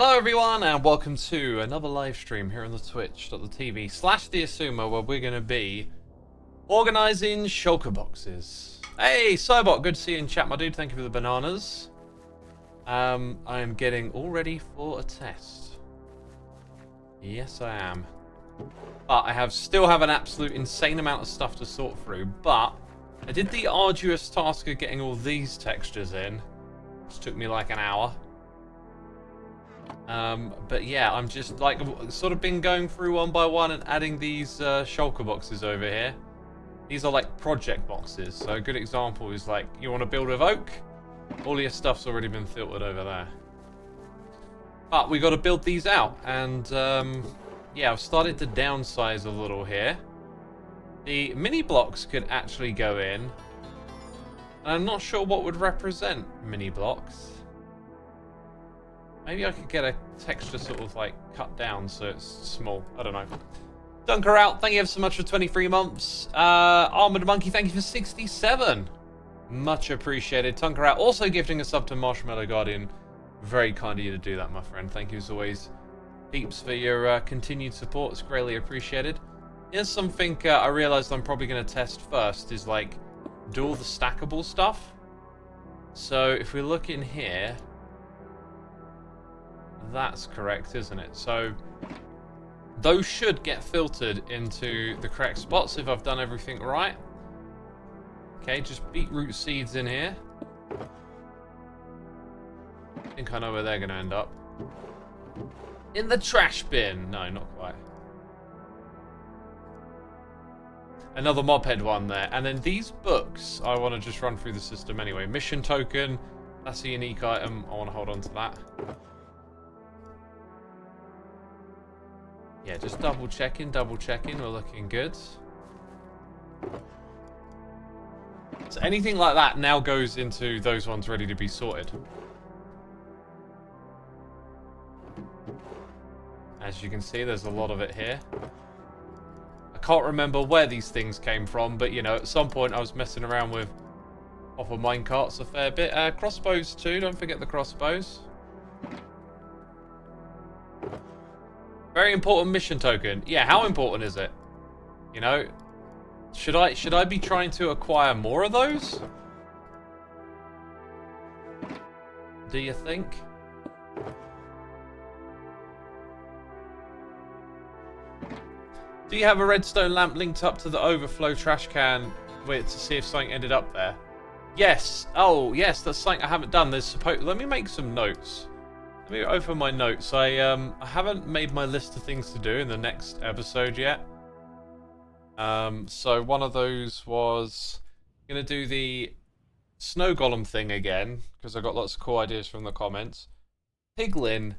Hello everyone and welcome to another live stream here on the twitch.tv/the Xisuma, where we're going to be organising shulker boxes. Hey Cybot, good to see you in chat my dude, thank you for the bananas. I am getting all ready for a test. Yes I am. But I still have an absolute insane amount of stuff to sort through, but I did the arduous task of getting all these textures in, which took me like an hour. But yeah, I'm just like sort of been going through one by one and adding these shulker boxes over here. These are like project boxes, so a good example is like you want to build with oak, all your stuff's already been filtered over there. But we got to build these out, and yeah, I've started to downsize a little here. The mini blocks could actually go in, and I'm not sure what would represent mini blocks. Maybe I could get a texture sort of like cut down so it's small. I don't know. Dunker out, thank you ever so much for 23 months. Armored Monkey, thank you for 67. Much appreciated. Dunker out, also gifting a sub to Marshmallow Guardian. Very kind of you to do that, my friend. Thank you as always. Peeps for your continued support. It's greatly appreciated. Here's something I realized I'm probably going to test first is like do all the stackable stuff. So if we look in here, that's correct, isn't it? So those should get filtered into the correct spots if I've done everything right. Okay, just beetroot seeds in here. I think I know where they're going to end up. In the trash bin. No, not quite. Another mophead one there. And then these books, I want to just run through the system anyway. Mission token. That's a unique item. I want to hold on to that. Yeah, just double checking. We're looking good. So anything like that now goes into those ones ready to be sorted. As you can see, there's a lot of it here. I can't remember where these things came from, but you know, at some point I was messing around with off of minecarts a fair bit. Crossbows too, don't forget the crossbows. Very important mission token. Yeah, how important is it? You know, should I be trying to acquire more of those? Do you think? Do you have a redstone lamp linked up to the overflow trash can to see if something ended up there? Yes. Oh, yes, that's something I haven't done. Let me make some notes. Let me open my notes. I haven't made my list of things to do in the next episode yet. So one of those was gonna do the snow golem thing again because I got lots of cool ideas from the comments. Piglin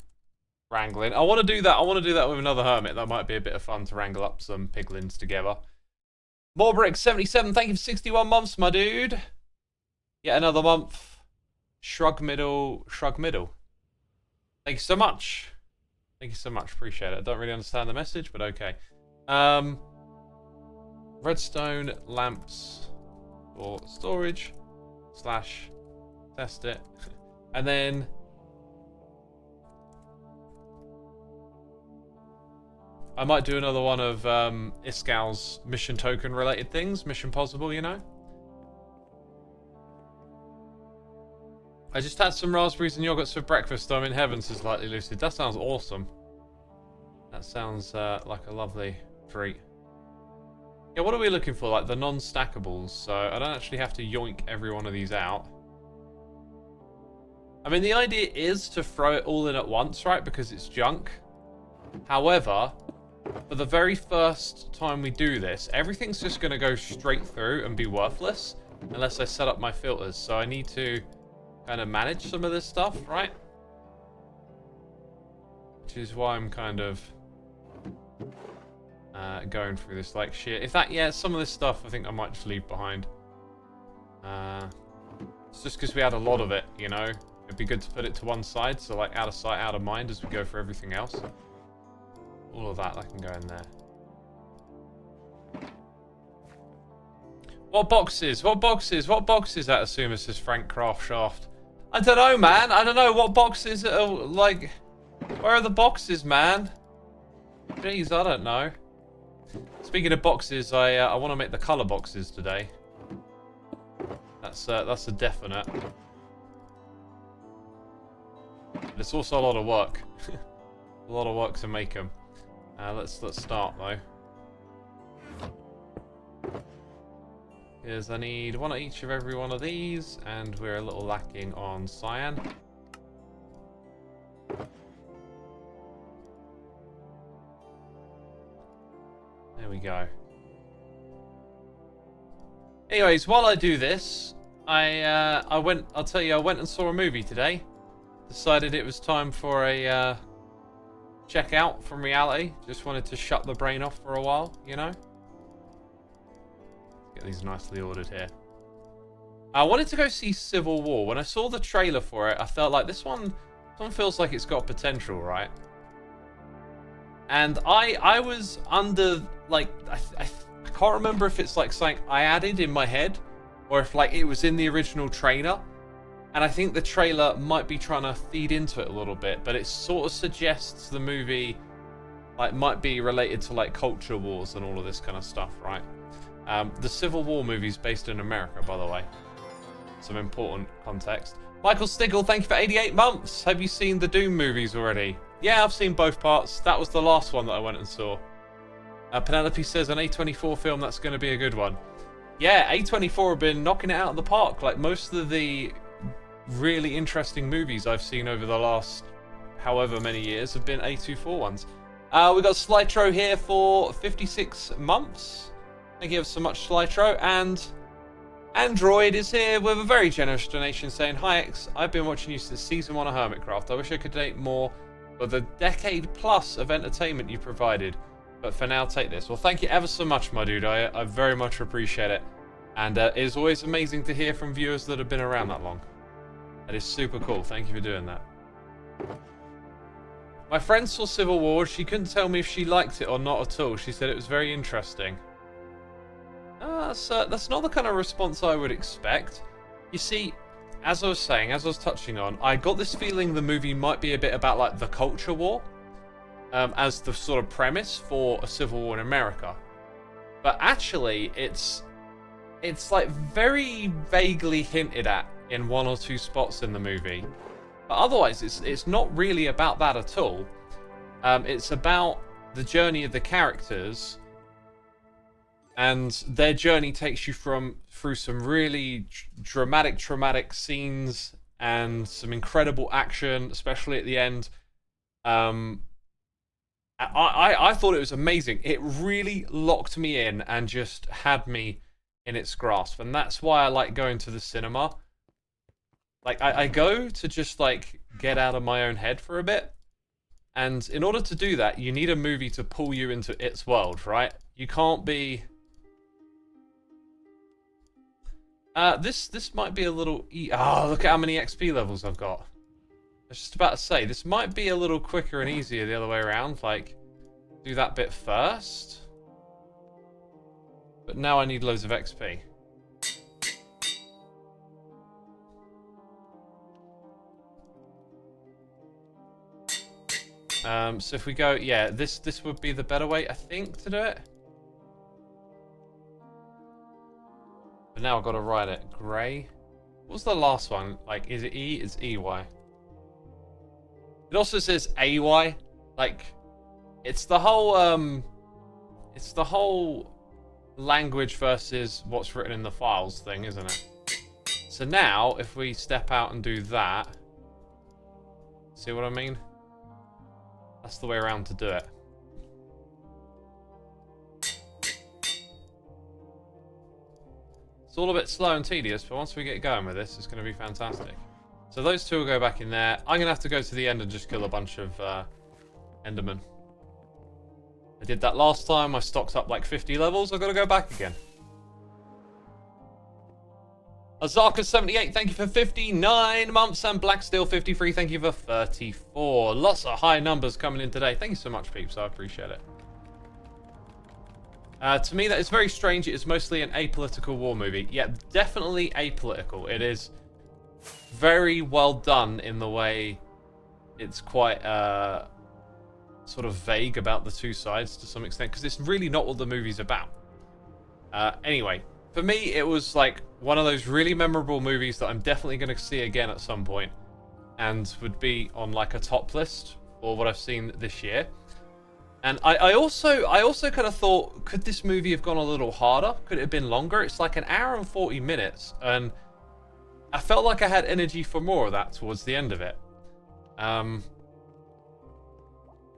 wrangling. I want to do that. I want to do that with another hermit. That might be a bit of fun to wrangle up some piglins together. Morbrick77, thank you for 61 months, my dude. Yet another month. Shrug middle. Thank you so much. Thank you so much. Appreciate it. I don't really understand the message, but okay. Redstone lamps for storage / test it. And then I might do another one of Iskal's mission token related things. Mission possible, you know. I just had some raspberries and yogurts for breakfast. I'm in heaven, says Lightly Lucid. That sounds awesome. That sounds like a lovely treat. Yeah, what are we looking for? Like the non-stackables. So I don't actually have to yoink every one of these out. I mean, the idea is to throw it all in at once, right? Because it's junk. However, for the very first time we do this, everything's just going to go straight through and be worthless unless I set up my filters. So I need to kind of manage some of this stuff, right? Which is why I'm kind of going through this like shit. Yeah, some of this stuff I think I might just leave behind. It's just because we had a lot of it, you know. It'd be good to put it to one side, so like out of sight, out of mind as we go for everything else. All of that can go in there. What boxes? What boxes? What boxes at Xisuma, says Frank Craft Shaft? I don't know, man. I don't know what boxes are like. Where are the boxes, man? Jeez, I don't know. Speaking of boxes, I want to make the colour boxes today. That's a definite. But it's also a lot of work. A lot of work to make them. Let's start though. Here's, I need one of each of every one of these, and we're a little lacking on cyan. There we go. Anyways, while I do this, I went and saw a movie today. Decided it was time for a check out from reality. Just wanted to shut the brain off for a while, you know? Get these nicely ordered here. I wanted to go see Civil War. When I saw the trailer for it, I felt like this one feels like it's got potential, right? And I was under, like, I can't remember if it's like something I added in my head, or if like it was in the original trailer. And I think the trailer might be trying to feed into it a little bit, but it sort of suggests the movie like might be related to like culture wars and all of this kind of stuff, right? The Civil War movie is based in America, by the way. Some important context. Michael Stiggle, thank you for 88 months. Have you seen the Doom movies already? Yeah, I've seen both parts. That was the last one that I went and saw. Penelope says an A24 film, that's going to be a good one. Yeah, A24 have been knocking it out of the park. Like most of the really interesting movies I've seen over the last however many years have been A24 ones. We got Slytro here for 56 months. Thank you so much, Slytro. And Android is here with a very generous donation saying, "Hi X, I've been watching you since season 1 of Hermitcraft. I wish I could donate more for the decade plus of entertainment you provided. But for now, take this." Well, thank you ever so much, my dude. I very much appreciate it. And it is always amazing to hear from viewers that have been around that long. That is super cool. Thank you for doing that. My friend saw Civil War. She couldn't tell me if she liked it or not at all. She said it was very interesting. That's not the kind of response I would expect. You see, as I was saying, as I was touching on, I got this feeling the movie might be a bit about like the culture war. As the sort of premise for a civil war in America. But actually, it's like very vaguely hinted at in one or two spots in the movie. But otherwise, it's not really about that at all. It's about the journey of the characters, and their journey takes you through some really dramatic scenes and some incredible action, especially at the end. I thought it was amazing. It really locked me in and just had me in its grasp. And that's why I like going to the cinema. Like, I go to just, like, get out of my own head for a bit. And in order to do that, you need a movie to pull you into its world, right? You can't be... This might be a little... Oh, look at how many XP levels I've got. I was just about to say, this might be a little quicker and easier the other way around. Like, do that bit first. But now I need loads of XP. So if we go, yeah, this would be the better way, I think, to do it. But now I've got to write it. Grey. What was the last one? Like, is it E? It's EY. It also says AY. Like, it's the whole language versus what's written in the files thing, isn't it? So now, if we step out and do that, see what I mean? That's the way around to do it. It's all a bit slow and tedious, but once we get going with this, it's going to be fantastic. So those two will go back in there. I'm going to have to go to the end and just kill a bunch of Endermen. I did that last time. I stocked up like 50 levels. I've got to go back again. Azarka78, thank you for 59 months. And Blacksteel53, thank you for 34. Lots of high numbers coming in today. Thank you so much, peeps. I appreciate it. To me, that is very strange. It is mostly an apolitical war movie. Yeah, definitely apolitical. It is very well done in the way it's quite sort of vague about the two sides to some extent, because it's really not what the movie's about. Anyway, for me, it was like one of those really memorable movies that I'm definitely going to see again at some point, and would be on like a top list for what I've seen this year. And I also kind of thought, could this movie have gone a little harder? Could it have been longer? It's like an hour and 40 minutes, and I felt like I had energy for more of that towards the end of it.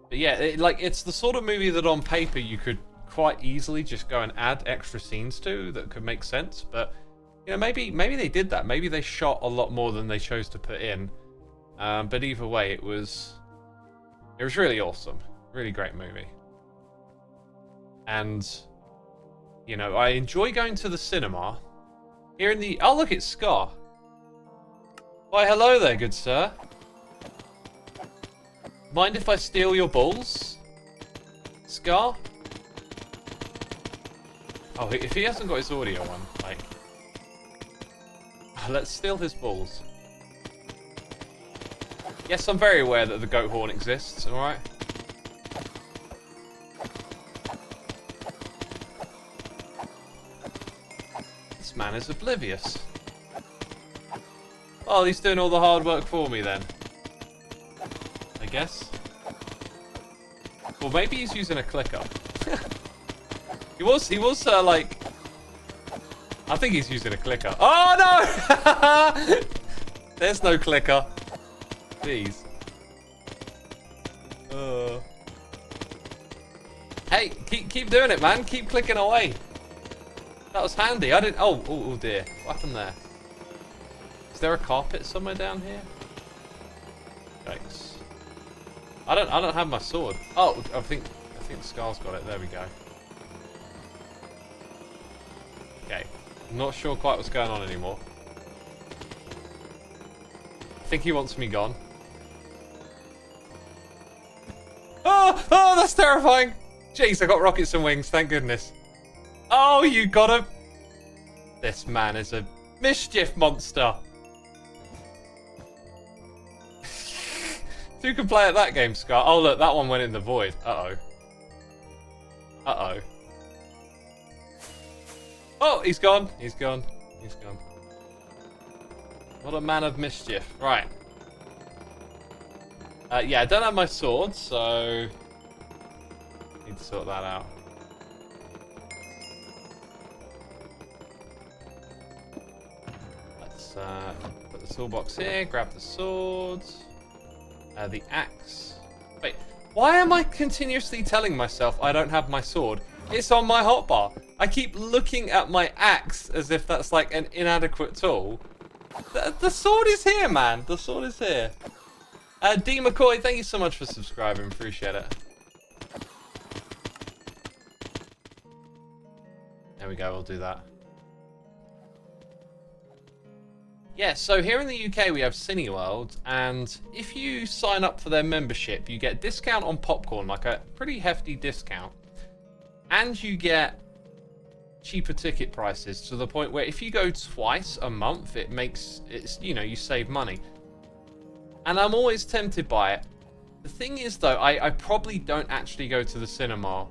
But yeah, it's the sort of movie that on paper you could quite easily just go and add extra scenes to that could make sense. But you know, maybe they did that. Maybe they shot a lot more than they chose to put in. But either way, it was really awesome. Really great movie. And you know, I enjoy going to the cinema. Here in the oh look, it's Scar. Why hello there, good sir. Mind if I steal your balls, Scar? Oh, if he hasn't got his audio on, like, let's steal his balls. Yes, I'm very aware that the goat horn exists. All right. This man is oblivious. Oh, he's doing all the hard work for me then. I guess. Well, maybe he's using a clicker. he was like, I think he's using a clicker. Oh no! There's no clicker. Jeez. Hey, keep doing it, man. Keep clicking away. That was handy. I didn't. Oh dear. What happened there? Is there a carpet somewhere down here? Yikes. I don't have my sword. Oh, I think Scar's got it. There we go. Okay. I'm not sure quite what's going on anymore. I think he wants me gone. Oh, that's terrifying. Jeez, I got rockets and wings. Thank goodness. Oh, you got him. This man is a mischief monster. Who can play at that game, Scar? Oh, look, that one went in the void. Uh-oh. Uh-oh. Oh, he's gone. He's gone. He's gone. What a man of mischief. Right. Yeah, I don't have my sword, so need to sort that out. Let's put the toolbox here, grab the swords. The axe. Wait, why am I continuously telling myself I don't have my sword? It's on my hotbar. I keep looking at my axe as if that's like an inadequate tool. The sword is here, man. The sword is here. D. McCoy, thank you so much for subscribing. Appreciate it. There we go. We'll do that. Yeah, so here in the UK we have Cineworld, and if you sign up for their membership, you get discount on popcorn, like a pretty hefty discount, and you get cheaper ticket prices to the point where if you go twice a month, it's you know, you save money. And I'm always tempted by it. The thing is though, I probably don't actually go to the cinema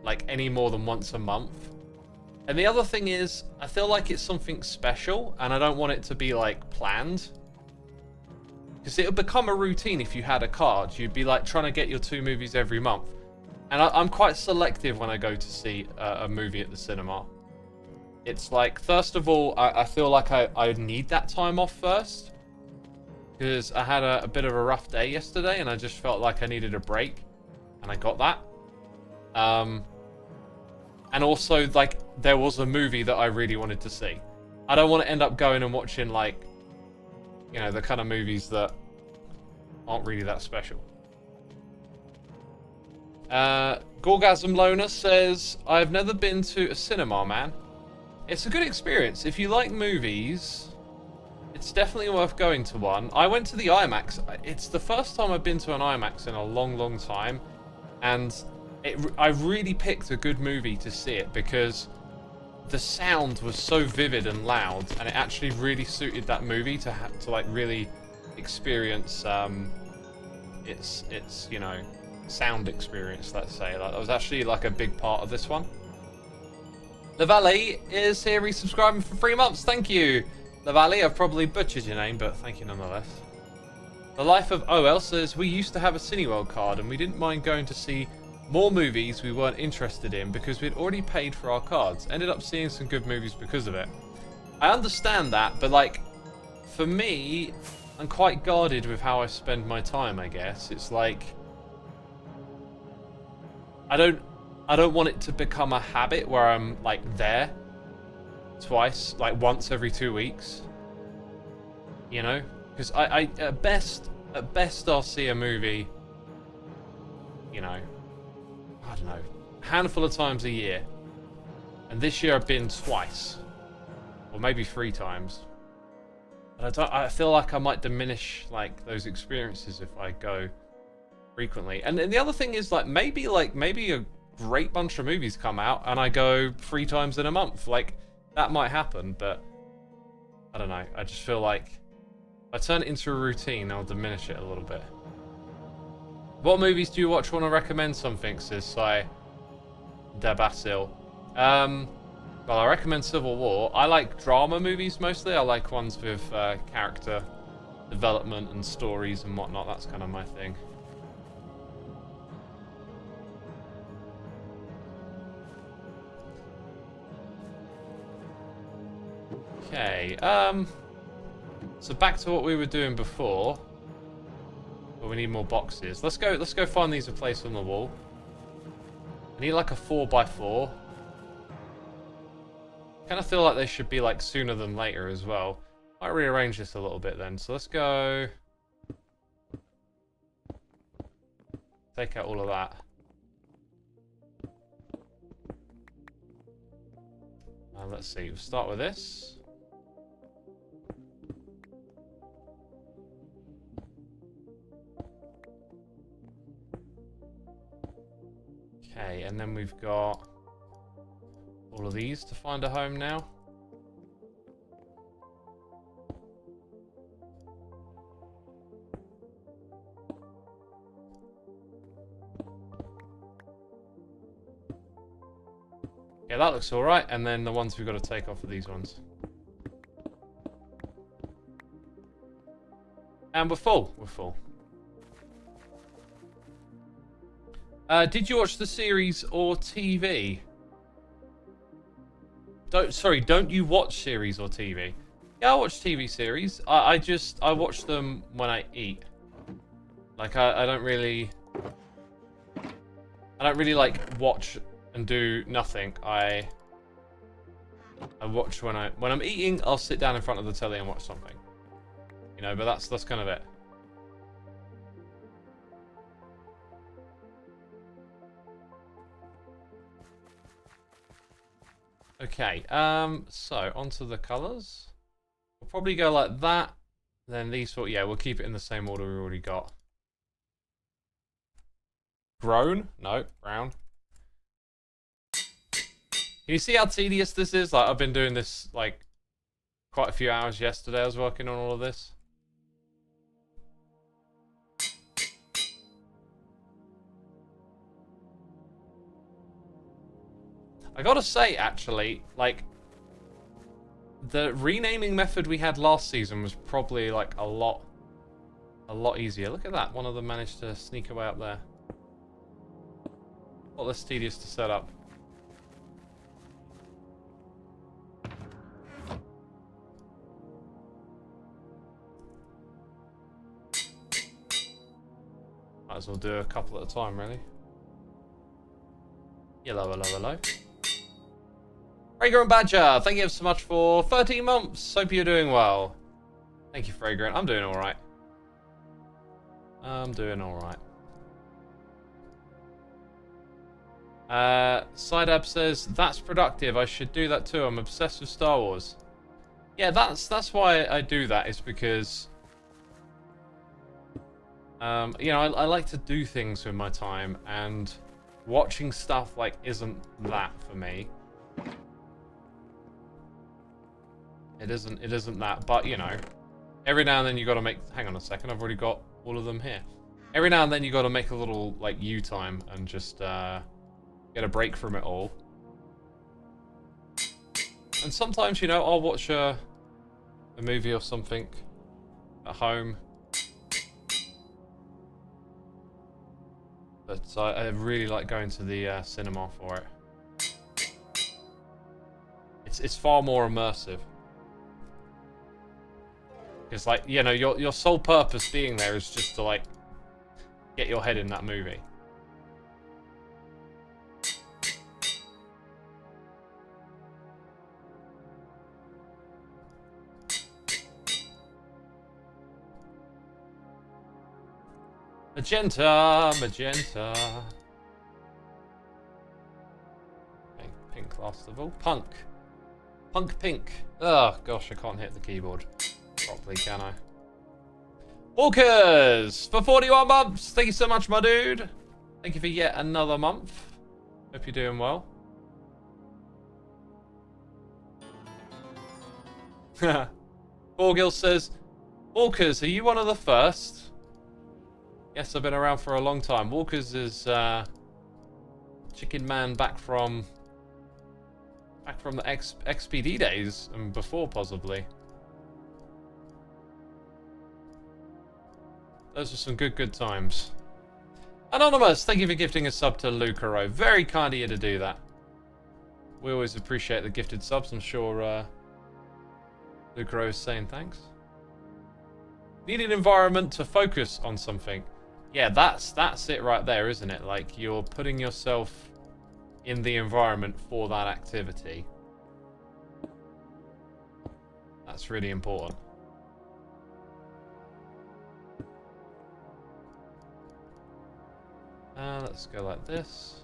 like any more than once a month. And the other thing is, I feel like it's something special, and I don't want it to be, like, planned. Because it would become a routine if you had a card. You'd be, like, trying to get your 2 movies every month. And I'm quite selective when I go to see a movie at the cinema. It's like, first of all, I feel like I need that time off first. Because I had a bit of a rough day yesterday, and I just felt like I needed a break. And I got that. And also, like, there was a movie that I really wanted to see. I don't want to end up going and watching, like, you know, the kind of movies that aren't really that special. Gorgasm Loner says, I've never been to a cinema, man. It's a good experience. If you like movies, it's definitely worth going to one. I went to the IMAX. It's the first time I've been to an IMAX in a long, long time. And I really picked a good movie to see it because the sound was so vivid and loud, and it actually really suited that movie to like really experience its you know, sound experience, let's say. Like, that was actually like a big part of this one. Lavalley is here resubscribing for 3 months. Thank you, Lavalley. I've probably butchered your name, but thank you nonetheless. The Life of OL says, we used to have a Cineworld card and we didn't mind going to see more movies we weren't interested in because we'd already paid for our cards. Ended up seeing some good movies because of it. I understand that, but like, for me, I'm quite guarded with how I spend my time, I guess. It's like, I don't want it to become a habit where I'm like there twice, like once every 2 weeks. You know? Because I at best I'll see a movie, you know, I don't know, a handful of times a year. And this year I've been twice. Or maybe 3 times. And I feel like I might diminish like those experiences if I go frequently. And the other thing is maybe a great bunch of movies come out and I go 3 times in a month. Like, that might happen, but I don't know. I just feel like if I turn it into a routine, I'll diminish it a little bit. What movies do you watch? Want to recommend something, says Sai Debasil. Well, I recommend Civil War. I like drama movies mostly. I like ones with character development and stories and whatnot. That's kind of my thing. Okay, so back to what we were doing before. But we need more boxes. Let's go find these a place on the wall. I need like a 4x4. Kind of feel like they should be like sooner than later as well. Might rearrange this a little bit then. So let's go take out all of that. Let's see, we'll start with this. Okay, and then we've got all of these to find a home now. Yeah, that looks alright, and then the ones we've got to take off are these ones. And we're full. We're full. Did you watch the series or TV? Don't you watch series or TV? Yeah, I watch TV series. I watch them when I eat. Like I don't really like watch and do nothing. I watch when I'm eating. I'll sit down in front of the telly and watch something. You know, but that's kind of it. Okay, so onto the colours. We'll probably go like that. Then these four, yeah, we'll keep it in the same order we already got. Grown? No, brown. Can you see how tedious this is? Like, I've been doing this, like, quite a few hours yesterday. I was working on all of this. I gotta say, actually, like, the renaming method we had last season was probably, like, a lot easier. Look at that. One of them managed to sneak away up there. A lot less tedious to set up. Might as well do a couple at a time, really. Yellow, hello, hello. Fragrant Badger, thank you so much for 13 months. Hope you're doing well. Thank you, Fragrant. I'm doing alright. I'm doing alright. Sidab says, that's productive. I should do that too. I'm obsessed with Star Wars. Yeah, that's why I do that, is because you know, I like to do things with my time, and watching stuff like isn't that for me. It isn't that, but you know, Every now and then you got to make... Hang on a second, I've already got all of them here. Every now and then you got to make a little, like, U-time and just get a break from it all. And sometimes, you know, I'll watch a movie or something at home. But I really like going to the cinema for it. It's far more immersive. Because, like, you know, your sole purpose being there is just to, like, get your head in that movie. Magenta, magenta. Okay, pink last of all. Punk. Punk pink. Oh, gosh, I can't hit the keyboard properly, can I? Walkers for 41 months. Thank you so much, my dude. Thank you for yet another month. Hope you're doing well. Borgil says, Walkers, are you one of the first? Yes, I've been around for a long time. Walkers is Chicken Man back from the XPD days and before, possibly. Those were some good times. Anonymous, thank you for gifting a sub to Lucaro. Very kind of you to do that. We always appreciate the gifted subs. I'm sure Lucaro is saying thanks. Need an environment to focus on something. Yeah, that's it right there, isn't it? Like, you're putting yourself in the environment for that activity. That's really important. Let's go like this.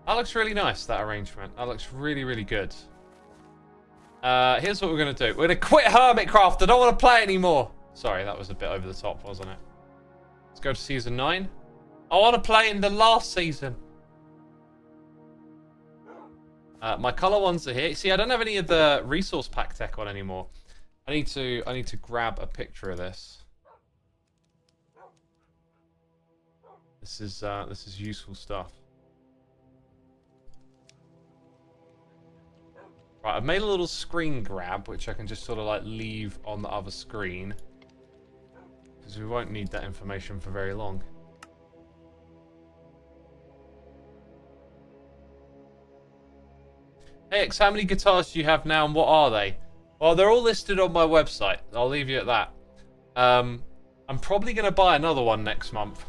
That looks really nice, that arrangement. That looks really good. Here's what we're going to do. We're going to quit Hermitcraft. I don't want to play anymore. Sorry, that was a bit over the top, wasn't it? Let's go to season 9. I want to play in the last season. My color ones are here. See, I don't have any of the resource pack tech on anymore. I need to grab a picture of this. This is useful stuff. Right, I've made a little screen grab, which I can just sort of like leave on the other screen. Because we won't need that information for very long. Hey X, how many guitars do you have now and what are they? Well, they're all listed on my website. I'll leave you at that. I'm probably going to buy another one next month.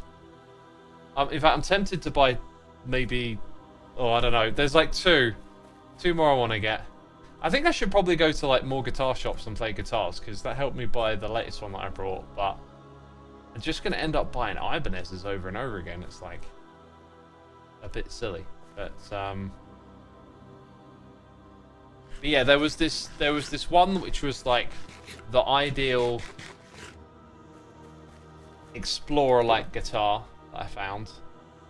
In fact, I'm tempted to buy maybe... Oh, I don't know. There's like two more I want to get. I think I should probably go to like more guitar shops and play guitars, because that helped me buy the latest one that I brought, but I'm just going to end up buying Ibanez's over and over again. It's like a bit silly, but yeah, there was this one which was like the ideal explorer-like guitar that I found,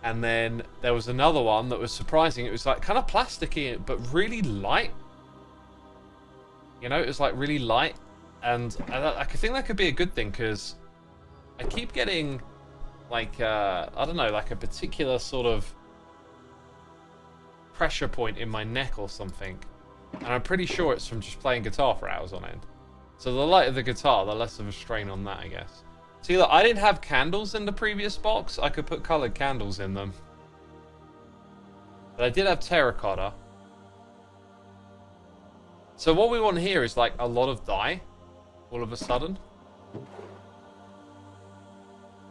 and then there was another one that was surprising. It was like kind of plasticky but really light. You know, it was like really light, and I think that could be a good thing, because I keep getting like I don't know, like a particular sort of pressure point in my neck or something, and I'm pretty sure it's from just playing guitar for hours on end. So the lighter the guitar, the less of a strain on that, I guess. See, look, I didn't have candles in the previous box. I could put colored candles in them, but I did have terracotta. So what we want here is like a lot of dye, all of a sudden.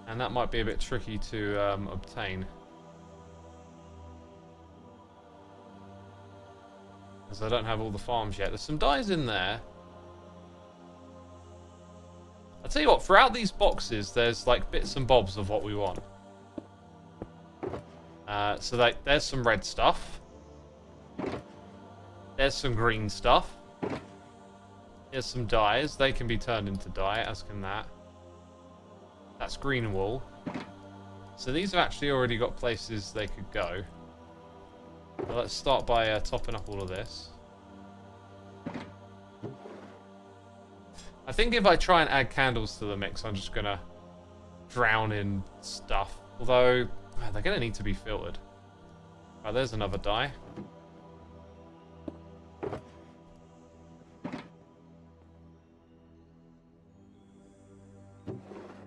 And that might be a bit tricky to obtain. Because I don't have all the farms yet. There's some dyes in there. I'll tell you what, throughout these boxes, there's like bits and bobs of what we want. So like, there's some red stuff. There's some green stuff. Here's some dyes. They can be turned into dye, as can that. That's green wool. So these have actually already got places they could go. So let's start by topping up all of this. I think if I try and add candles to the mix, I'm just gonna drown in stuff. Although, they're gonna need to be filtered. Right, there's another dye.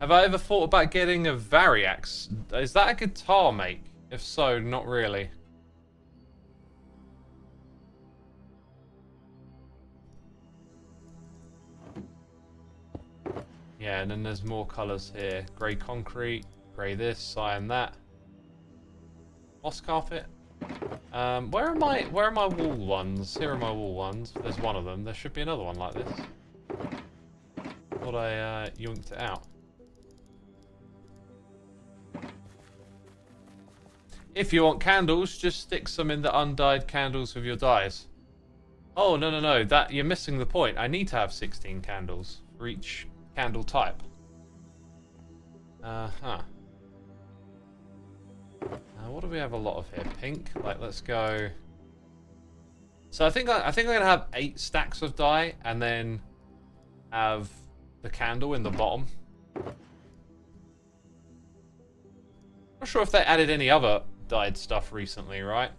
Have I ever thought about getting a Variax? Is that a guitar make? If so, not really. Yeah, and then there's more colours here. Grey concrete, grey this, cyan that. Moss carpet. Where are my wool ones? Here are my wool ones. There's one of them. There should be another one like this. Thought I yoinked it out. If you want candles, just stick some in the undyed candles with your dyes. Oh, no, no, no. That you're missing the point. I need to have 16 candles for each candle type. What do we have a lot of here? Pink. Like, let's go. So I think I'm gonna have 8 stacks of dye and then have the candle in the bottom. Not sure if they added any other dyed stuff recently, right?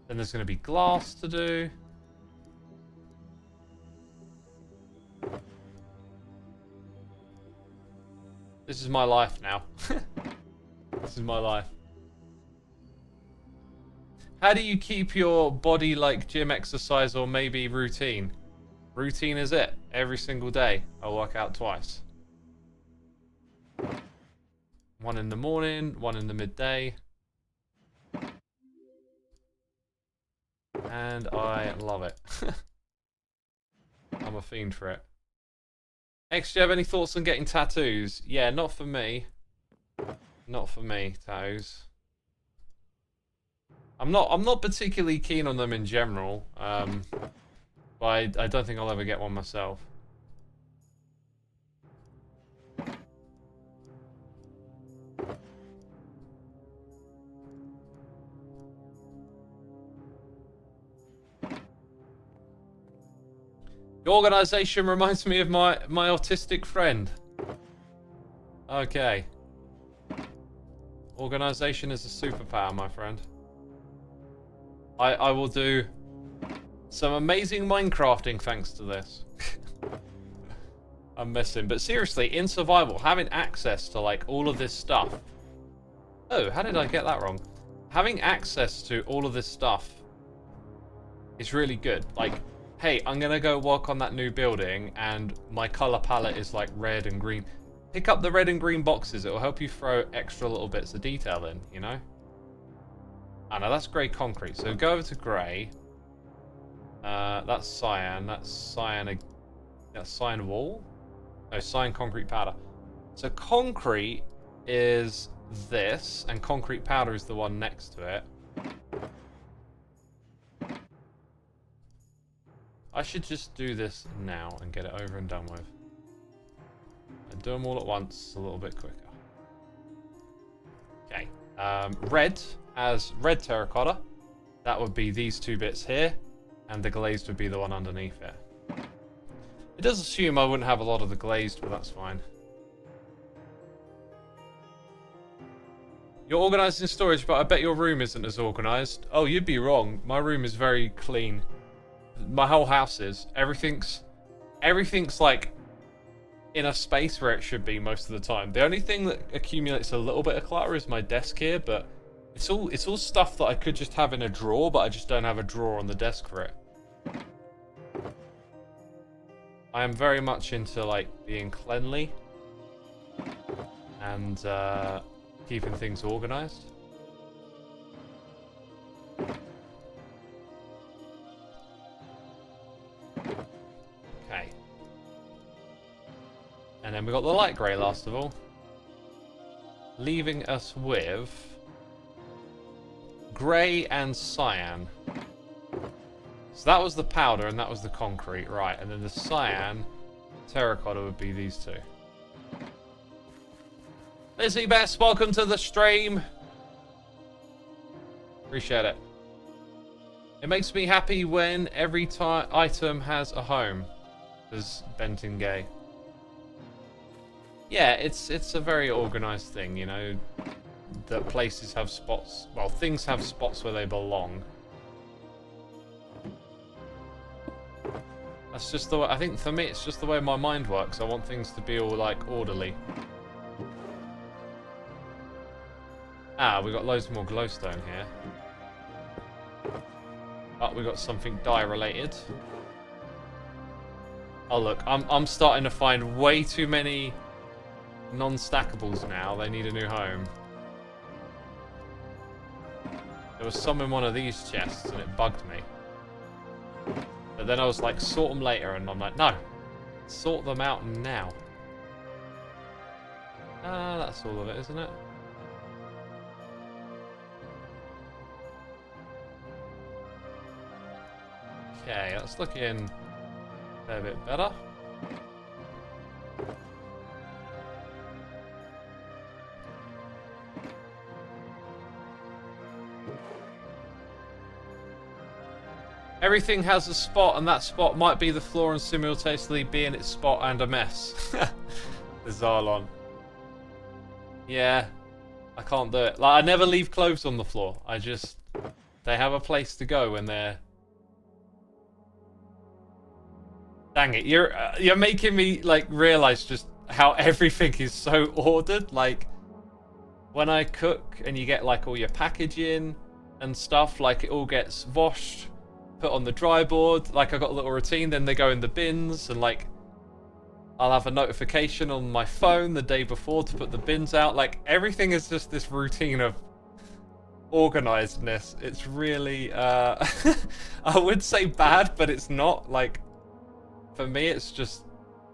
Then there's going to be glass to do. This is my life now. This is my life. How do you keep your body like gym exercise or maybe routine? Routine is it. Every single day, I work out twice. One in the morning, one in the midday. And I love it. I'm a fiend for it. X, do you have any thoughts on getting tattoos? Yeah, not for me. Not for me, tattoos. I'm not particularly keen on them in general. But I don't think I'll ever get one myself. Your organisation reminds me of my autistic friend. Okay. Organisation is a superpower, my friend. I will do some amazing Minecrafting thanks to this. I'm messing. But seriously, in survival, having access to like all of this stuff. Oh, how did I get that wrong? Having access to all of this stuff is really good. Like, hey, I'm going to go work on that new building and my color palette is like red and green. Pick up the red and green boxes. It will help you throw extra little bits of detail in, you know? Oh, no, that's grey concrete. So go over to grey. That's cyan. That's cyan. That's cyan wall. No, cyan concrete powder. So concrete is this, and concrete powder is the one next to it. I should just do this now and get it over and done with. And do them all at once, a little bit quicker. Okay. Red as red terracotta. That would be these two bits here. And the glazed would be the one underneath it. It does assume I wouldn't have a lot of the glazed, but that's fine. You're organised in storage, but I bet your room isn't as organised. Oh, you'd be wrong. My room is very clean. My whole house is. Everything's like in a space where it should be most of the time. The only thing that accumulates a little bit of clutter is my desk here, but it's all stuff that I could just have in a drawer, but I just don't have a drawer on the desk for it. I am very much into like being cleanly and keeping things organized. Okay. And then we got the light grey last of all. Leaving us with grey and cyan. So that was the powder and that was the concrete, right? And then the cyan terracotta would be these two. Lizzie Best, welcome to the stream. Appreciate it. It makes me happy when every item has a home. Says Benton Gay. Yeah, it's a very organised thing, you know. That places have spots. Well, things have spots where they belong. That's just the way. I think for me, it's just the way my mind works. I want things to be all like orderly. Ah, we got loads more glowstone here. Oh, we got something dye related. Oh look, I'm starting to find way too many non-stackables now. They need a new home. There was some in one of these chests and it bugged me. But then I was like, sort them later, and I'm like, no, sort them out now. Ah, that's all of it, isn't it? Okay, that's looking a fair bit better. Everything has a spot, and that spot might be the floor and simultaneously be in its spot and a mess. The Zarlon. Yeah, I can't do it. Like, I never leave clothes on the floor. I just... They have a place to go when they're... Dang it, you're making me, like, realise just how everything is so ordered. Like, when I cook and you get, like, all your packaging and stuff, like, it all gets washed, put on the dry board. Like, I got a little routine, then they go in the bins, and like I'll have a notification on my phone the day before to put the bins out. Like, everything is just this routine of organizedness. It's really I would say bad, but it's not. Like, for me, it's just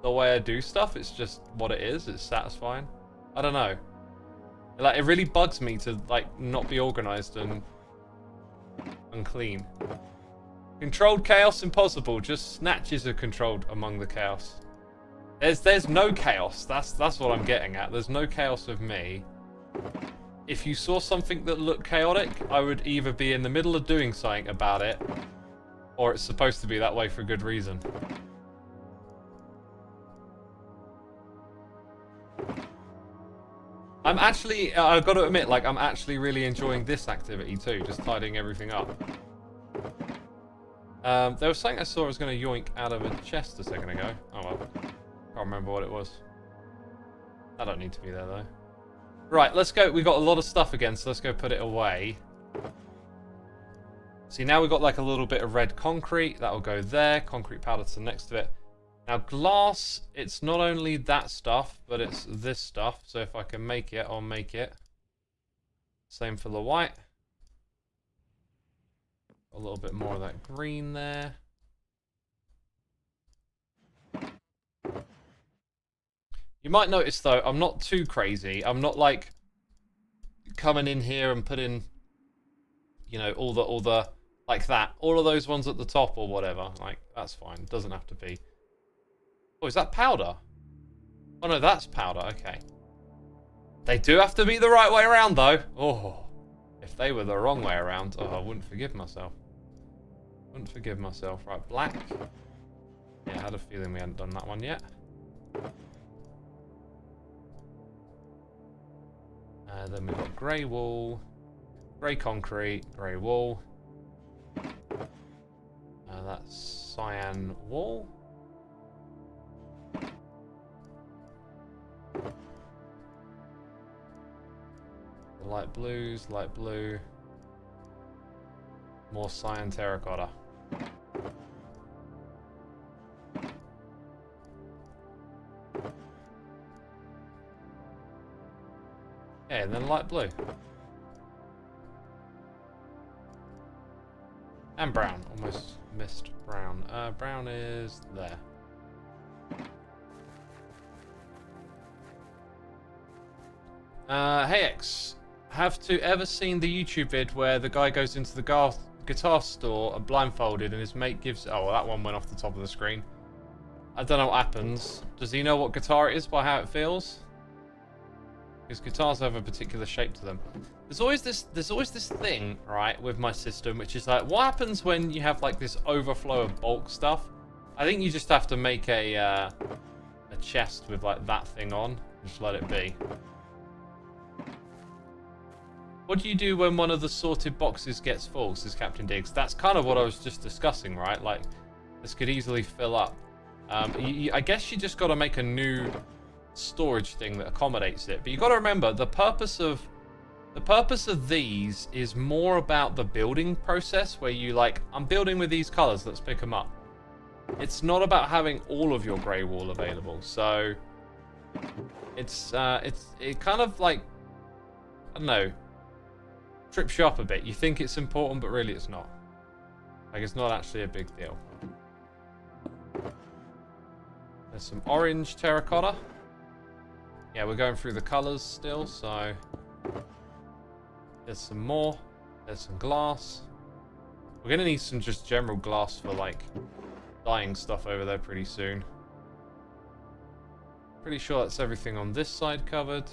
the way I do stuff. It's just what it is. It's satisfying. I don't know, like, it really bugs me to like not be organized and clean. Controlled chaos impossible. Just snatches are controlled among the chaos. There's no chaos. That's what I'm getting at. There's no chaos with me. If you saw something that looked chaotic, I would either be in the middle of doing something about it, or it's supposed to be that way for good reason. I'm actually, I've got to admit, like, I'm actually really enjoying this activity too, just tidying everything up. There was something I saw I was going to yoink out of a chest a second ago. Oh well. Can't remember what it was. I don't need to be there though. Right, let's go. We've got a lot of stuff again, so let's go put it away. See, now we've got like a little bit of red concrete. That'll go there. Concrete powder to the next to it. Now glass, it's not only that stuff, but it's this stuff. So if I can make it, I'll make it. Same for the white. A little bit more of that green there. You might notice though, I'm not too crazy. I'm not like coming in here and putting, you know, all the like that. All of those ones at the top or whatever. Like, that's fine. It doesn't have to be. Oh, is that powder? Oh no, that's powder. Okay. They do have to be the right way around though. Oh, if they were the wrong way around, oh, I wouldn't forgive myself. Wouldn't forgive myself. Right, black. Yeah, I had a feeling we hadn't done that one yet. Then we've got grey wall, grey concrete, grey wall. That's cyan wall. The light blues, light blue. More cyan terracotta. Okay, and then light blue. And brown. Almost missed brown. Brown is there. Hey X, have to ever seen the YouTube vid where the guy goes into the guitar store blindfolded and his mate gives... Oh, well, that one went off the top of the screen. I don't know what happens. Does he know what guitar it is by how it feels? Because guitars have a particular shape to them. There's always this thing, right, with my system, which is like, what happens when you have like this overflow of bulk stuff? I think you just have to make a chest with like that thing on. Just let it be. What do you do when one of the sorted boxes gets full, says Captain Diggs? That's kind of what I was just discussing, right? Like, this could easily fill up. I guess you just got to make a new storage thing that accommodates it. But you got to remember, the purpose of these is more about the building process, where you like, I'm building with these colors, let's pick them up. It's not about having all of your grey wall available. So it kind of like, I don't know, trips you up a bit. You think it's important, but really it's not. Like, it's not actually a big deal. There's some orange terracotta. Yeah, we're going through the colors still, so there's some more. There's some glass. We're gonna need some just general glass for like dyeing stuff over there pretty soon. Pretty sure that's everything on this side covered.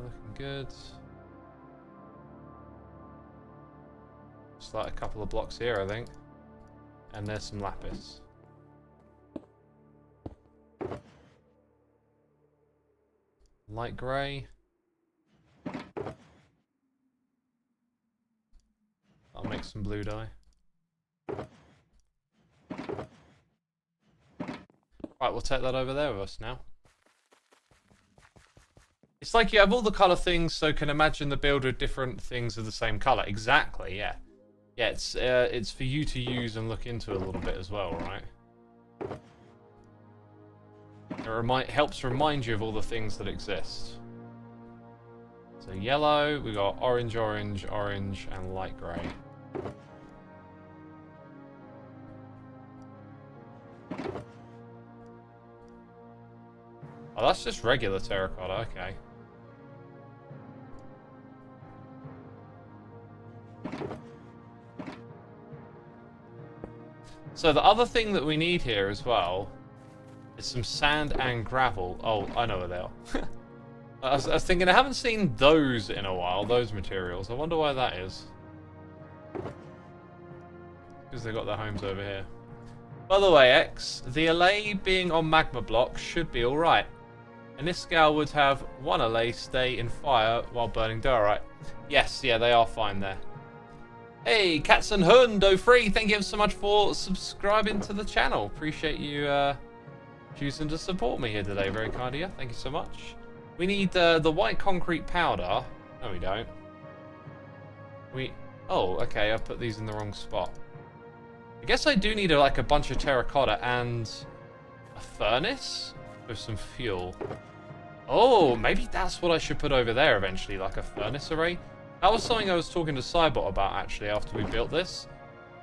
Looking good. Just like a couple of blocks here, I think. And there's some lapis. Light grey. I'll make some blue dye. Right, we'll take that over there with us now. It's like you have all the colour things, so can imagine the builder different things of the same colour. Exactly, yeah. Yeah, it's for you to use and look into a little bit as well, right? It helps remind you of all the things that exist. So yellow, we got orange, orange, orange, and light grey. Oh, that's just regular terracotta, okay. So the other thing that we need here as well is some sand and gravel. Oh, I know where they are. I was thinking, I haven't seen those in a while, those materials. I wonder why that is. Because they got their homes over here. By the way, X, the allay being on magma blocks should be alright. And this scale would have one allay stay in fire while burning diorite. Yes, yeah, they are fine there. Hey, Cats and Hundo Free, thank you so much for subscribing to the channel. Appreciate you choosing to support me here today. Very kind of you. Thank you so much. We need the white concrete powder. No, we don't. Oh, okay, I put these in the wrong spot. I guess I do need like a bunch of terracotta and a furnace with some fuel. Oh, maybe that's what I should put over there eventually, like a furnace array. That was something I was talking to Cybot about, actually, after we built this.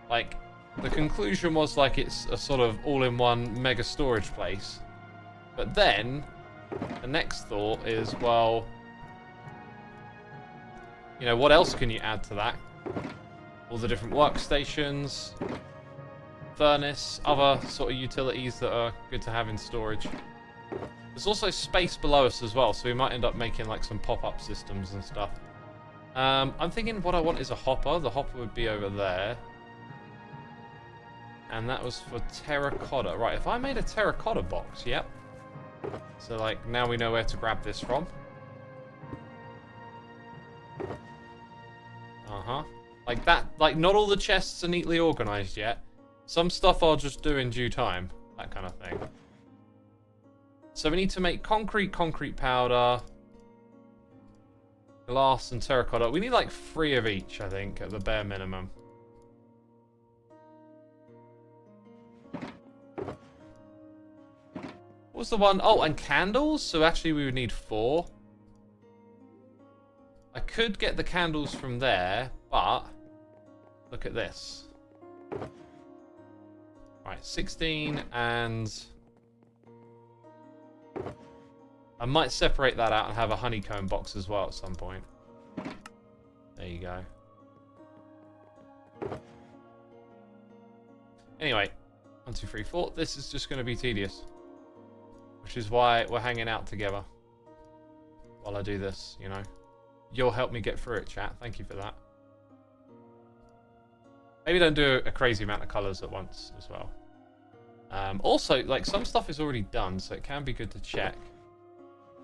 Like, the conclusion was, like, it's a sort of all-in-one mega storage place. But then, the next thought is, well, you know, what else can you add to that? All the different workstations, furnace, other sort of utilities that are good to have in storage. There's also space below us as well, so we might end up making, like, some pop-up systems and stuff. I'm thinking what I want is a hopper. The hopper would be over there. And that was for terracotta. Right, if I made a terracotta box, yep. So, like, now we know where to grab this from. Uh-huh. Like that, like, not all the chests are neatly organized yet. Some stuff I'll just do in due time. That kind of thing. So we need to make concrete powder, glass and terracotta. We need like 3 of each, I think, at the bare minimum. What was the one? Oh, and candles? So actually we would need 4. I could get the candles from there, but look at this. Right, 16 and... I might separate that out and have a honeycomb box as well at some point. There you go. Anyway, 1, 2, 3, 4. This is just going to be tedious. which is why we're hanging out together while I do this, you know. You'll help me get through it, chat. Thank you for that. Maybe don't do a crazy amount of colours at once as well. Also, like, some stuff is already done, so it can be good to check.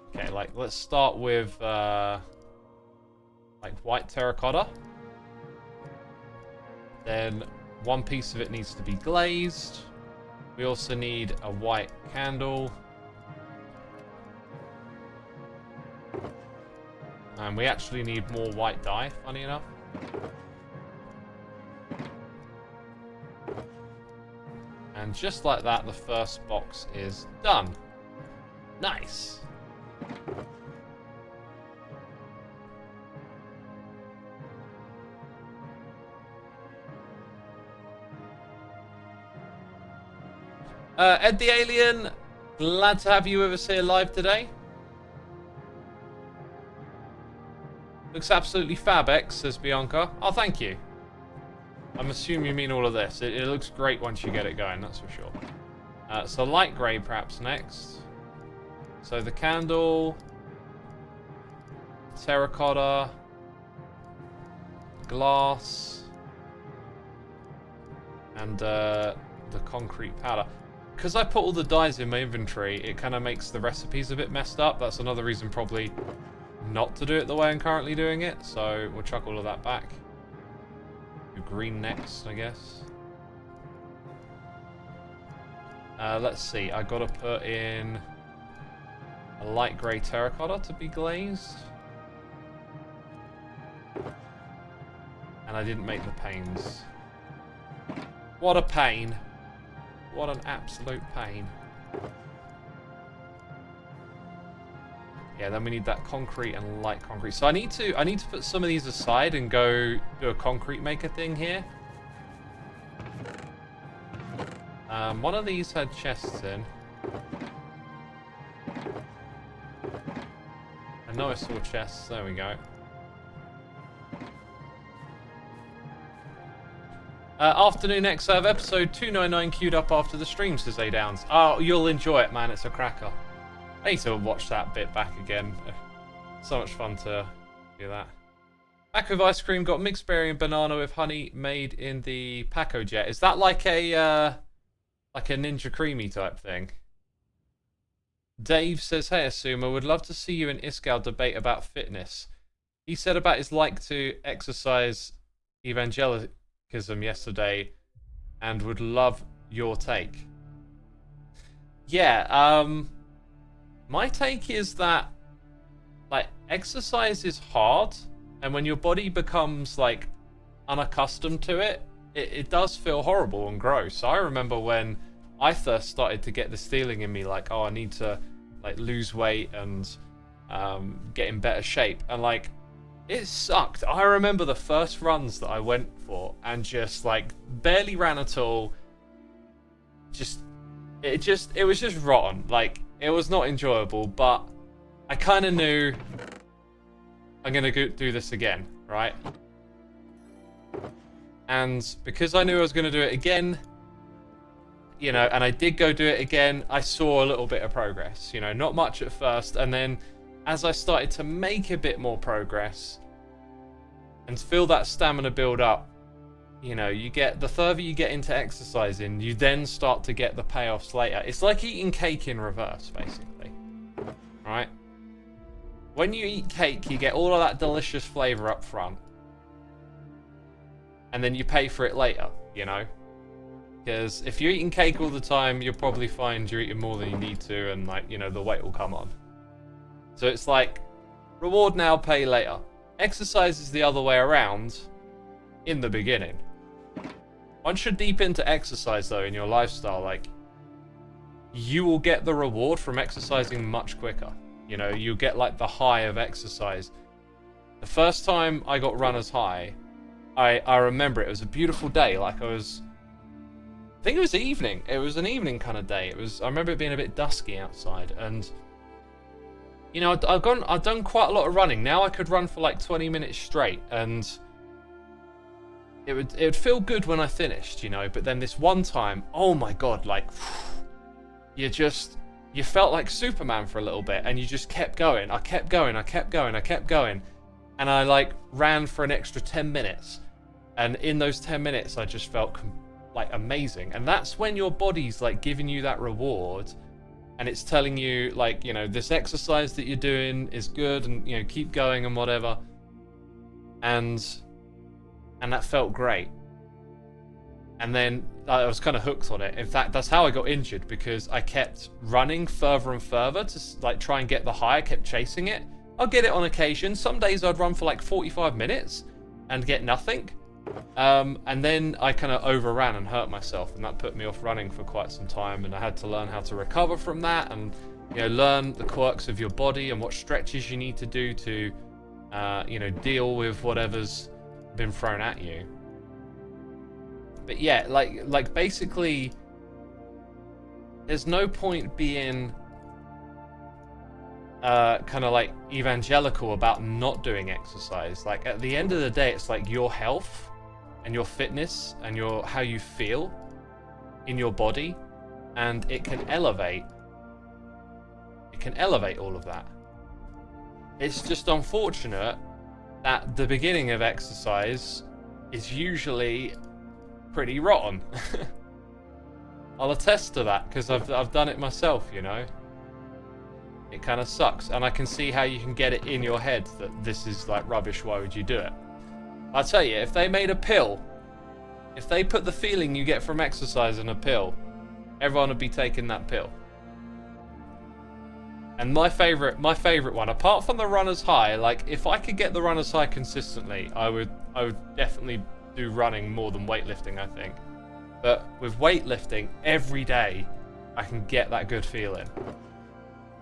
Okay, like, let's start with, like, white terracotta. Then one piece of it needs to be glazed. We also need a white candle. And we actually need more white dye, funny enough. And just like that, the first box is done. Nice. Ed the Alien, glad to have you with us here live today. Looks absolutely fab-X, says Bianca. Oh, thank you. I'm assuming you mean all of this. It looks great once you get it going, that's for sure. So light grey perhaps next. So the candle, terracotta, glass, and the concrete powder. Because I put all the dyes in my inventory, it kind of makes the recipes a bit messed up. That's another reason probably not to do it the way I'm currently doing it. So we'll chuck all of that back. Do green next, I guess. Let's see. I got to put in a light grey terracotta to be glazed. And I didn't make the panes. What a pain. What an absolute pain. Yeah, then we need that concrete and light concrete. So I need to put some of these aside and go do a concrete maker thing here. One of these had chests in. I know I saw chests. There we go. Afternoon XServe episode 299 queued up after the stream, says A Downs. Oh, you'll enjoy it, man. It's a cracker. I need to watch that bit back again. So much fun to do that. Pack of ice cream got mixed berry and banana with honey made in the Paco Jet. Is that like a Ninja Creamy type thing? Dave says, hey Xisuma, would love to see you and Iskal debate about fitness. He said about his like to exercise evangelicism yesterday and would love your take. Yeah, my take is that, like, exercise is hard, and when your body becomes, like, unaccustomed to it, it does feel horrible and gross. I remember when I first started to get this feeling in me, like, oh, I need to, like, lose weight and get in better shape, and, like, it sucked. I remember the first runs that I went for and just, like, barely ran at all. It was just rotten. Like, it was not enjoyable, but I kind of knew I'm going to do this again, right? And because I knew I was going to do it again, you know, and I did go do it again, I saw a little bit of progress, you know, not much at first. And then as I started to make a bit more progress and feel that stamina build up, you know, the further you get into exercising, you then start to get the payoffs later. It's like eating cake in reverse, basically. Right? When you eat cake, you get all of that delicious flavor up front. And then you pay for it later, you know? Because if you're eating cake all the time, you'll probably find you're eating more than you need to, and, like, you know, the weight will come on. So it's like, reward now, pay later. Exercise is the other way around in the beginning. Once you're deep into exercise, though, in your lifestyle, like, you will get the reward from exercising much quicker. You know, you'll get, like, the high of exercise. The first time I got runner's high, I remember it was a beautiful day. Like, I think it was evening. It was an evening kind of day. I remember it being a bit dusky outside, and you know, I've done quite a lot of running. Now I could run for like 20 minutes straight, and it would feel good when I finished, you know. But then this one time, oh my god, like, you felt like Superman for a little bit, and you just kept going. I kept going, I kept going, I kept going. And I like ran for an extra 10 minutes. And in those 10 minutes, I just felt like amazing. And that's when your body's like giving you that reward. And it's telling you like, you know, this exercise that you're doing is good and, you know, keep going and whatever. And that felt great. And then I was kind of hooked on it. In fact, that's how I got injured, because I kept running further and further to like try and get the high. I kept chasing it. I'll get it on occasion. Some days I'd run for like 45 minutes and get nothing. And then I kind of overran and hurt myself, and that put me off running for quite some time. And I had to learn how to recover from that, and you know, learn the quirks of your body and what stretches you need to do to, you know, deal with whatever's been thrown at you. But yeah, like basically, there's no point being kind of like evangelical about not doing exercise. Like at the end of the day, it's like your health and your fitness and your how you feel in your body, and it can elevate all of that. It's just unfortunate that the beginning of exercise is usually pretty rotten. I'll attest to that, because I've done it myself, you know. It kind of sucks, and I can see how you can get it in your head that this is like rubbish, why would you do it? I'll tell you, if they made a pill, if they put the feeling you get from exercise in a pill, everyone would be taking that pill. And my favorite one, apart from the runner's high, like if I could get the runner's high consistently, I would definitely do running more than weightlifting, I think. But with weightlifting, every day I can get that good feeling.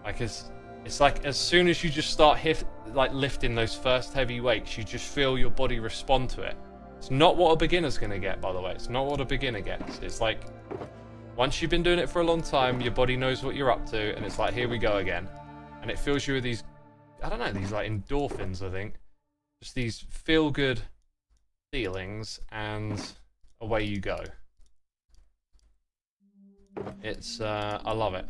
Like it's like as soon as you just start lifting those first heavy weights, you just feel your body respond to it. It's not what a beginner's gonna get, by the way. It's not what a beginner gets. It's like once you've been doing it for a long time, your body knows what you're up to, and it's like, here we go again. And it fills you with these, I don't know, these like endorphins, I think. Just these feel-good feelings, and away you go. It's, I love it.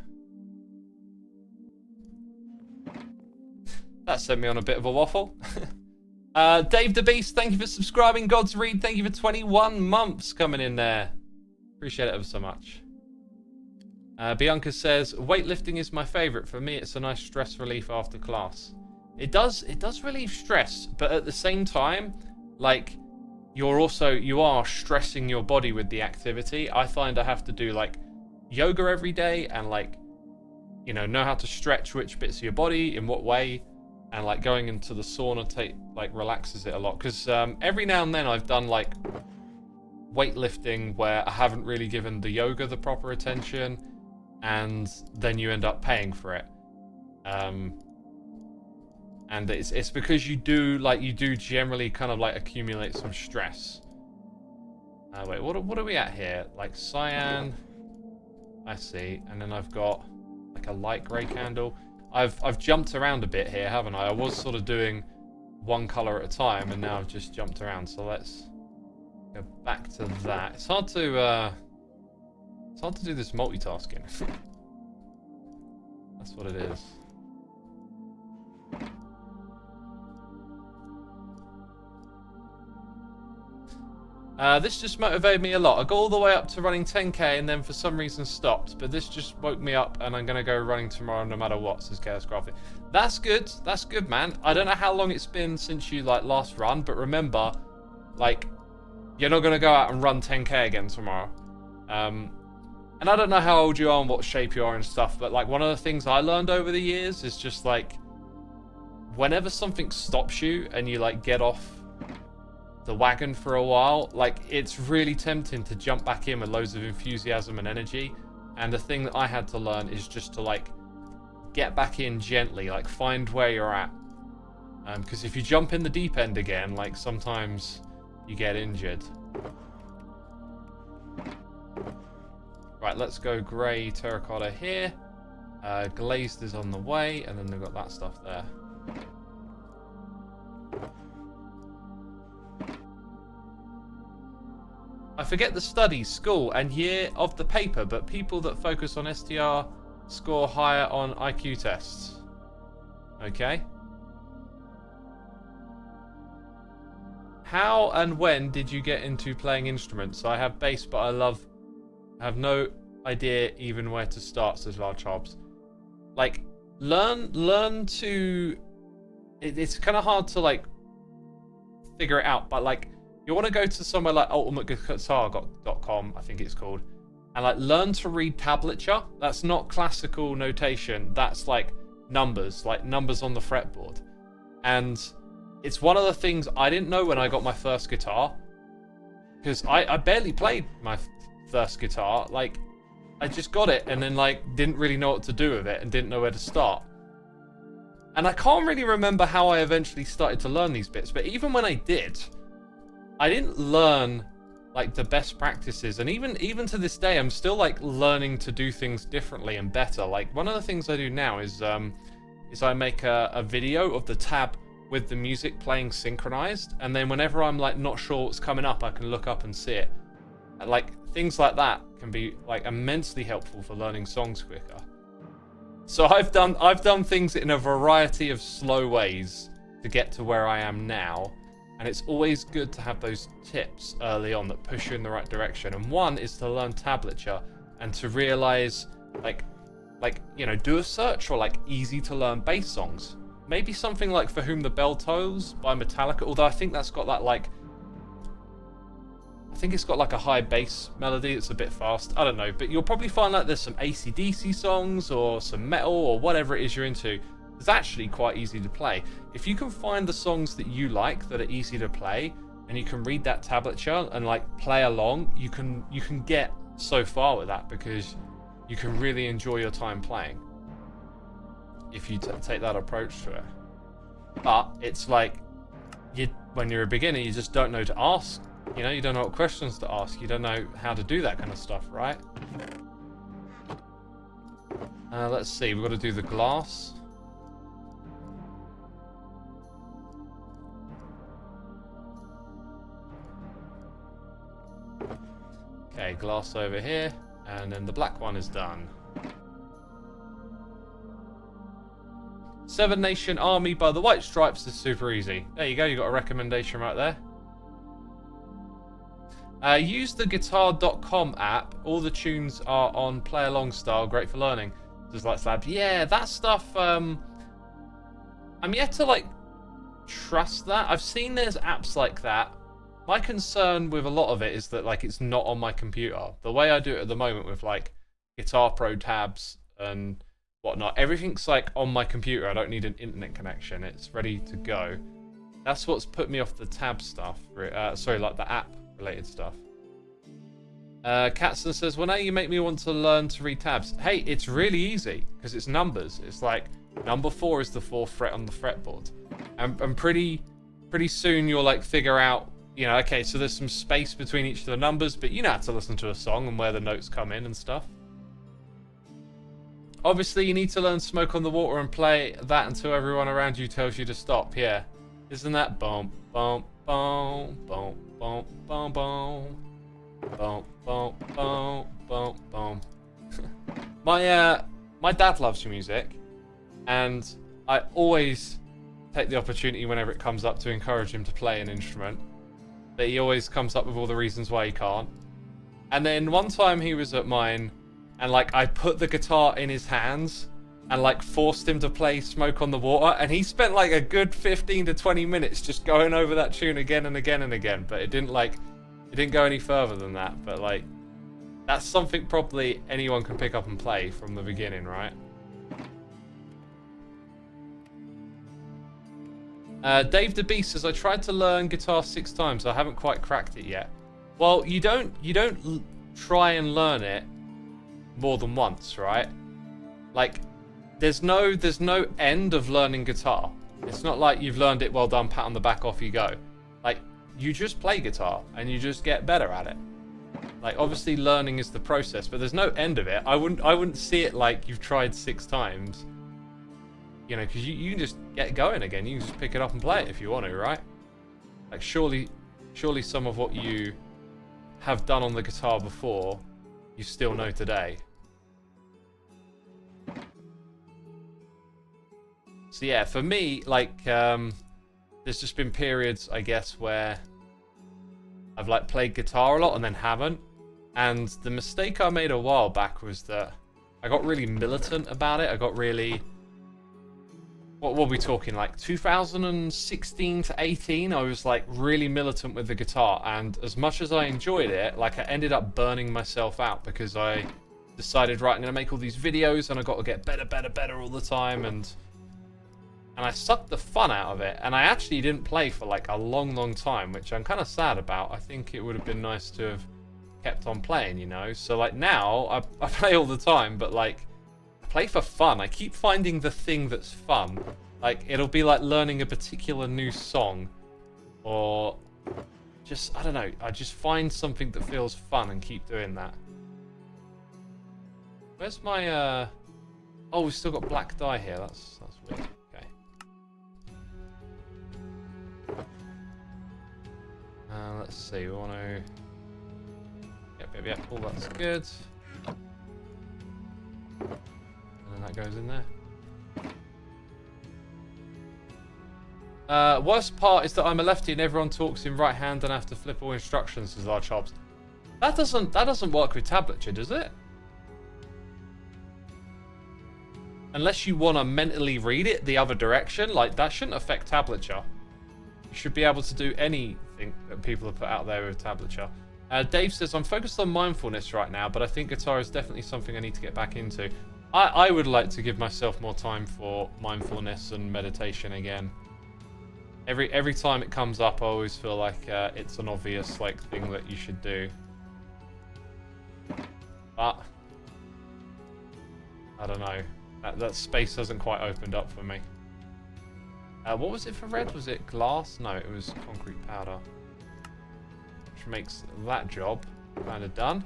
That sent me on a bit of a waffle. Dave the Beast, thank you for subscribing. God's Read, thank you for 21 months coming in there. Appreciate it ever so much. Bianca says, weightlifting is my favorite. For me, it's a nice stress relief after class. It does relieve stress, but at the same time, like, you are stressing your body with the activity. I find I have to do like yoga every day, and like, you know how to stretch which bits of your body in what way, and like going into the sauna relaxes it a lot, because every now and then I've done like weightlifting where I haven't really given the yoga the proper attention, and then you end up paying for it. And it's because you do generally kind of like accumulate some stress. Wait, what are we at here? Like cyan, I see, and then I've got like a light grey candle. I've jumped around a bit here, haven't I? I was sort of doing one color at a time, and now I've just jumped around. So let's go back to that. It's hard to do this multitasking. That's what it is. This just motivated me a lot. I got all the way up to running 10k and then for some reason stopped, but this just woke me up, and I'm going to go running tomorrow no matter what, says Chaos Graphic. That's good. That's good, man. I don't know how long it's been since you like last run, but remember, like, you're not going to go out and run 10k again tomorrow. And I don't know how old you are and what shape you are and stuff, but like one of the things I learned over the years is just like, whenever something stops you and you like get off the wagon for a while, like it's really tempting to jump back in with loads of enthusiasm and energy. And the thing that I had to learn is just to like get back in gently, like find where you're at, because if you jump in the deep end again, like sometimes you get injured. Right, let's go grey terracotta here. Glazed is on the way, and then they've got that stuff there. I forget the study, school, and year of the paper, but people that focus on STR score higher on IQ tests. Okay. How and when did you get into playing instruments? I have bass, but I have no idea even where to start, says Large Hobbs. Like, learn to... It's kind of hard to, like, figure it out, but, like, you want to go to somewhere like ultimateguitar.com, I think it's called, and, like, learn to read tablature. That's not classical notation. That's, like numbers on the fretboard. And it's one of the things I didn't know when I got my first guitar, because I barely played my first guitar. Like, I just got it and then, like, didn't really know what to do with it and didn't know where to start. And I can't really remember how I eventually started to learn these bits, but even when I did, I didn't learn, like, the best practices. And even to this day, I'm still, like, learning to do things differently and better. Like, one of the things I do now is I make a video of the tab with the music playing synchronized, and then whenever I'm, like, not sure what's coming up, I can look up and see it. And, like, things like that can be, like, immensely helpful for learning songs quicker. So I've done things in a variety of slow ways to get to where I am now, and it's always good to have those tips early on that push you in the right direction. And one is to learn tablature and to realize, like you know, do a search for, like, easy to learn bass songs. Maybe something like For Whom the Bell Tolls by Metallica, although I think that's got that, like, I think it's got, like, a high bass melody. It's a bit fast. I don't know. But you'll probably find, like, there's some AC/DC songs or some metal or whatever it is you're into. It's actually quite easy to play. If you can find the songs that you like that are easy to play, and you can read that tablature and, like, play along, you can get so far with that, because you can really enjoy your time playing if you take that approach to it. But it's like, when you're a beginner, you just don't know to ask. You know, you don't know what questions to ask. You don't know how to do that kind of stuff, right? Let's see. We've got to do the glass. Okay, glass over here. And then the black one is done. Seven Nation Army by the White Stripes is super easy. There you go. You got a recommendation right there. Use the guitar.com app. All the tunes are on play along style. Great for learning. Just like Slabs. Yeah, that stuff. I'm yet to, like, trust that. I've seen there's apps like that. My concern with a lot of it is that, like, it's not on my computer. The way I do it at the moment with, like, Guitar Pro tabs and whatnot, everything's, like, on my computer. I don't need an internet connection. It's ready to go. That's what's put me off the tab stuff. Sorry, like the app related stuff. Katzen says, well, now you make me want to learn to read tabs. Hey, it's really easy because it's numbers. It's like number 4 is the 4th fret on the fretboard, and pretty soon you'll, like, figure out, you know, okay, so there's some space between each of the numbers, but you know how to listen to a song and where the notes come in and stuff. Obviously, you need to learn Smoke on the Water and play that until everyone around you tells you to stop. Yeah, isn't that boom, boom, boom, boom, boom, boom, boom, boom, boom, boom, boom, boom. My dad loves music, and I always take the opportunity whenever it comes up to encourage him to play an instrument. But he always comes up with all the reasons why he can't. And then one time he was at mine, and, like, I put the guitar in his hands and, like, forced him to play Smoke on the Water, and he spent, like, a good 15 to 20 minutes just going over that tune again and again and again. But it didn't go any further than that. But, like, that's something probably anyone can pick up and play from the beginning, right? Dave the Beast says, I tried to learn guitar 6 times. I haven't quite cracked it yet. Well, you don't try and learn it more than once, right? Like, there's no end of learning guitar. It's not like you've learned it, well done, pat on the back, off you go. Like, you just play guitar and you just get better at it. Like, obviously learning is the process, but there's no end of it. I wouldn't see it like you've tried 6 times. You know, because you can just get going again. You can just pick it up and play it if you want to, right? Like, surely some of what you have done on the guitar before, you still know today. So yeah, for me, like, there's just been periods, I guess, where I've like played guitar a lot and then haven't. And the mistake I made a while back was that I got really militant about it. I got really... What were we talking, like 2016 to 18? I was like really militant with the guitar, and as much as I enjoyed it, like I ended up burning myself out because I decided, right, I'm going to make all these videos and I got to get better all the time, and I sucked the fun out of it, and I actually didn't play for like a long time, which I'm kind of sad about. I think it would have been nice to have kept on playing, you know? So like now, I play all the time, but like, play for fun. I keep finding the thing that's fun. Like, it'll be like learning a particular new song. Or just, I don't know. I just find something that feels fun and keep doing that. Where's my, Oh, we've still got black dye here. That's weird. Okay. Let's see. We want to... Yep. All that's good. And that goes in there. Worst part is that I'm a lefty and everyone talks in right hand and I have to flip all instructions as large hops. That doesn't work with tablature, does it? Unless you want to mentally read it the other direction, like that shouldn't affect tablature. You should be able to do anything that people have put out there with tablature. Dave says, I'm focused on mindfulness right now, but I think guitar is definitely something I need to get back into. I would like to give myself more time for mindfulness and meditation again. Every time it comes up, I always feel like it's an obvious like thing that you should do. But I don't know. That space hasn't quite opened up for me. What was it for red? Was it glass? No, it was concrete powder. Which makes that job kind of done.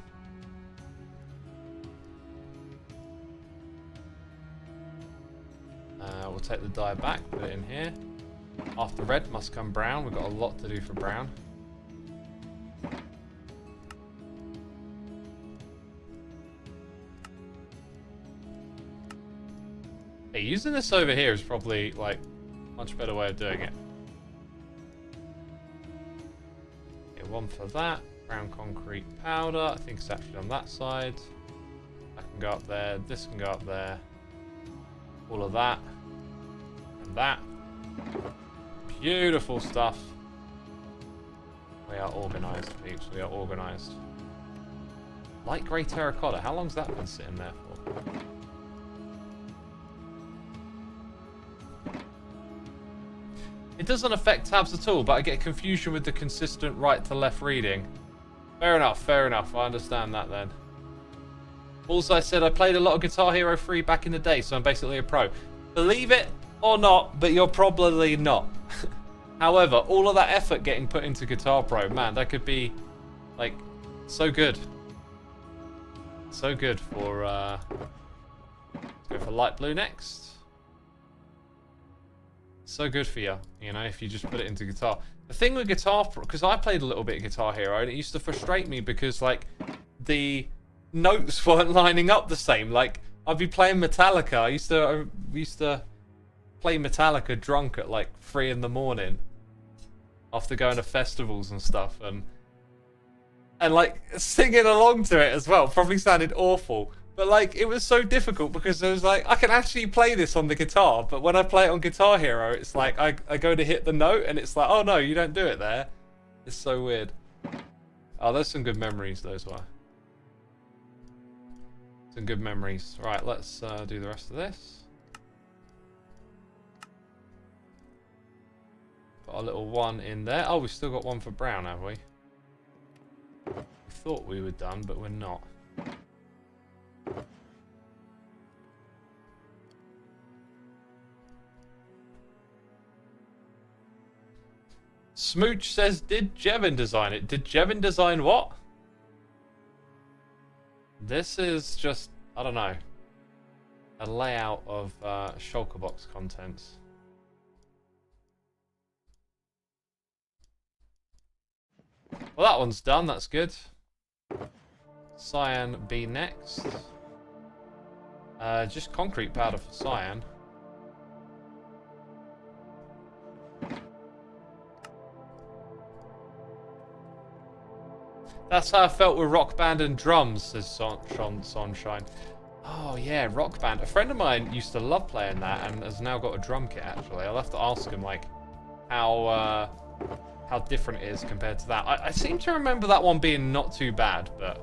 We'll take the dye back, put it in here. After red must come brown. We've got a lot to do for brown. Hey, using this over here is probably like a much better way of doing it. Okay, one for that. Brown concrete powder. I think it's actually on that side. That can go up there. This can go up there. All of that. And that. Beautiful stuff. We are organised, peeps. We are organised. Light grey terracotta. How long's that been sitting there for? It doesn't affect tabs at all, but I get confusion with the consistent right to left reading. Fair enough, fair enough. I understand that then. Also, I said I played a lot of Guitar Hero 3 back in the day, so I'm basically a pro. Believe it or not, but you're probably not. However, all of that effort getting put into Guitar Pro, man, that could be, like, so good. So good for, let's go for light blue next. So good for you, you know, if you just put it into guitar. The thing with Guitar Pro, because I played a little bit of Guitar Hero, and it used to frustrate me because, like, the notes weren't lining up the same. Like, I'd be playing Metallica. I used to play Metallica drunk at like 3 in the morning after going to festivals and stuff, and like singing along to it as well. Probably sounded awful, but like it was so difficult because I was like, I can actually play this on the guitar, but when I play it on Guitar Hero, it's like I go to hit the note and it's like, oh no, you don't do it there. It's so weird. Oh, there's some good memories, those were. Some good memories. Right, let's do the rest of this. Put a little one in there. Oh, we've still got one for brown, have we? We thought we were done, but we're not. Smooch says, did Jevin design it? Did Jevin design what? This is just, I don't know, a layout of shulker box contents. Well, that one's done. That's good. Cyan B next. Just concrete powder for cyan. That's how I felt with Rock Band and drums, says Sunshine. Oh yeah, Rock Band. A friend of mine used to love playing that and has now got a drum kit, actually. I'll have to ask him, like, how different it is compared to that. I seem to remember that one being not too bad, but...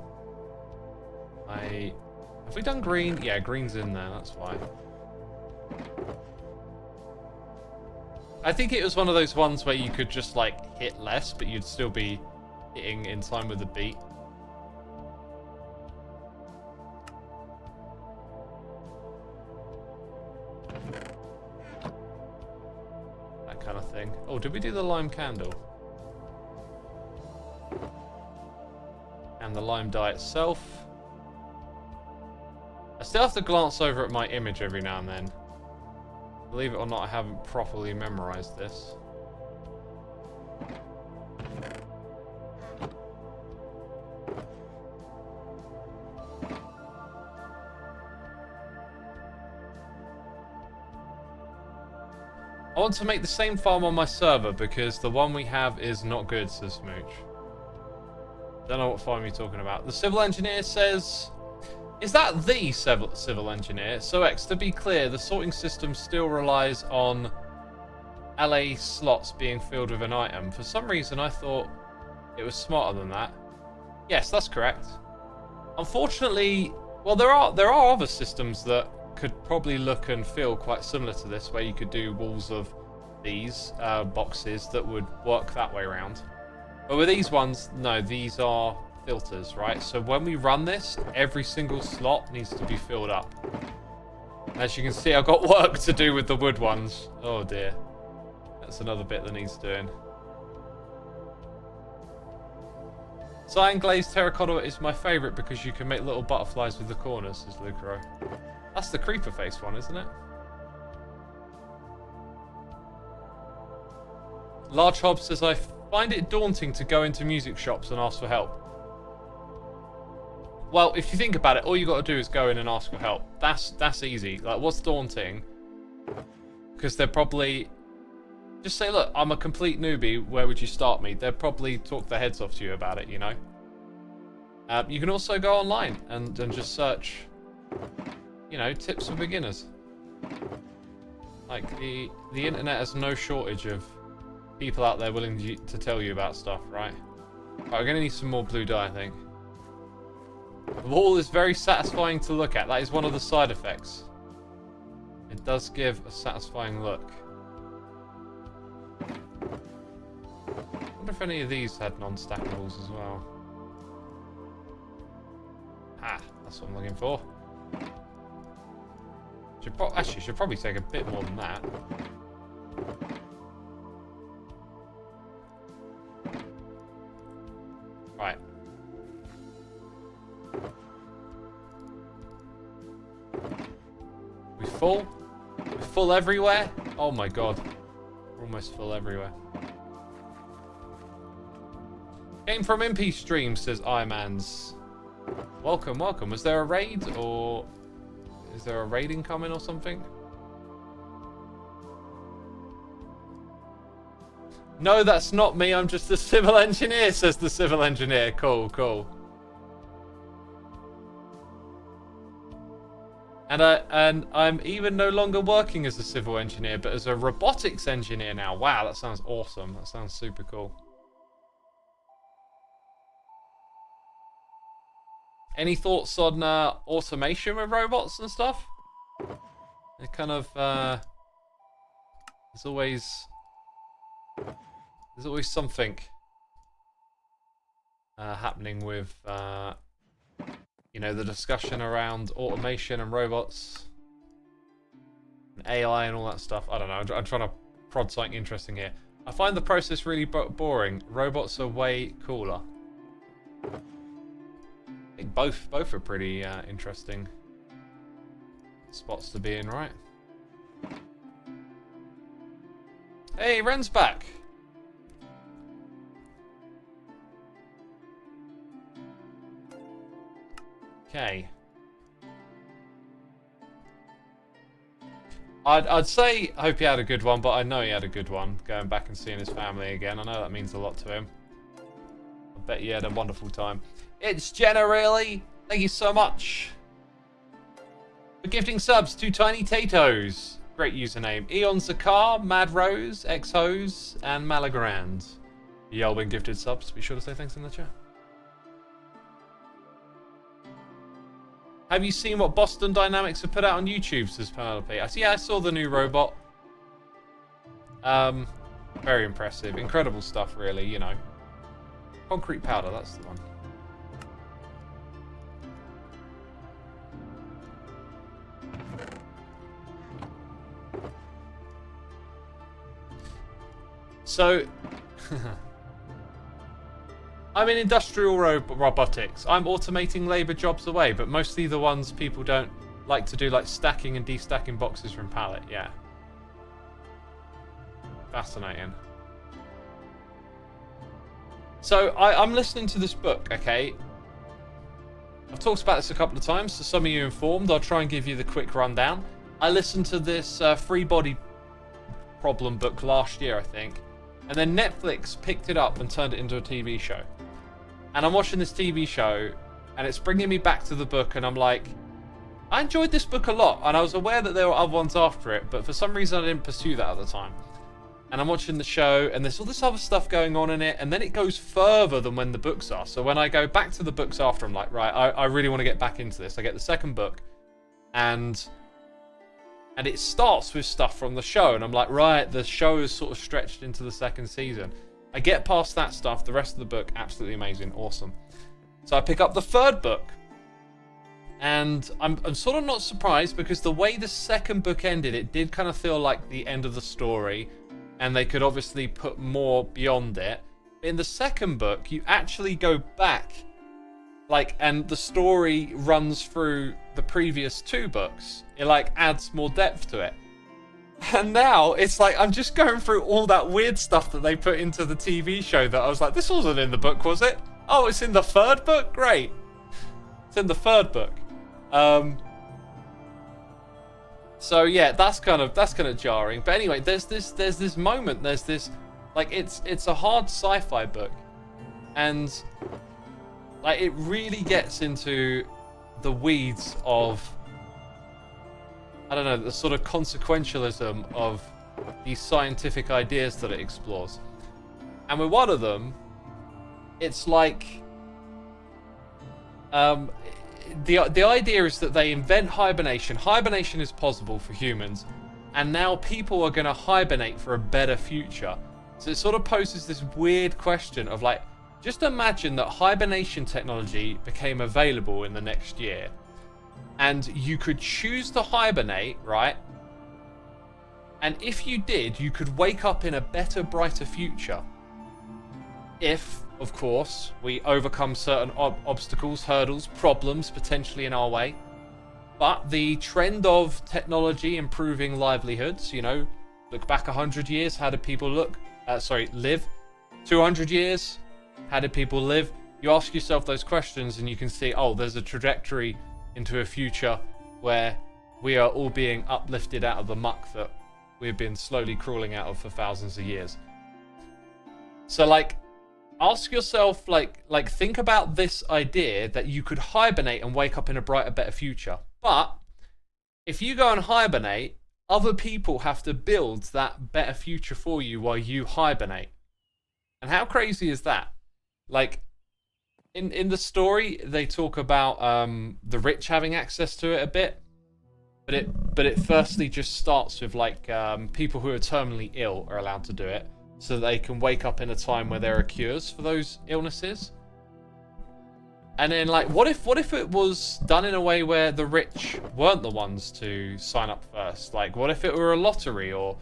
Have we done green? Yeah, green's in there, that's why. I think it was one of those ones where you could just, like, hit less, but you'd still be hitting in time with the beat. That kind of thing. Oh, did we do the lime candle? And the lime dye itself. I still have to glance over at my image every now and then. Believe it or not, I haven't properly memorized this. I want to make the same farm on my server because the one we have is not good, says Smooch. Don't know what farm you're talking about. The civil engineer says... Is that the civil engineer? So X, to be clear, the sorting system still relies on LA slots being filled with an item. For some reason, I thought it was smarter than that. Yes, that's correct. Unfortunately, well, there are other systems that could probably look and feel quite similar to this, where you could do walls of these boxes that would work that way around. But with these ones, no, these are filters, right? So when we run this, every single slot needs to be filled up. As you can see, I've got work to do with the wood ones. Oh dear. That's another bit that needs doing. Cyan glazed terracotta is my favourite because you can make little butterflies with the corners, says Lucro. That's the creeper face one, isn't it? Large Hob says, I find it daunting to go into music shops and ask for help. Well, if you think about it, all you got to do is go in and ask for help. That's easy. Like, what's daunting? Because they're probably... Just say, look, I'm a complete newbie. Where would you start me? They'll probably talk their heads off to you about it, you know? You can also go online and just search, you know, tips for beginners. Like, the internet has no shortage of people out there willing to tell you about stuff, right? Right, we're going to need some more blue dye, I think. The wall is very satisfying to look at. That is one of the side effects. It does give a satisfying look. I wonder if any of these had non-stackables as well. Ah, that's what I'm looking for. Should probably take a bit more than that. Right. We full? We're full everywhere? Oh my god. We're almost full everywhere. Came from MP Stream, says Ironmans. Welcome, welcome. Was there a raid, or is there a raid incoming or something? No, that's not me. I'm just a civil engineer, says the civil engineer. Cool, cool. And I'm even no longer working as a civil engineer, but as a robotics engineer now. Wow, that sounds awesome. That sounds super cool. Any thoughts on automation with robots and stuff? It kind of there's always something happening with you know, the discussion around automation and robots and AI and all that stuff. I don't know. I'm trying to prod something interesting here. I find the process really boring. Robots are way cooler. I think both are pretty interesting spots to be in, right? Hey, Ren's back. Okay. I'd say I hope he had a good one, but I know he had a good one. Going back and seeing his family again, I know that means a lot to him. Bet you had a wonderful time. It's Jenna, really. Thank you so much for gifting subs to Tiny Tatoes. Great username. Eon Zakar, Mad Rose, X-Hose, and Malagrand. Y'all been gifted subs. Be sure to say thanks in the chat. Have you seen what Boston Dynamics have put out on YouTube, says Penelope? I saw the new robot. Very impressive. Incredible stuff, really, you know. Concrete powder, that's the one. So, I'm in industrial robotics. I'm automating labour jobs away, but mostly the ones people don't like to do, like stacking and destacking boxes from pallet. Yeah. Fascinating. So, I'm listening to this book, okay? I've talked about this a couple of times, so some of you informed. I'll try and give you the quick rundown. I listened to this free body problem book last year, I think. And then Netflix picked it up and turned it into a TV show. And I'm watching this TV show, and it's bringing me back to the book, and I'm like, I enjoyed this book a lot, and I was aware that there were other ones after it, but for some reason I didn't pursue that at the time. And I'm watching the show, and there's all this other stuff going on in it, and then it goes further than when the books are. So when I go back to the books after, I'm like, right, I really want to get back into this. I get the second book, and it starts with stuff from the show, and I'm like, right, the show is sort of stretched into the second season. I get past that stuff, the rest of the book, absolutely amazing, awesome. So I pick up the third book, and I'm sort of not surprised, because the way the second book ended, it did kind of feel like the end of the story, and they could obviously put more beyond it. In the second book, you actually go back, like, and the story runs through the previous two books. It like adds more depth to it. And now it's like I'm just going through all that weird stuff that they put into the TV show that I was like, this wasn't in the book, was it? Oh, it's in the third book? Great. It's in the third book. So yeah, that's kind of jarring. But anyway, there's this moment, there's this, like, it's a hard sci-fi book, and like it really gets into the weeds of, I don't know, the sort of consequentialism of these scientific ideas that it explores. And with one of them, it's like the idea is that they invent hibernation. Hibernation is possible for humans, and now people are going to hibernate for a better future. So it sort of poses this weird question of, like, just imagine that hibernation technology became available in the next year, and you could choose to hibernate, right? And if you did, you could wake up in a better, brighter future. If, of course, we overcome certain obstacles, hurdles, problems potentially in our way. But the trend of technology improving livelihoods, you know, look back 100 years, how did people live? 200 years, how did people live? You ask yourself those questions and you can see, oh, there's a trajectory into a future where we are all being uplifted out of the muck that we've been slowly crawling out of for thousands of years. So, like, ask yourself, like think about this idea that you could hibernate and wake up in a brighter, better future. But if you go and hibernate, other people have to build that better future for you while you hibernate. And how crazy is that? Like, in the story, they talk about the rich having access to it a bit, but it firstly just starts with, like, people who are terminally ill are allowed to do it, so that they can wake up in a time where there are cures for those illnesses. And then, like, what if it was done in a way where the rich weren't the ones to sign up first? Like, what if it were a lottery? Or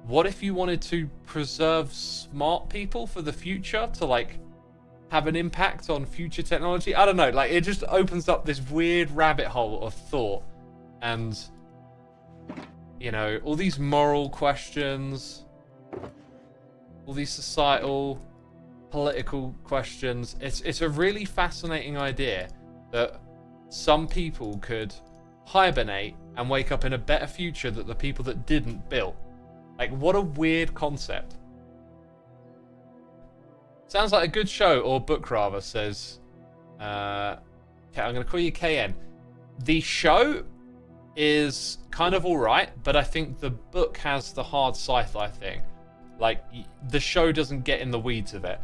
what if you wanted to preserve smart people for the future to, like, have an impact on future technology? I don't know. Like, it just opens up this weird rabbit hole of thought. And, you know, all these moral questions, all these societal, political questions. It's a really fascinating idea that some people could hibernate and wake up in a better future that the people that didn't built. Like, what a weird concept. Sounds like a good show, or book rather, says... okay, I'm going to call you KN. The show is kind of alright, but I think the book has the hard sci-fi thing. Like, the show doesn't get in the weeds of it.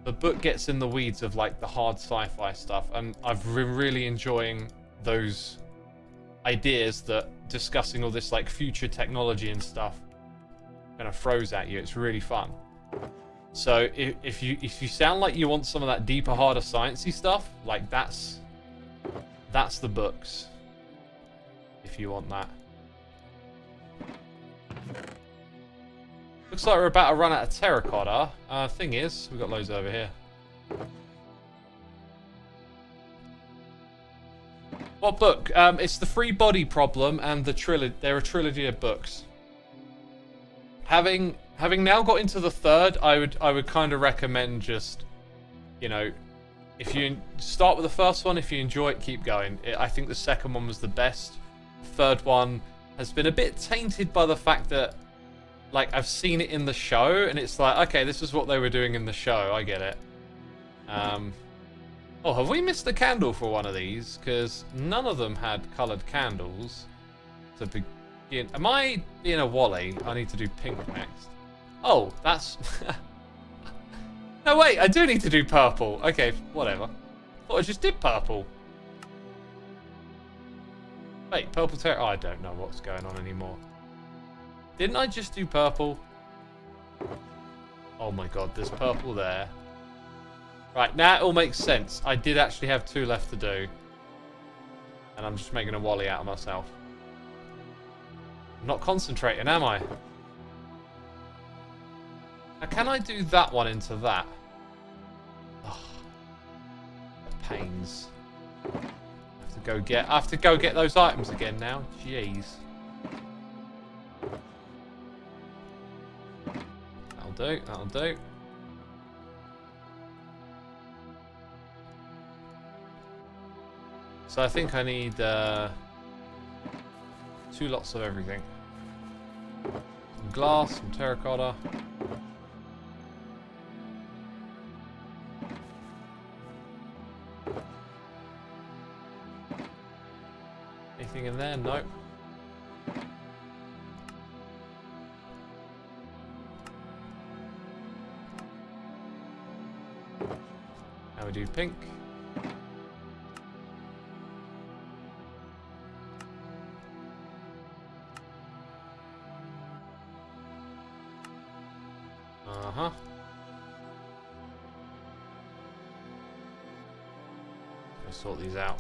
The book gets in the weeds of, like, the hard sci-fi stuff, and I've been really enjoying those ideas that discussing all this, like, future technology and stuff kind of throws at you. It's really fun. So, if you sound like you want some of that deeper, harder, sciencey stuff, like, that's the books. If you want that. Looks like we're about to run out of terracotta. Thing is, we've got loads over here. What book? It's the Free Body Problem and the trilogy. They're a trilogy of books. Having now got into the third, I would kind of recommend just, you know, if you start with the first one, if you enjoy it, keep going. I think the second one was the best. The third one has been a bit tainted by the fact that, like, I've seen it in the show, and it's like, okay, this is what they were doing in the show. I get it. Oh, have we missed a candle for one of these? Because none of them had coloured candles to begin. Am I being a Wally? I need to do pink next. Oh, that's... No, wait, I do need to do purple. Okay, whatever. Thought I just did purple. Wait, purple terror. Oh, I don't know what's going on anymore. Didn't I just do purple? Oh my god, there's purple there. Right, now it all makes sense. I did actually have 2 left to do. And I'm just making a Wally out of myself. I'm not concentrating, am I? Now, can I do that one into that? Oh, the pains. I have to go get those items again now. Jeez. That'll do. So I think I need 2 lots of everything. Some glass, some terracotta. Anything in there? Nope. Now we do pink. Uh-huh. Let's sort these out.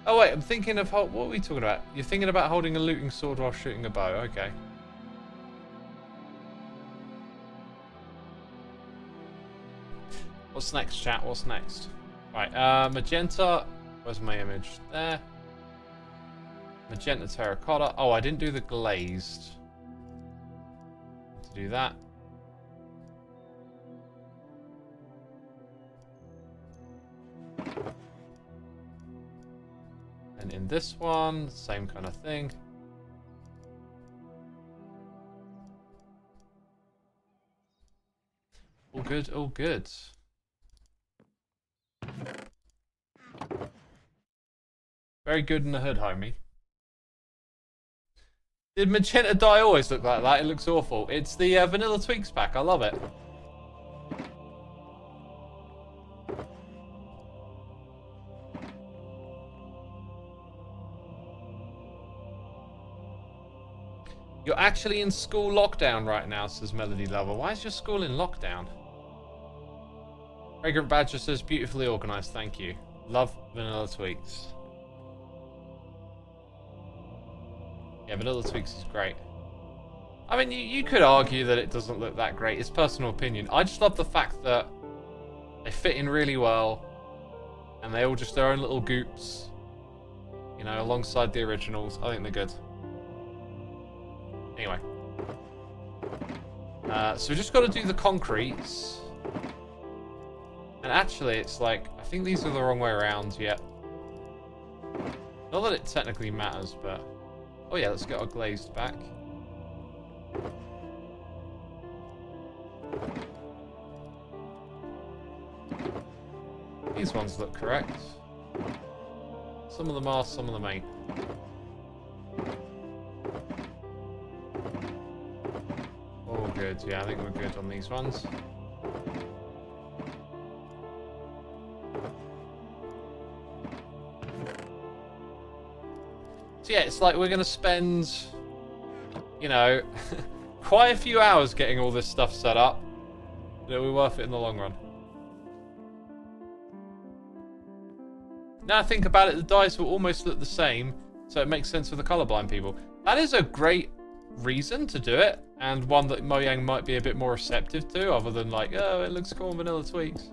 Oh wait, I'm thinking of what are we talking about? You're thinking about holding a looting sword while shooting a bow, okay. What's next, chat? What's next? Right, magenta. Where's my image? There. Magenta terracotta. Oh, I didn't do the glazed. To do that. And in this one, same kind of thing. All good, all good. Very good in the hood, homie. Did magenta dye always look like that? It looks awful. It's the Vanilla Tweaks pack. I love it. You're actually in school lockdown right now, says Melody Lover. Why is your school in lockdown? Fragrant Badger says, beautifully organised, thank you. Love Vanilla Tweaks. Yeah, Vanilla Tweaks is great. I mean, you could argue that it doesn't look that great. It's personal opinion. I just love the fact that they fit in really well. And they all just their own little goops. You know, alongside the originals. I think they're good. Anyway. So we just got to do the concretes. And actually, it's like, I think these are the wrong way around, yeah. Not that it technically matters, but... Oh yeah, let's get our glazed back. These ones look correct. Some of them are, some of them ain't. All good. Yeah, I think we're good on these ones. So yeah, it's like we're going to spend, you know, quite a few hours getting all this stuff set up. It'll be worth it in the long run. Now I think about it, the dice will almost look the same, so it makes sense for the colorblind people. That is a great reason to do it, and one that Mojang might be a bit more receptive to, other than like, oh, it looks cool in vanilla tweaks.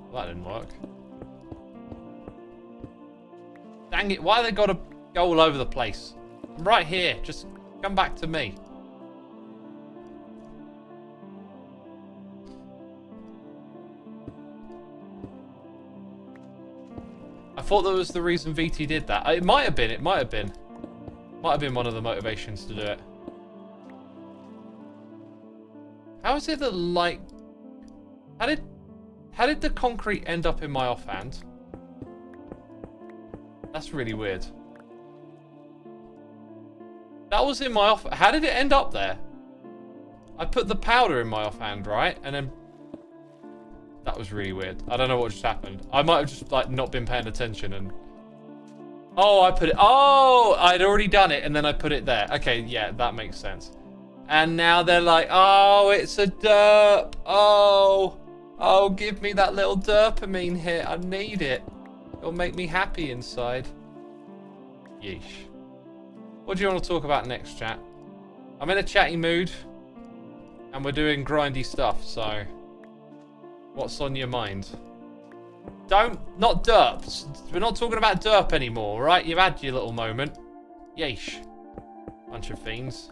Well, that didn't work. Dang it, why they gotta go all over the place? I'm right here, just come back to me. I thought that was the reason VT did that. It might have been, Might have been one of the motivations to do it. How is it that, like... How did the concrete end up in my offhand? That's really weird. That was in my off... How did it end up there? I put the powder in my offhand, right? And then... That was really weird. I don't know what just happened. I might have just, like, not been paying attention and... Oh, I put it... Oh! I'd already done it and then I put it there. Okay, yeah, that makes sense. And now they're like, oh, it's a derp. Oh. Oh, give me that little dopamine hit. I need it. It'll make me happy inside. Yeesh. What do you want to talk about next, chat? I'm in a chatty mood. And we're doing grindy stuff, so... What's on your mind? Not derps. We're not talking about derp anymore, right? You've had your little moment. Yeesh. Bunch of fiends.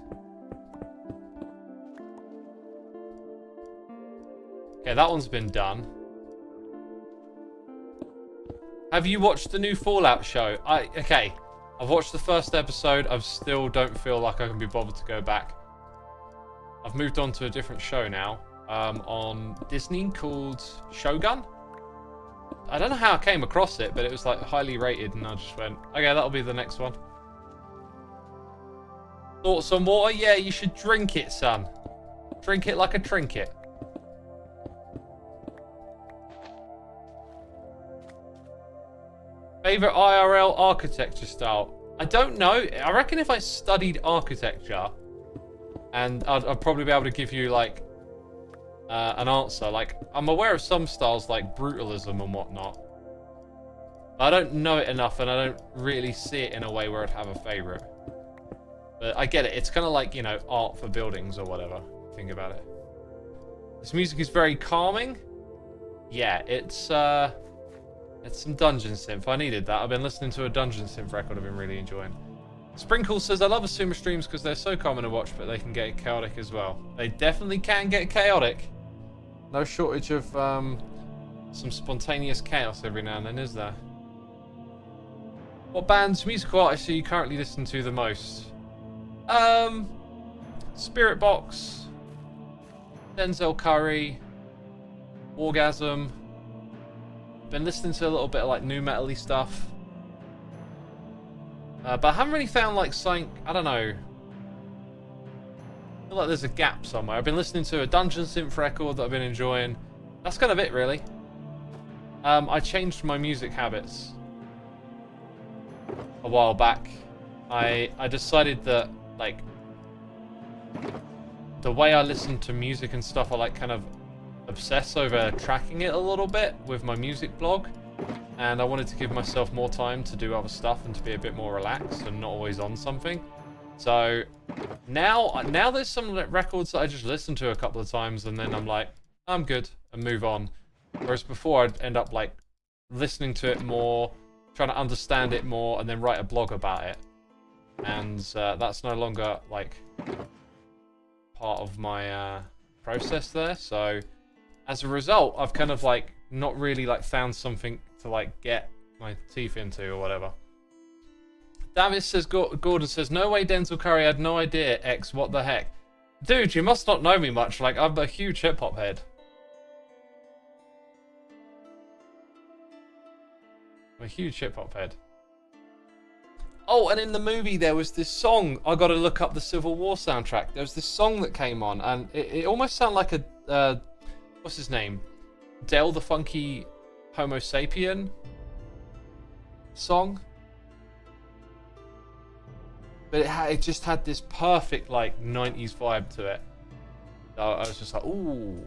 Okay, that one's been done. Have you watched the new Fallout show? Okay. I've watched the first episode. I still don't feel like I can be bothered to go back. I've moved on to a different show now. On Disney called Shogun. I don't know how I came across it, but it was like highly rated and I just went, okay, that'll be the next one. Thoughts on water? Yeah, you should drink it, son. Drink it like a trinket. Favorite IRL architecture style? I don't know. I reckon if I studied architecture, and I'd probably be able to give you like an answer. Like, I'm aware of some styles like brutalism and whatnot. I don't know it enough and I don't really see it in a way where I'd have a favorite. But I get it. It's kind of like, you know, art for buildings or whatever. Think about it. This music is very calming. Yeah, it's some dungeon synth. I needed that. I've been listening to a dungeon synth record I've been really enjoying. Sprinkle says, I love Xisuma streams because they're so common to watch, but they can get chaotic as well. They definitely can get chaotic. No shortage of some spontaneous chaos every now and then, is there? What bands, musical artists are you currently listening to the most? Spirit Box, Denzel Curry, Orgasm. Been listening to a little bit of like new metal-y stuff. But I haven't really found like something, I don't know. I feel like there's a gap somewhere. I've been listening to a dungeon synth record that I've been enjoying. That's kind of it, really. I changed my music habits a while back. I decided that, like, the way I listen to music and stuff, I like kind of obsess over tracking it a little bit with my music blog. And I wanted to give myself more time to do other stuff and to be a bit more relaxed and not always on something. So now there's some records that I just listen to a couple of times and then I'm like, I'm good, and move on. Whereas before I'd end up like listening to it more, trying to understand it more, and then write a blog about it. And that's no longer like part of my process there. So as a result, I've kind of like not really like found something to like get my teeth into or whatever. Davis says, Gordon says, no way Denzel Curry had no idea, X, what the heck. Dude, you must not know me much, like I'm a huge hip hop head. I'm a huge hip hop head. Oh, and in the movie there was this song. I got to look up the Civil War soundtrack. There was this song that came on, and it almost sounded like a what's his name? Del the Funky Homo Sapien song. But it just had this perfect like 90s vibe to it. So I was just like, ooh,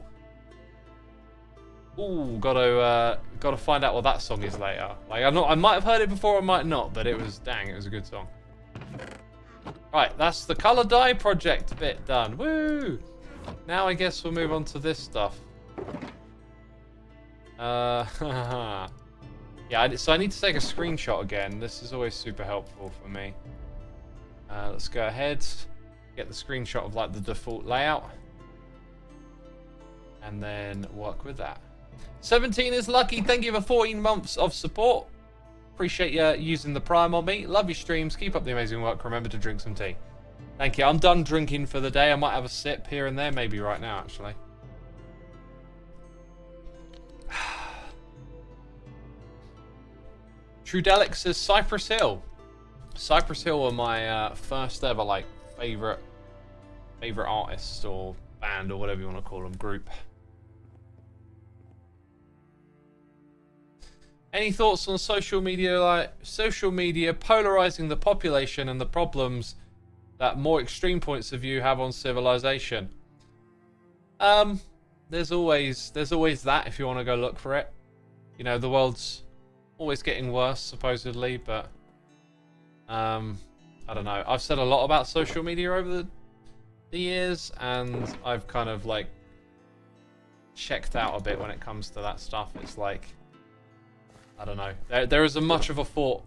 gotta find out what that song is later. Like I might have heard it before, I might not, but it was a good song. Right, that's the color dye project bit done. Woo! Now I guess we'll move on to this stuff. Yeah, so I need to take a screenshot again. This is always super helpful for me. Let's go ahead, get the screenshot of like the default layout, and then work with that. 17 is lucky. Thank you for 14 months of support. Appreciate you using the Prime on me. Love your streams. Keep up the amazing work. Remember to drink some tea. Thank you. I'm done drinking for the day. I might have a sip here and there, maybe right now, actually. Trudelic says Cypress Hill. Cypress Hill were my first ever like favorite artist or band or whatever you want to call them, group. Any thoughts on social media polarizing the population and the problems that more extreme points of view have on civilization? There's always that if you want to go look for it. You know, the world's always getting worse supposedly, but I don't know. I've said a lot about social media over the years, and I've kind of like checked out a bit when it comes to that stuff. It's like, I don't know. There isn't much of a thought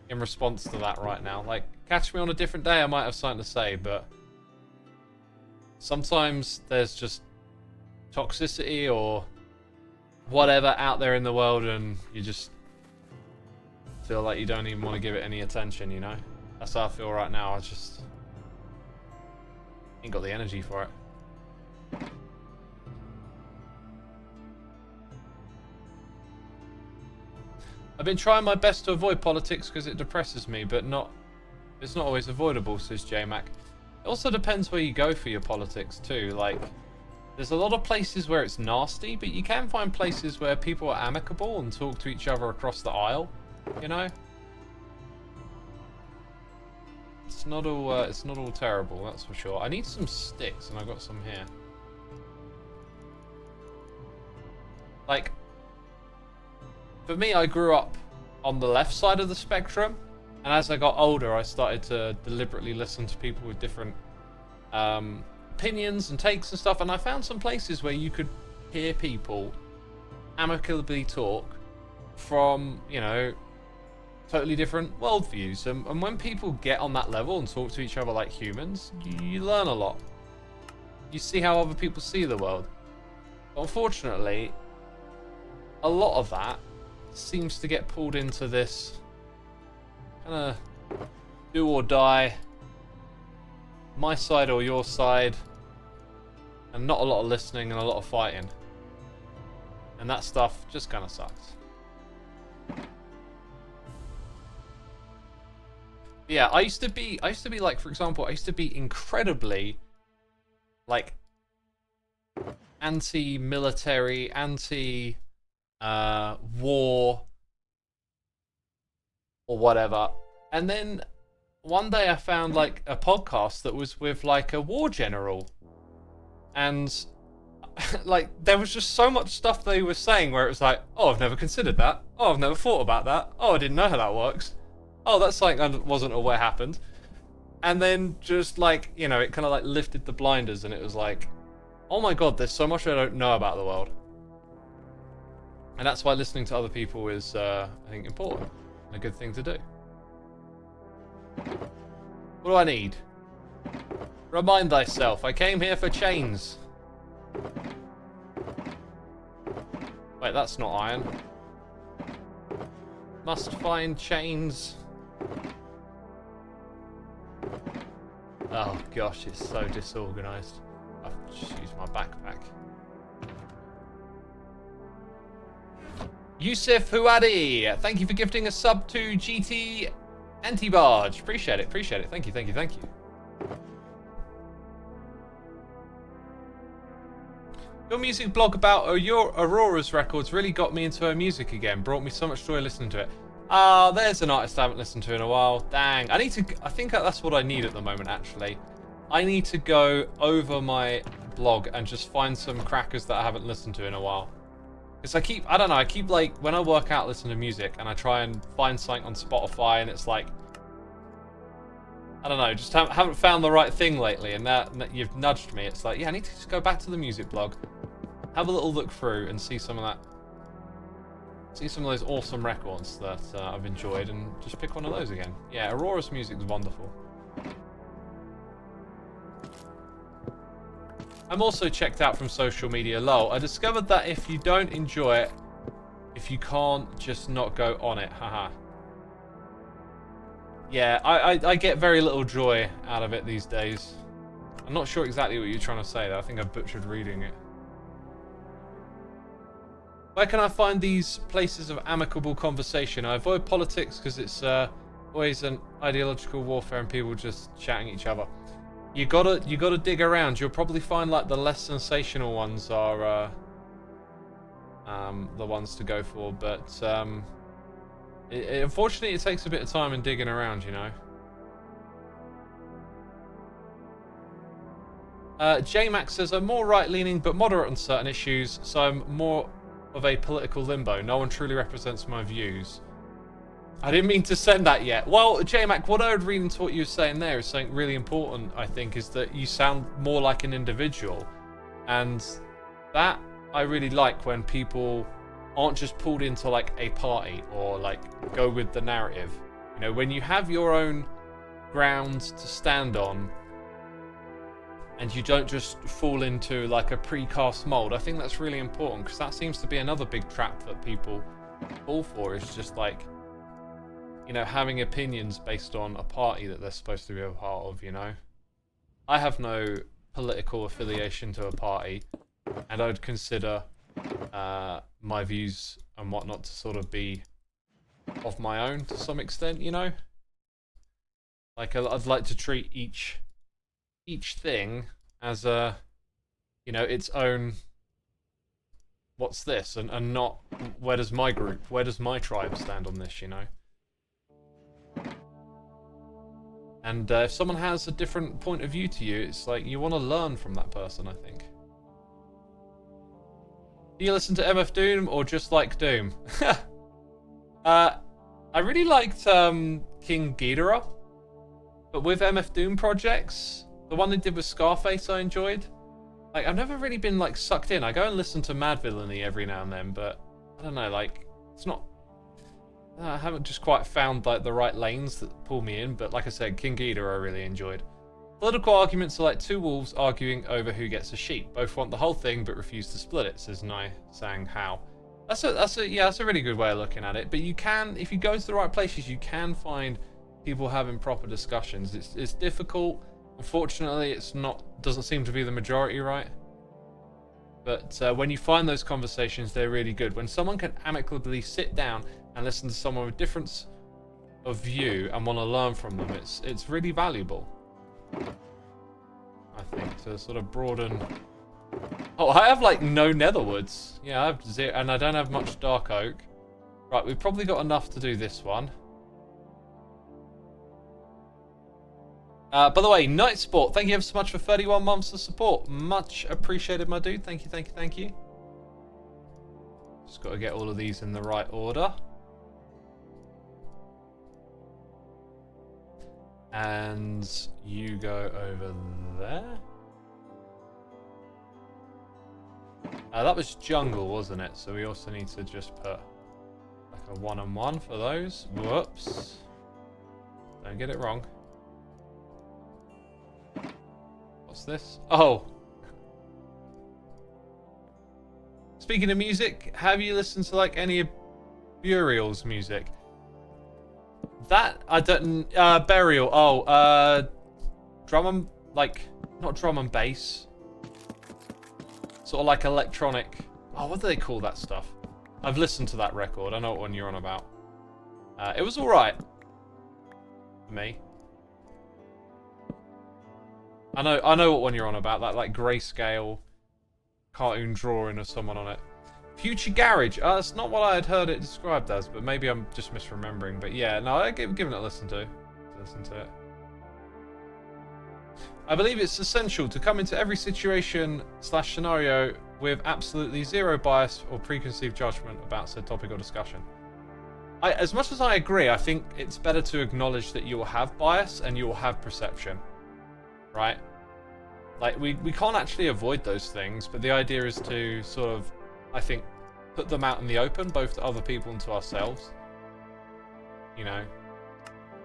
in response to that right now. Like, catch me on a different day, I might have something to say, but sometimes there's just toxicity or whatever out there in the world, and you just feel like you don't even want to give it any attention, you know? That's how I feel right now. I just ain't got the energy for it. I've been trying my best to avoid politics because it depresses me, but it's not always avoidable, says JMac. It also depends where you go for your politics too. Like, there's a lot of places where it's nasty, but you can find places where people are amicable and talk to each other across the aisle, you know? It's not all terrible, that's for sure. I need some sticks, and I've got some here. Like, for me, I grew up on the left side of the spectrum, and as I got older, I started to deliberately listen to people with different opinions and takes and stuff, and I found some places where you could hear people amicably talk from, you know, totally different worldviews. And when people get on that level and talk to each other like humans, you learn a lot. You see how other people see the world. But unfortunately, a lot of that seems to get pulled into this kind of do or die, my side or your side, and not a lot of listening and a lot of fighting. And that stuff just kind of sucks. Yeah, I used to be like, for example, I used to be incredibly like anti-military, war or whatever. And then one day I found like a podcast that was with like a war general, and like there was just so much stuff they were saying where it was like, oh, I've never considered that. Oh, I've never thought about that. Oh, I didn't know how that works. Oh, that's something I wasn't aware happened. And then just like, you know, it kind of like lifted the blinders, and it was like, oh my god, there's so much I don't know about the world. And that's why listening to other people is, I think, important and a good thing to do. What do I need? Remind thyself, I came here for chains. Wait, that's not iron. Must find chains. Oh gosh, it's so disorganized. I've just used my backpack. Yusuf Huadi, thank you for gifting a sub to GT Anti-Barge. Appreciate it, appreciate it. Thank you, thank you, thank you. Your music blog about your Aurora's records really got me into her music again. Brought me so much joy listening to it. Ah, there's an artist I haven't listened to in a while. Dang. I think that's what I need at the moment, actually. I need to go over my blog and just find some crackers that I haven't listened to in a while. Because I don't know, I keep like, when I work out listening to music and I try and find something on Spotify and it's like, I don't know, just haven't found the right thing lately, and that you've nudged me. It's like, yeah, I need to just go back to the music blog, have a little look through and see some of that. See some of those awesome records that I've enjoyed and just pick one of those again. Yeah, Aurora's music is wonderful. I'm also checked out from social media. Lol, I discovered that if you don't enjoy it, if you can't just not go on it, haha. Yeah, I get very little joy out of it these days. I'm not sure exactly what you're trying to say though. I think I butchered reading it. Where can I find these places of amicable conversation? I avoid politics because it's always an ideological warfare and people just chatting at each other. You gotta dig around. You'll probably find like the less sensational ones are the ones to go for, but unfortunately it takes a bit of time in digging around, you know. J-Max says, I'm more right-leaning but moderate on certain issues, so I'm more of a political limbo. No one truly represents my views. I didn't mean to send that yet. Well, J-Mac, what I would read into what you were saying there is something really important, I think, is that you sound more like an individual. And that I really like when people aren't just pulled into like a party or like go with the narrative. You know, when you have your own grounds to stand on and you don't just fall into like a precast mold, I think that's really important, because that seems to be another big trap that people fall for, is just like, you know, having opinions based on a party that they're supposed to be a part of, you know. I have no political affiliation to a party, and I'd consider my views and whatnot to sort of be of my own to some extent, you know. Like, I'd like to treat each thing as a, you know, its own, what's this, and not where does my group, where does my tribe stand on this, you know. And if someone has a different point of view to you, it's like you want to learn from that person, I think. Do you listen to MF Doom or just like Doom? I really liked King Ghidorah, but with MF Doom projects, the one they did with Scarface I enjoyed. Like, I've never really been like sucked in. I go and listen to Mad Villainy every now and then, but I don't know, like, it's not... I haven't just quite found like the right lanes that pull me in, but like I said, King Ghidorah I really enjoyed. Political arguments are like two wolves arguing over who gets a sheep. Both want the whole thing but refuse to split it, says Nai Sang How. That's a really good way of looking at it. But you can, if you go to the right places, you can find people having proper discussions. It's difficult. Unfortunately, doesn't seem to be the majority, right? But when you find those conversations, they're really good. When someone can amicably sit down and listen to someone with difference of view and want to learn from them, it's really valuable, I think, to sort of broaden. Oh, I have like no netherwoods. Yeah, I have zero, and I don't have much dark oak. Right, we've probably got enough to do this one. By the way, Night Sport, thank you ever so much for 31 months of support. Much appreciated, my dude. Thank you, thank you, thank you. Just got to get all of these in the right order. And you go over there. That was jungle, wasn't it? So we also need to just put like a 1 and 1 for those. Whoops. Don't get it wrong. What's this? Oh. Speaking of music, have you listened to like any of Burial's music? That I don't. Burial. Oh, drum and like not drum and bass. Sort of like electronic. Oh, what do they call that stuff? I've listened to that record. I know what one you're on about. It was all right for me. I know what one you're on about. That like grayscale cartoon drawing of someone on it. Future Garage. That's not what I had heard it described as, but maybe I'm just misremembering. But yeah, no, I've given it a listen to. Listen to it. I believe it's essential to come into every situation / scenario with absolutely zero bias or preconceived judgment about said topic or discussion. As much as I agree, I think it's better to acknowledge that you will have bias and you will have perception, right? Like, we can't actually avoid those things, but the idea is to sort of, I think, put them out in the open, both to other people and to ourselves, you know,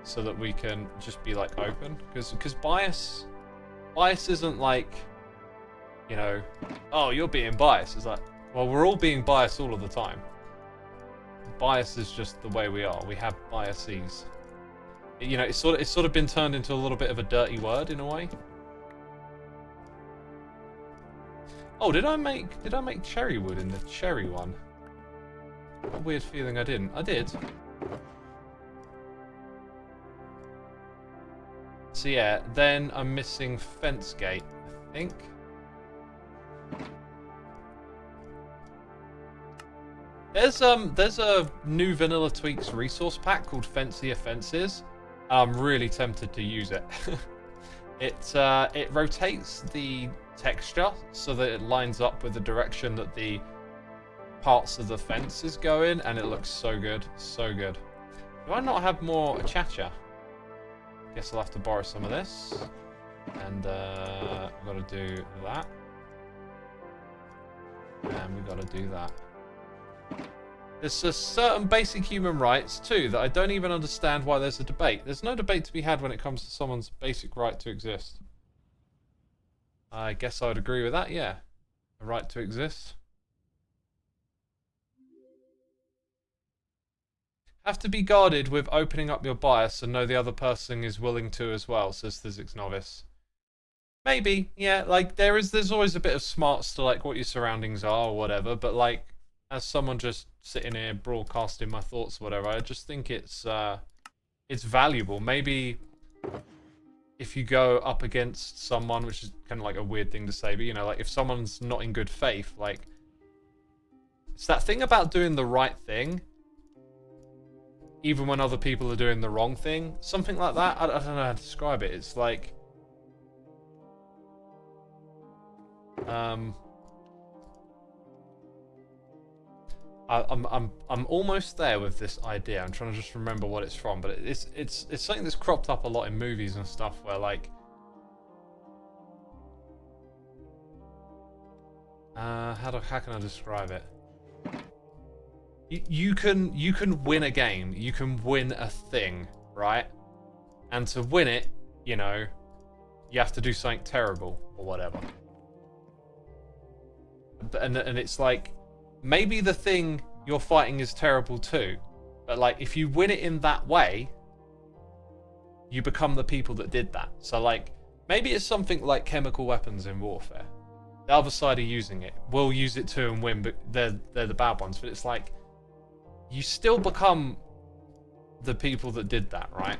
so that we can just be, like, open. Because bias isn't like, you know, oh, you're being biased. It's like, well, we're all being biased all of the time. Bias is just the way we are. We have biases. You know, it's sort of been turned into a little bit of a dirty word in a way. Oh, did I make cherry wood in the cherry one? A weird feeling I didn't. I did. So yeah, then I'm missing fence gate, I think. There's a new Vanilla Tweaks resource pack called Fancier Fences. I'm really tempted to use it. It rotates the texture so that it lines up with the direction that the parts of the fence is going, and it looks so good, so good. Do I not have more cha-cha? Guess I'll have to borrow some of this, and I've got to do that, and we've got to do that. There's a certain basic human rights too that I don't even understand why there's a debate. There's no debate to be had when it comes to someone's basic right to exist. I guess I would agree with that, yeah. A right to exist. Have to be guarded with opening up your bias and know the other person is willing to as well, says Physics Novice. Maybe, yeah, like there's always a bit of smarts to like what your surroundings are or whatever, but like as someone just sitting here broadcasting my thoughts or whatever, I just think it's valuable. Maybe if you go up against someone, which is kind of like a weird thing to say, but you know, like if someone's not in good faith, like it's that thing about doing the right thing even when other people are doing the wrong thing, something like that. I don't know how to describe it. It's like I'm almost there with this idea. I'm trying to just remember what it's from, but it's something that's cropped up a lot in movies and stuff where like how can I describe it? You can win a game, you can win a thing, right? And to win it, you know, you have to do something terrible or whatever. And it's like, maybe the thing you're fighting is terrible too, but like if you win it in that way, you become the people that did that. So like maybe it's something like chemical weapons in warfare. The other side are using it. We'll use it too and win, but they're the bad ones. But it's like you still become the people that did that, right?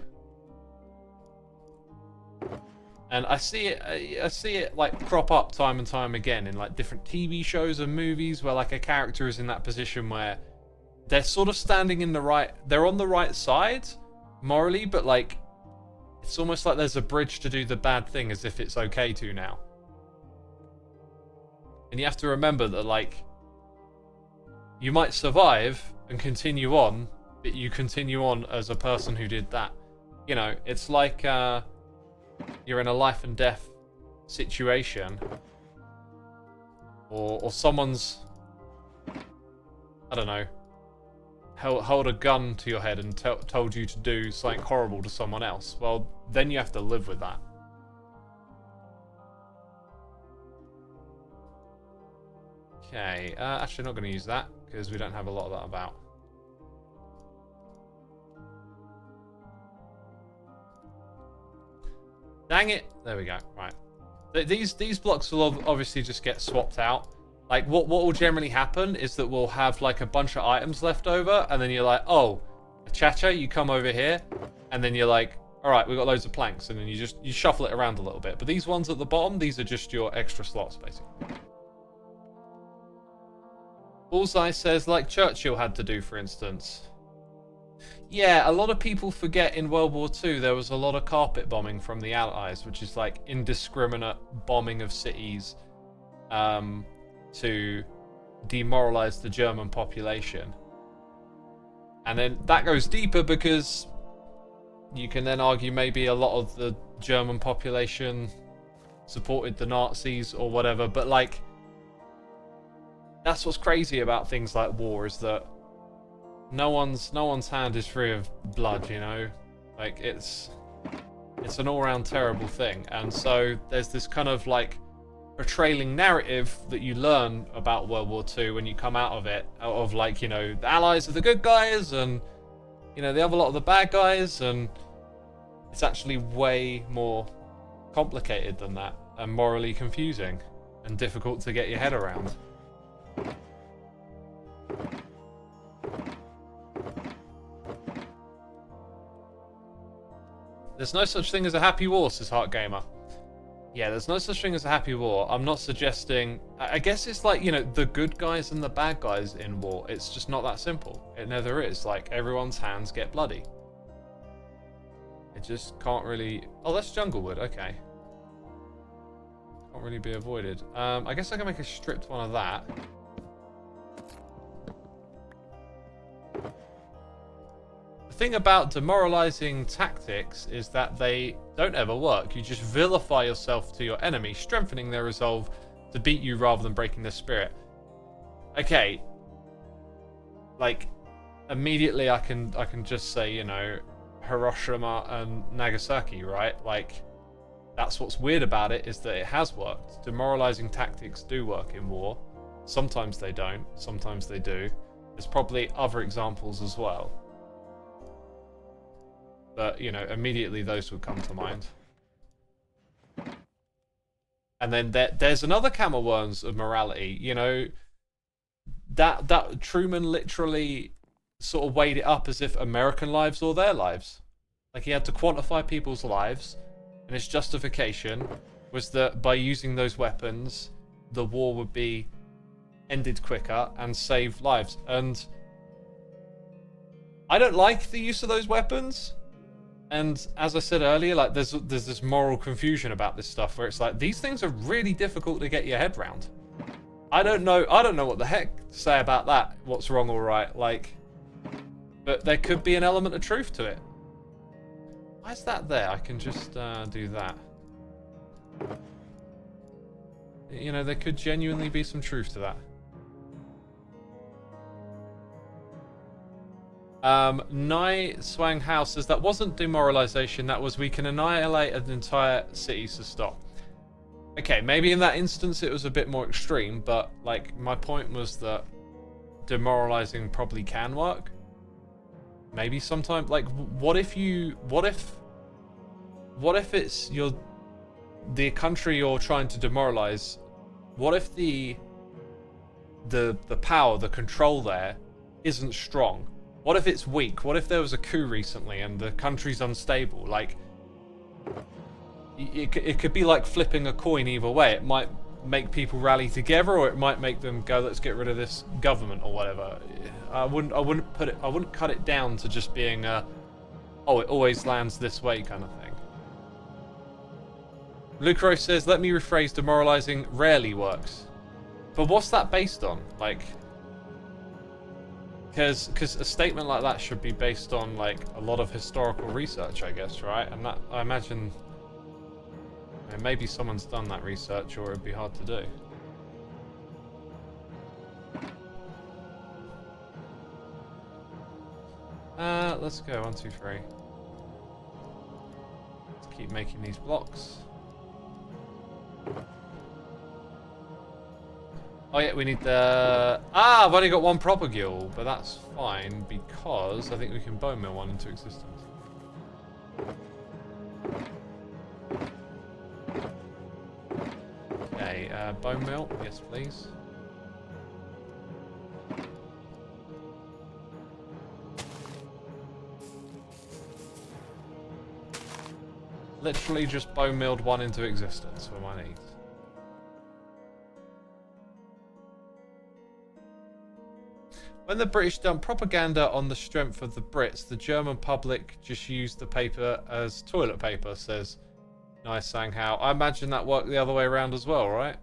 And I see it like crop up time and time again in like different TV shows and movies where like a character is in that position where they're sort of standing in the right, they're on the right side morally, but like it's almost like there's a bridge to do the bad thing as if it's okay to now. And you have to remember that like you might survive and continue on, but you continue on as a person who did that. You know, it's like you're in a life and death situation, or someone's, I don't know, held a gun to your head and told you to do something horrible to someone else. Well, then you have to live with that. Okay, actually not going to use that, because we don't have a lot of that about. Dang it! There we go. Right. These blocks will obviously just get swapped out. Like, what will generally happen is that we'll have, like, a bunch of items left over, and then you're like, oh, Chacha, you come over here, and then you're like, alright, we've got loads of planks, and then you shuffle it around a little bit. But these ones at the bottom, these are just your extra slots, basically. Bullseye says, like Churchill had to do, for instance. Yeah, a lot of people forget in World War II there was a lot of carpet bombing from the Allies, which is like indiscriminate bombing of cities to demoralize the German population. And then that goes deeper because you can then argue maybe a lot of the German population supported the Nazis or whatever, but like that's what's crazy about things like war, is that no one's hand is free of blood, you know? Like it's an all-round terrible thing. And so there's this kind of like a trailing narrative that you learn about World War II when you come out of it, out of like, you know, the Allies are the good guys and, you know, they have a lot of the bad guys, and it's actually way more complicated than that and morally confusing and difficult to get your head around. There's no such thing as a happy war, says Heart Gamer. Yeah, there's no such thing as a happy war. I'm not suggesting... I guess it's like, you know, the good guys and the bad guys in war. It's just not that simple. It never is. Like, everyone's hands get bloody. It just can't really... Oh, that's Junglewood. Okay. Can't really be avoided. I guess I can make a stripped one of that. The thing about demoralizing tactics is that they don't ever work. You just vilify yourself to your enemy, strengthening their resolve to beat you rather than breaking their spirit. Okay. Like, immediately I can just say, you know, Hiroshima and Nagasaki, right? Like, that's what's weird about it, is that it has worked. Demoralizing tactics do work in war. Sometimes they don't, sometimes they do. There's probably other examples as well. But, you know, immediately those would come to mind. And then there's another can of worms of morality. You know, that Truman literally sort of weighed it up as if American lives or their lives. Like, he had to quantify people's lives, and his justification was that by using those weapons, the war would be ended quicker and save lives. And I don't like the use of those weapons. And as I said earlier, like there's this moral confusion about this stuff where it's like these things are really difficult to get your head round. I don't know what the heck to say about that. What's wrong or right? Like, but there could be an element of truth to it. Why is that there? I can just do that. You know, there could genuinely be some truth to that. Nai Swang House says that wasn't demoralization, that was we can annihilate an entire city to stop. Okay, maybe in that instance it was a bit more extreme, but like my point was that demoralizing probably can work. Maybe sometimes, like, what if it's the country you're trying to demoralize? What if the power, the control there isn't strong? What if it's weak? What if there was a coup recently and the country's unstable? Like, it could be like flipping a coin either way. It might make people rally together, or it might make them go, let's get rid of this government or whatever. I wouldn't cut it down to just being oh, it always lands this way kind of thing. Lucro says, let me rephrase, demoralizing rarely works. But what's that based on? Like, because a statement like that should be based on like a lot of historical research, I guess, right? And that, I imagine, you know, maybe someone's done that research, or it'd be hard to do. Let's go 1, 2, 3. Let's keep making these blocks. Oh yeah, we need the... Ah, I've only got one propagule, but that's fine because I think we can bone mill one into existence. Okay, bone mill, yes please. Literally just bone milled one into existence for my needs. When the British done propaganda on the strength of the Brits, the German public just used the paper as toilet paper, says Nice Sanghao. I imagine that worked the other way around as well, right?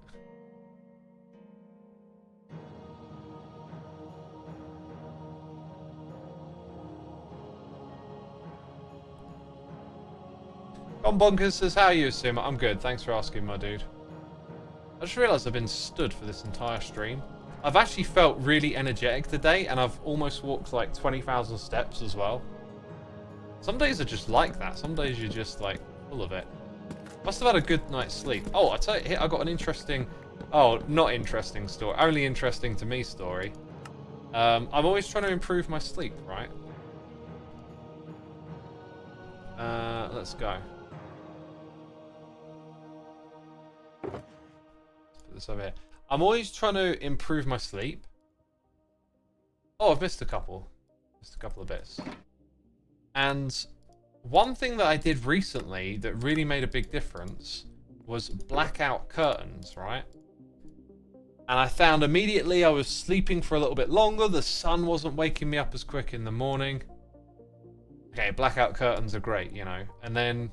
Ron Bonkers says, how are you, Sim? I'm good, thanks for asking, my dude. I just realised I've been stood for this entire stream. I've actually felt really energetic today, and I've almost walked like 20,000 steps as well. Some days are just like that. Some days you're just like full of it. Must have had a good night's sleep. Oh, I tell you, I got an interesting... Oh, not interesting story. Only interesting to me story. I'm always trying to improve my sleep, right? Let's go. Let's put this over here. I'm always trying to improve my sleep. Oh, I've missed a couple. Missed a couple of bits. And one thing that I did recently that really made a big difference was blackout curtains, right? And I found immediately I was sleeping for a little bit longer. The sun wasn't waking me up as quick in the morning. Okay, blackout curtains are great, you know. And I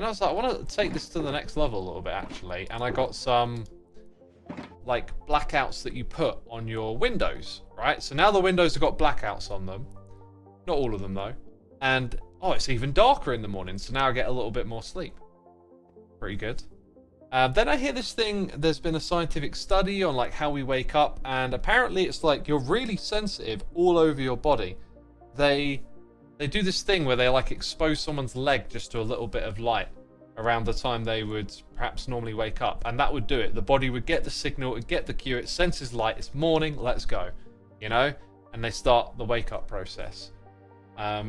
was like, I want to take this to the next level a little bit, actually. And I got some, like, blackouts that you put on your windows, right? So now the windows have got blackouts on them. Not all of them, though. And, oh, it's even darker in the morning, so now I get a little bit more sleep. Pretty good. Then I hear this thing, there's been a scientific study on, like, how we wake up, and apparently it's like you're really sensitive all over your body. They do this thing where they, like, expose someone's leg just to a little bit of light around the time they would perhaps normally wake up, and that would do it. The body would get the signal, it would get the cue, it senses light, it's morning, let's go, you know? And they start the wake-up process.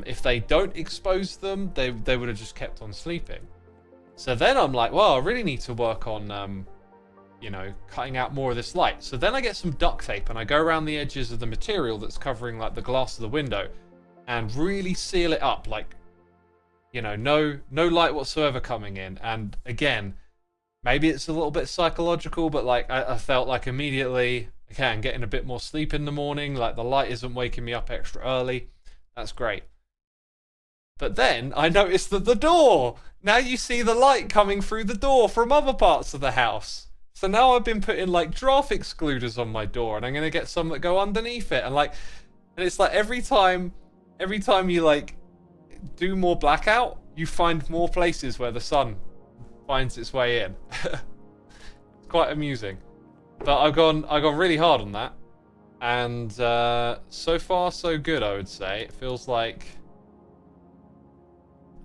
If they don't expose them, they would have just kept on sleeping. So then I'm like, well, I really need to work on, you know, cutting out more of this light. So then I get some duct tape and I go around the edges of the material that's covering, like, the glass of the window and really seal it up, like, you know, no light whatsoever coming in. And again, maybe it's a little bit psychological, but, like, I felt like immediately, okay, I'm getting a bit more sleep in the morning, like, the light isn't waking me up extra early. That's great. But then I noticed that the door, now you see the light coming through the door from other parts of the house. So now I've been putting, like, draft excluders on my door, and I'm going to get some that go underneath it. And, like, and it's like every time you, like, do more blackout, you find more places where the sun finds its way in. It's quite amusing. But I've gone really hard on that. And so far so good, I would say. It feels like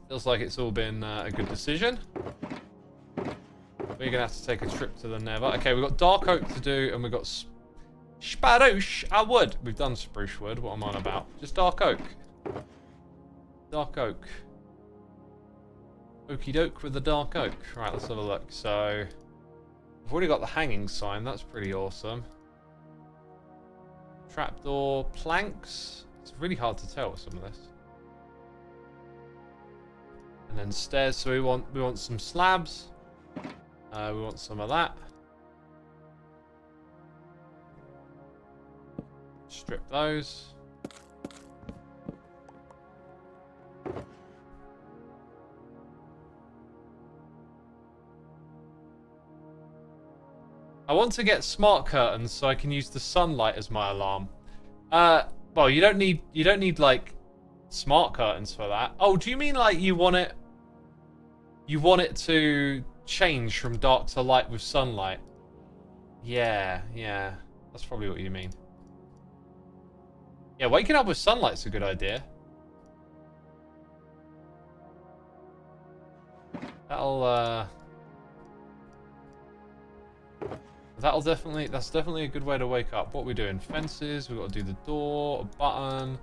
it's all been a good decision. We're gonna have to take a trip to the Nether. Okay, we've got dark oak to do, and we've got spruce wood. We've done spruce wood. What am I on about? Just dark oak. Dark oak. Okie doke with the dark oak. Right, let's have a look. So I've already got the hanging sign. That's pretty awesome. Trapdoor planks. It's really hard to tell with some of this. And then stairs. So we want some slabs. We want some of that. Strip those. I want to get smart curtains so I can use the sunlight as my alarm. Well, you don't need like smart curtains for that. Oh, do you mean like you want it to change from dark to light with sunlight? Yeah. That's probably what you mean. Yeah, waking up with sunlight's a good idea. That's definitely a good way to wake up. What are we doing? Fences, we've got to do the door, a button,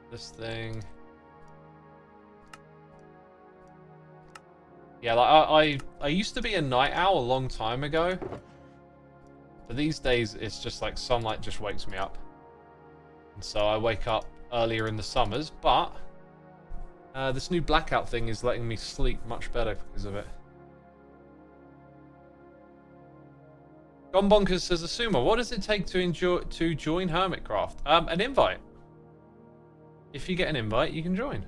this thing. Yeah, like I used to be a night owl a long time ago. But these days it's just like sunlight just wakes me up. And so I wake up earlier in the summers, but this new blackout thing is letting me sleep much better because of it. Gone Bonkers says, Xisuma, what does it take to join Hermitcraft? An invite. If you get an invite, you can join.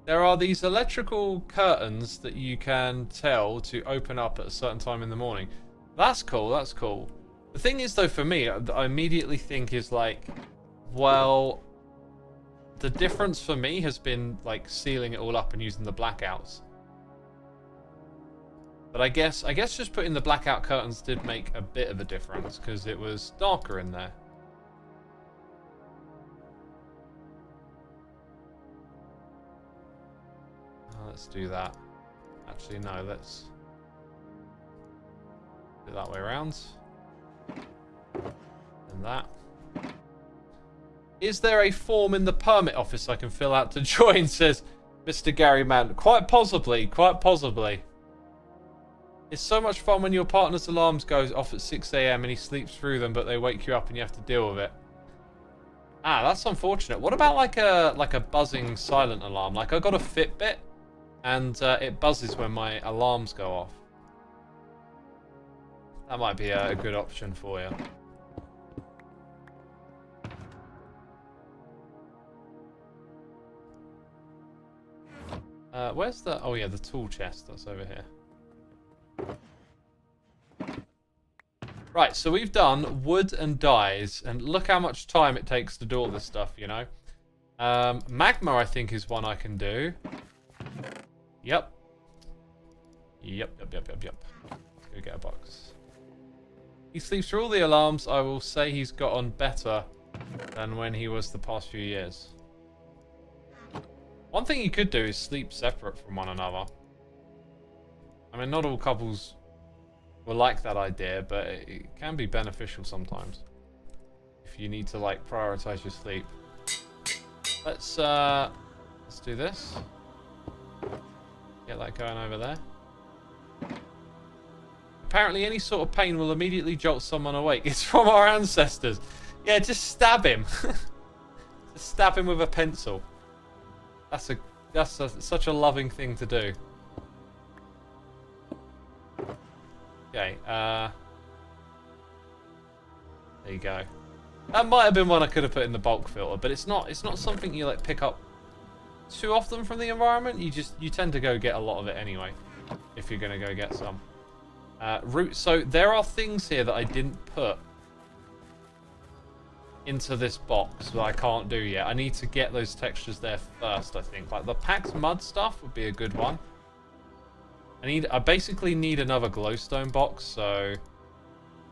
There are these electrical curtains that you can tell to open up at a certain time in the morning. That's cool, that's cool. The thing is, though, for me, I immediately think is like, well, the difference for me has been like sealing it all up and using the blackouts. But I guess just putting the blackout curtains did make a bit of a difference because it was darker in there. Let's do that. Actually, no, let's do it that way around. And that. Is there a form in the permit office I can fill out to join, says Mr. Gary Mann. Quite possibly, quite possibly. It's so much fun when your partner's alarms goes off at 6 AM and he sleeps through them, but they wake you up and you have to deal with it. Ah, that's unfortunate. What about like a buzzing silent alarm? Like I got a Fitbit and it buzzes when my alarms go off. That might be a good option for you. Where's the... Oh, yeah, the tool chest. That's over here. Right, so we've done wood and dyes, and look how much time it takes to do all this stuff, you know? Magma, I think, is one I can do. Yep. Yep. Let's go get a box. He sleeps through all the alarms. I will say he's gotten better than when he was the past few years. One thing you could do is sleep separate from one another. I mean, not all couples will like that idea, but it can be beneficial sometimes. If you need to, like, prioritize your sleep. Let's do this. Get that going over there. Apparently any sort of pain will immediately jolt someone awake. It's from our ancestors. Yeah, just stab him. Just stab him with a pencil. That's such a loving thing to do. Okay, there you go. That might have been one I could have put in the bulk filter, but it's not something you like pick up too often from the environment. You tend to go get a lot of it anyway, if you're gonna go get some. So there are things here that I didn't put into this box that I can't do yet. I need to get those textures there first, I think. Like the packed mud stuff would be a good one. I basically need another glowstone box, so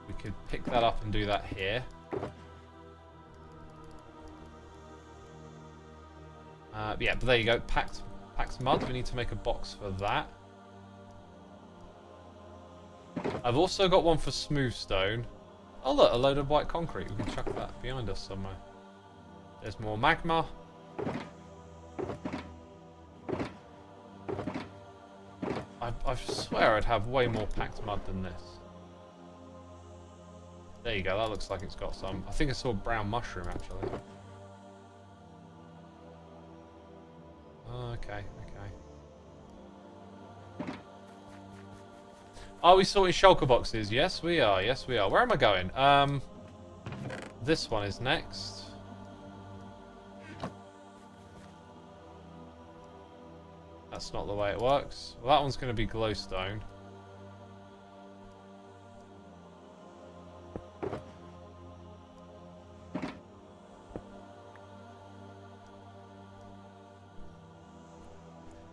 we could pick that up and do that here. Yeah, but there you go. Packed mud. We need to make a box for that. I've also got one for smooth stone. Oh look, a load of white concrete. We can chuck that behind us somewhere. There's more magma. I swear I'd have way more packed mud than this. There you go, that looks like it's got some. I think I saw a brown mushroom actually. Okay. Are we sorting shulker boxes? Yes, we are. Yes, we are. Where am I going? This one is next. That's not the way it works. Well, that one's going to be glowstone.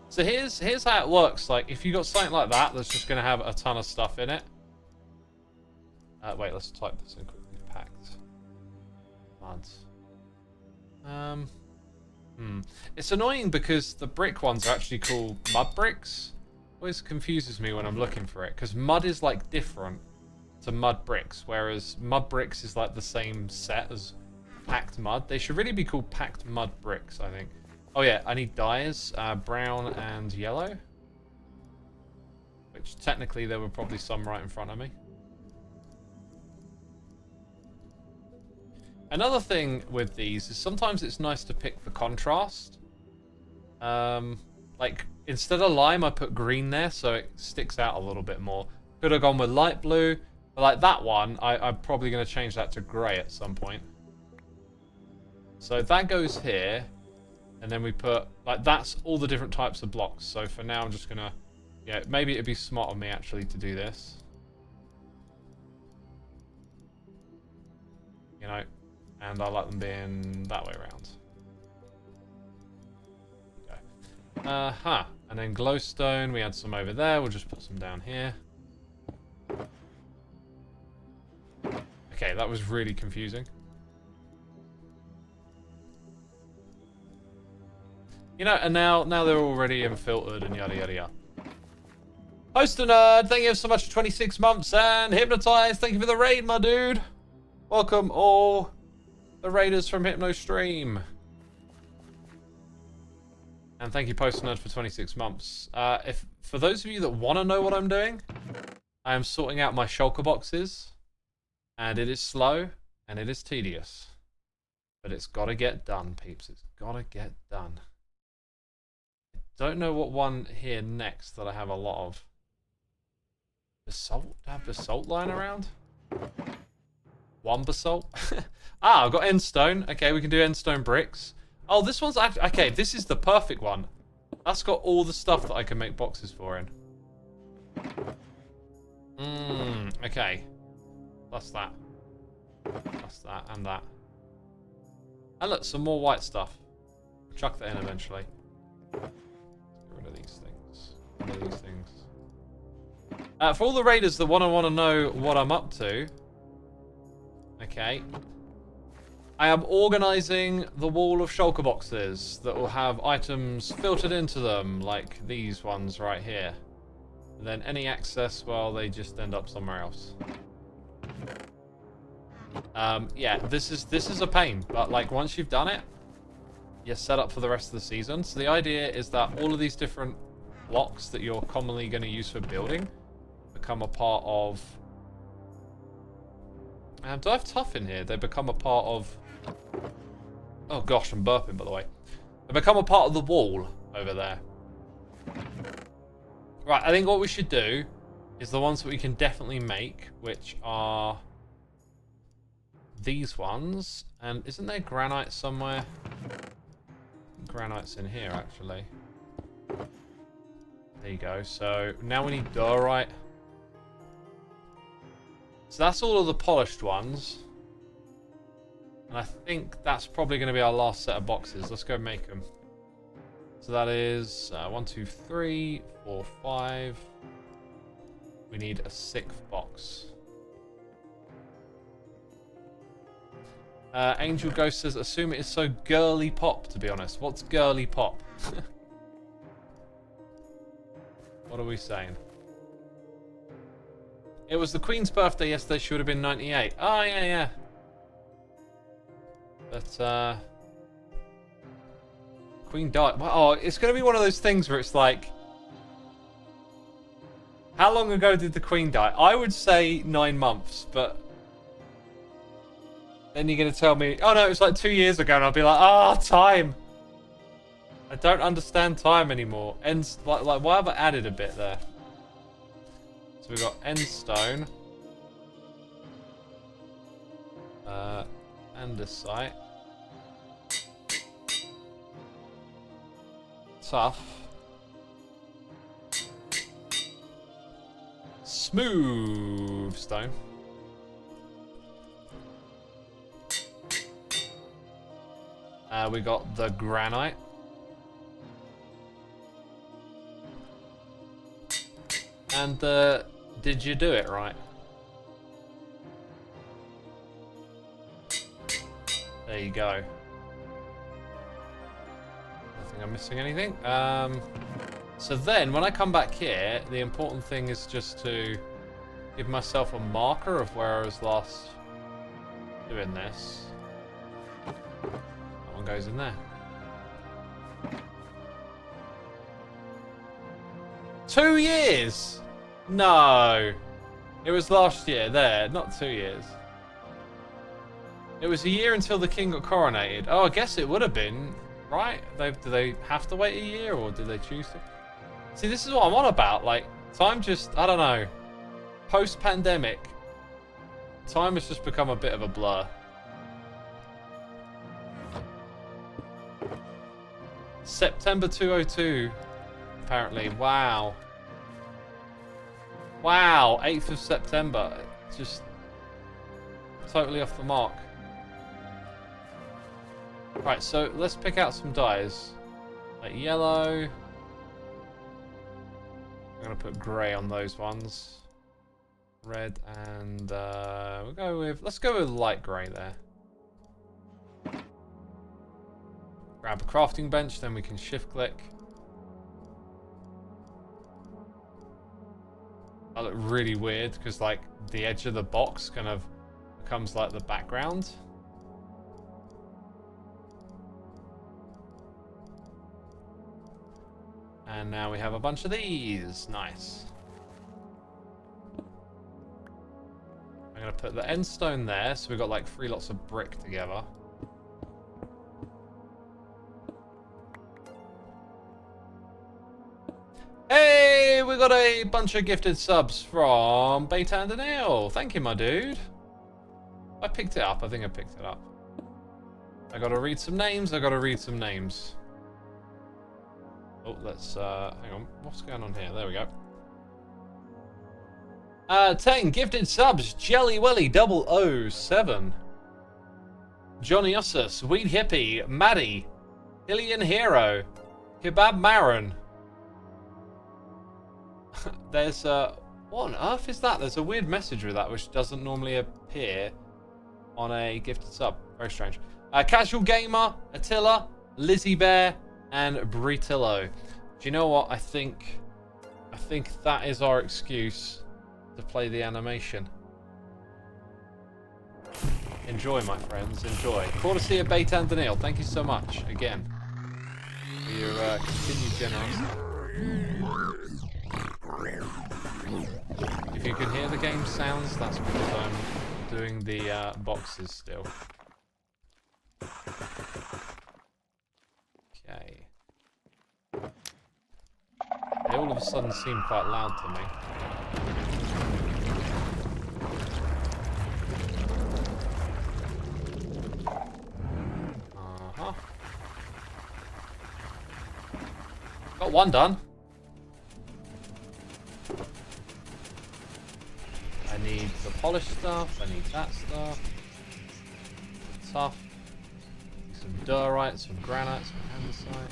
So here's how it works. Like, if you got something like that, that's just going to have a ton of stuff in it. Wait, let's type this in quickly. Packed mud. It's annoying because the brick ones are actually called mud bricks, always confuses me when I'm looking for it, because mud is like different to mud bricks, whereas mud bricks is like the same set as packed mud. They should really be called packed mud bricks, I think. Oh yeah, I need dyes, brown and yellow. Which technically there were probably some right in front of me. Another thing with these is sometimes it's nice to pick the contrast. Like, instead of lime, I put green there, so it sticks out a little bit more. Could have gone with light blue, but like that one, I'm probably going to change that to grey at some point. So that goes here, and then we put, like, that's all the different types of blocks. So for now, I'm just going to, yeah, maybe it'd be smart of me actually to do this. You know, and I like them being that way around. And then glowstone, we had some over there, we'll just put some down here. Okay, that was really confusing. You know, and now they're already unfiltered and yada yada yada. Poster Nerd, thank you so much for 26 months, and Hypnotized, thank you for the raid, my dude. Welcome all the raiders from Hypnostream. And thank you, Poster Nerd, for 26 months. For those of you that want to know what I'm doing, I am sorting out my shulker boxes. And it is slow, and it is tedious. But it's got to get done, peeps. It's got to get done. I don't know what one here next that I have a lot of. Basalt? Do I have basalt lying around? One basalt? I've got endstone. Okay, we can do endstone bricks. Oh, this one's actually... Okay, this is the perfect one. That's got all the stuff that I can make boxes for in. Okay. Plus that. Plus that and that. And look, some more white stuff. We'll chuck that in eventually. Let's get rid of these things. Rid of these things. For all the raiders that want to know what I'm up to... Okay. I am organising the wall of shulker boxes that will have items filtered into them, like these ones right here. And then any access, well, they just end up somewhere else. Yeah, this is a pain, but like once you've done it, you're set up for the rest of the season. So the idea is that all of these different blocks that you're commonly going to use for building become a part of... do I have tough in here? They become a part of... Oh gosh, I'm burping, by the way. They become a part of the wall over there. Right, I think what we should do is the ones that we can definitely make, which are these ones. And isn't there granite somewhere? Granite's in here, actually. There you go. So now we need diorite. So that's all of the polished ones. And I think that's probably going to be our last set of boxes. Let's go make them. So that is 1, 2, 3, 4, 5. We need a 6th box. Angel Ghost says, assume it is so girly pop, to be honest. What's girly pop? What are we saying? It was the Queen's birthday yesterday. She would have been 98. Oh, yeah, yeah. But, Queen died. Oh, it's going to be one of those things where it's like... How long ago did the Queen die? I would say 9 months, but... Then you're going to tell me, oh no, it was like 2 years ago, and I'll be like, ah, time. I don't understand time anymore. Like, why have I added a bit there? So we've got endstone. Andesite. Tough. Smooth stone. We got the granite. And the... Did you do it right? There you go. I don't think I'm missing anything. So then, when I come back here, the important thing is just to give myself a marker of where I was last doing this. That one goes in there. 2 years? No. It was last year, there, not 2 years. It was a year until the king got coronated. Oh, I guess it would have been, right? Do they have to wait a year, or did they choose to? See, this is what I'm on about. Like, time just, I don't know. Post-pandemic, time has just become a bit of a blur. September 2002, apparently. Wow. Wow, 8th of September. Just totally off the mark. Right, so let's pick out some dyes. Like yellow. I'm going to put grey on those ones. Red and let's go with light grey there. Grab a crafting bench, then we can shift click. That look really weird because like the edge of the box kind of becomes like the background. And now we have a bunch of these. Nice. I'm going to put the end stone there, so we've got like 3 lots of brick together. Hey, we got a bunch of gifted subs from Beta and Daniel. Thank you, my dude. I picked it up. I think I picked it up. I got to read some names. Oh, let's, hang on. What's going on here? There we go. 10 gifted subs. Jelly Welly 007. Johnny Ussus. Weed Hippie. Maddie. Hillian Hero. Kebab Marin. There's, what on earth is that? There's a weird message with that which doesn't normally appear on a gifted sub. Very strange. Casual Gamer. Attila. Lizzie Bear. And Britillo. Do you know what? I think that is our excuse to play the animation. Enjoy, my friends. Enjoy. Courtesy of Beta and Daniel. Thank you so much again for your continued generosity. If you can hear the game sounds, that's because I'm doing the boxes still. Okay. They all of a sudden seem quite loud to me. Uh-huh. Got one done. I need the polished stuff, I need that stuff. Tough. Some diorite, some granite, some andesite.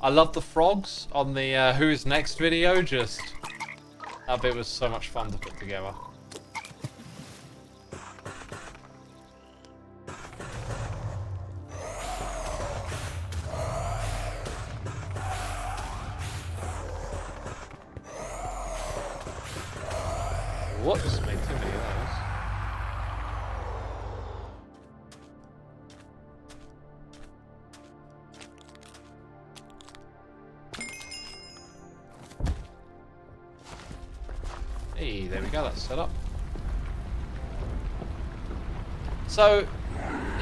I love the frogs on the Who's Next video, just that bit was so much fun to put together. Whoops, made too many of those. Hey, there we go, that's set up. So,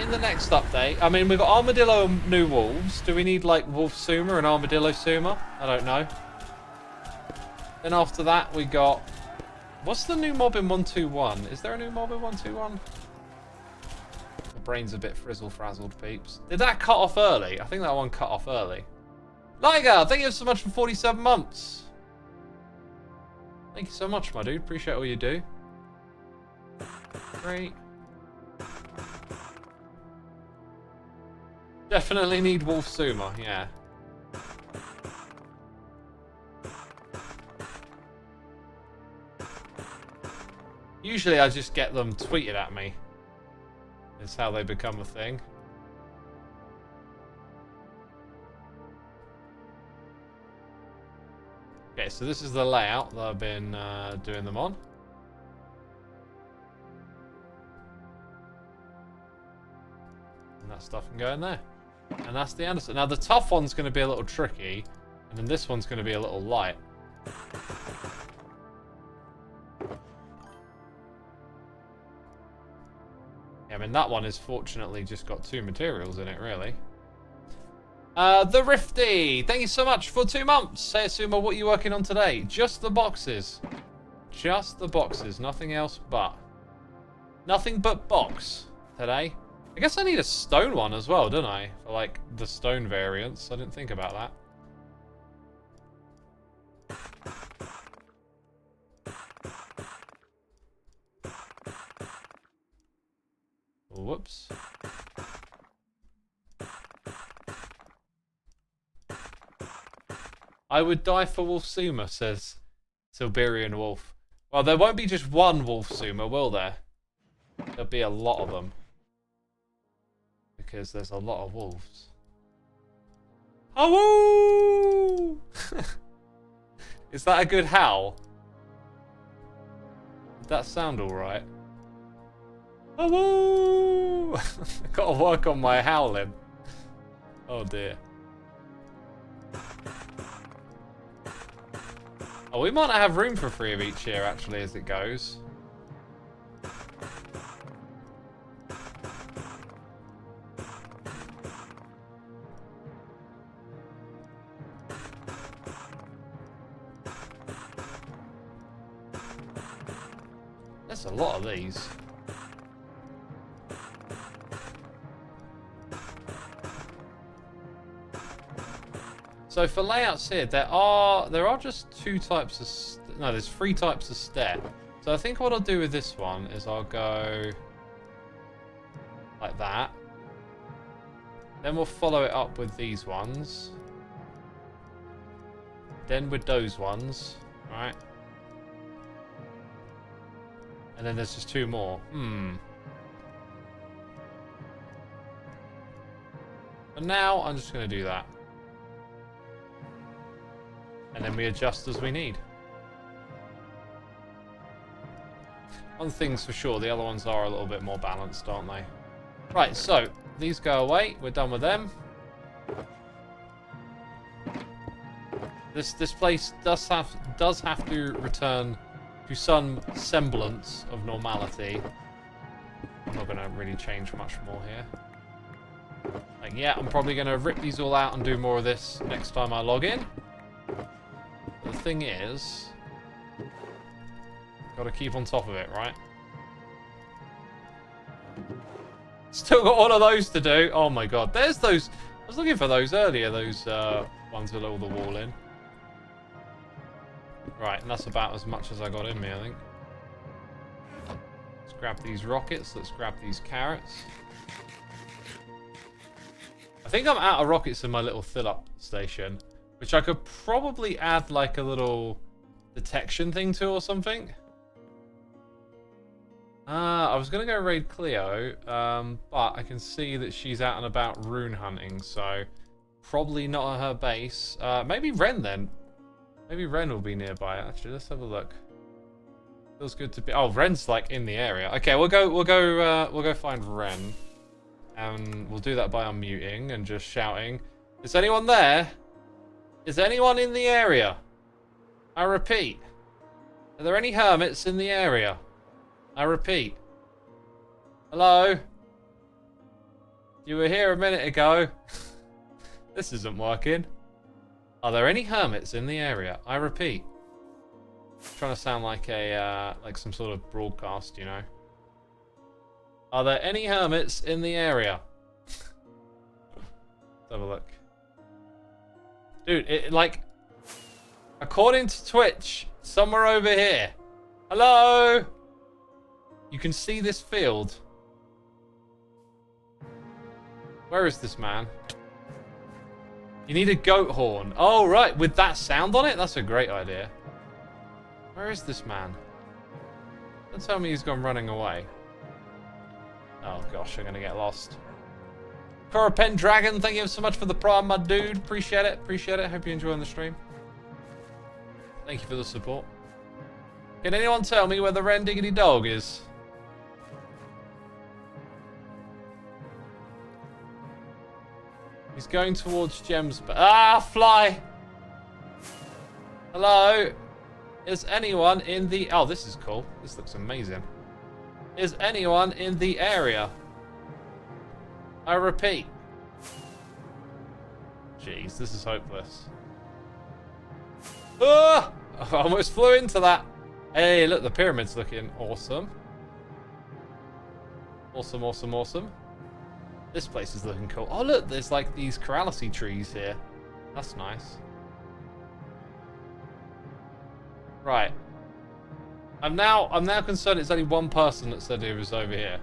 in the next update, I mean, we've got Armadillo and New Wolves. Do we need, like, Wolf Suma and Armadillo Suma? I don't know. Then after that, we got... What's the new mob in 121? Is there a new mob in 121? My brain's a bit frizzle-frazzled, peeps. Did that cut off early? I think that one cut off early. Liger, thank you so much for 47 months. Thank you so much, my dude. Appreciate all you do. Great. Definitely need Wolf Suma, yeah. Usually I just get them tweeted at me. It's how they become a thing. Okay, so this is the layout that I've been doing them on. And that stuff can go in there. And that's the Anderson. Now the tough one's going to be a little tricky, and then this one's going to be a little light. Yeah, I mean, that one is fortunately just got 2 materials in it, really. The Rifty, thank you so much for 2 months. Say, Xisuma, what are you working on today? Just the boxes. Just the boxes, nothing else but. Nothing but box today. I guess I need a stone one as well, don't I? For, like, the stone variants. I didn't think about that. Whoops. I would die for Wolfsuma, says Silberian Wolf. Well, there won't be just one Wolfsuma, will there? There'll be a lot of them. Because there's a lot of wolves. Oh! Is that a good howl? Did that sound alright? Oh! I've got to work on my howling. Oh dear. Oh, we might not have room for 3 of each here, actually, as it goes. There's a lot of these. So for layouts here, there are just 2 types of... No, there's 3 types of stair. So I think what I'll do with this one is I'll go like that. Then we'll follow it up with these ones. Then with those ones. Right. And then there's just 2 more. But now I'm just going to do that. And then we adjust as we need. One thing's for sure, the other ones are a little bit more balanced, aren't they? Right, so these go away. We're done with them. This place does have to return to some semblance of normality. I'm not going to really change much more here. Like, yeah, I'm probably going to rip these all out and do more of this next time I log in. The thing is, got to keep on top of it, right? Still got all of those to do. Oh my god, there's those. I was looking for those earlier, those ones with all the wall in. Right, and that's about as much as I got in me, I think. Let's grab these rockets. Let's grab these carrots. I think I'm out of rockets in my little fill-up station, which I could probably add like a little detection thing to or something. I was going to go raid Cleo, but I can see that she's out and about rune hunting, so probably not at her base. Maybe Ren then. Maybe Ren will be nearby. Actually, let's have a look. Feels good to be. Oh, Ren's like in the area. Okay, we'll go find Ren, and we'll do that by unmuting and just shouting. Is anyone there? Is anyone in the area? I repeat. Are there any hermits in the area? I repeat. Hello? You were here a minute ago. This isn't working. Are there any hermits in the area? I repeat. I'm trying to sound like a like some sort of broadcast, you know. Are there any hermits in the area? Let's have a look. Dude, it like, according to Twitch, somewhere over here. Hello? You can see this field. Where is this man? You need a goat horn. Oh, right, with that sound on it? That's a great idea. Where is this man? Don't tell me he's gone running away. Oh gosh, I'm gonna get lost. Pen Dragon, thank you so much for the prime, my dude. Appreciate it. Appreciate it. Hope you're enjoying the stream. Thank you for the support. Can anyone tell me where the Ren Diggity Dog is? He's going towards Gems. Ah, fly! Hello? Is anyone in the... Oh, this is cool. This looks amazing. Is anyone in the area? I repeat. Jeez, this is hopeless. Ah! I almost flew into that. Hey, look, the pyramid's looking awesome. Awesome, awesome, awesome. This place is looking cool. Oh, look, there's like these corality trees here. That's nice. Right. I'm now concerned it's only one person that said he was over here.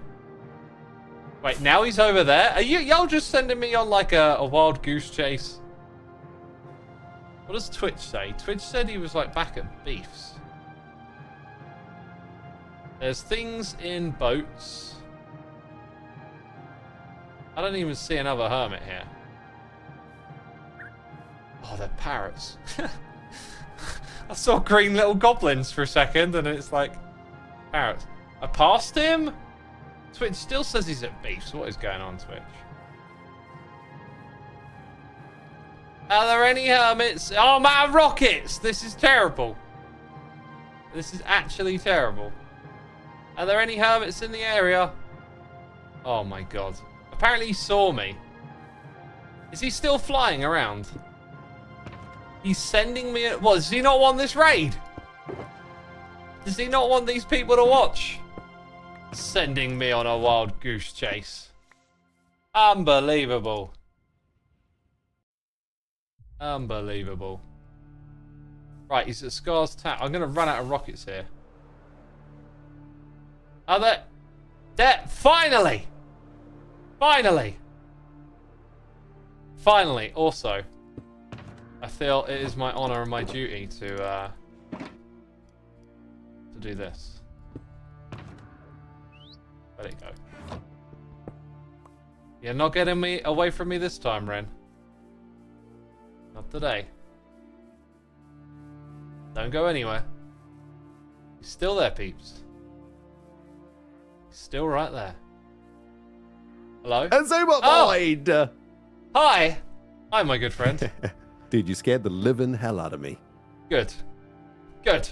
Wait, now he's over there? Are y'all just sending me on like a wild goose chase? What does Twitch say? Twitch said he was like back at Beefs. There's things in boats. I don't even see another hermit here. Oh, they're parrots. I saw green little goblins for a second, and it's like parrots. I passed him? Twitch still says he's at Beefs. What is going on, Twitch? Are there any hermits? Oh, my rockets! This is terrible. This is actually terrible. Are there any hermits in the area? Oh my god. Apparently he saw me. Is he still flying around? He's sending me... What, does he not want this raid? Does he not want these people to watch? Sending me on a wild goose chase. Unbelievable. Unbelievable. Right, he's at Scar's Tower. I'm going to run out of rockets here. Are there... There... Finally! Finally! Finally, also... I feel it is my honor and my duty to do this. Let it go. You're not getting me away from me this time, Ren. Not today. Don't go anywhere. He's still there, peeps. He's still right there. Hello? xisumavoid! Oh. Hi! Hi, my good friend. Dude, you scared the living hell out of me. Good. Good.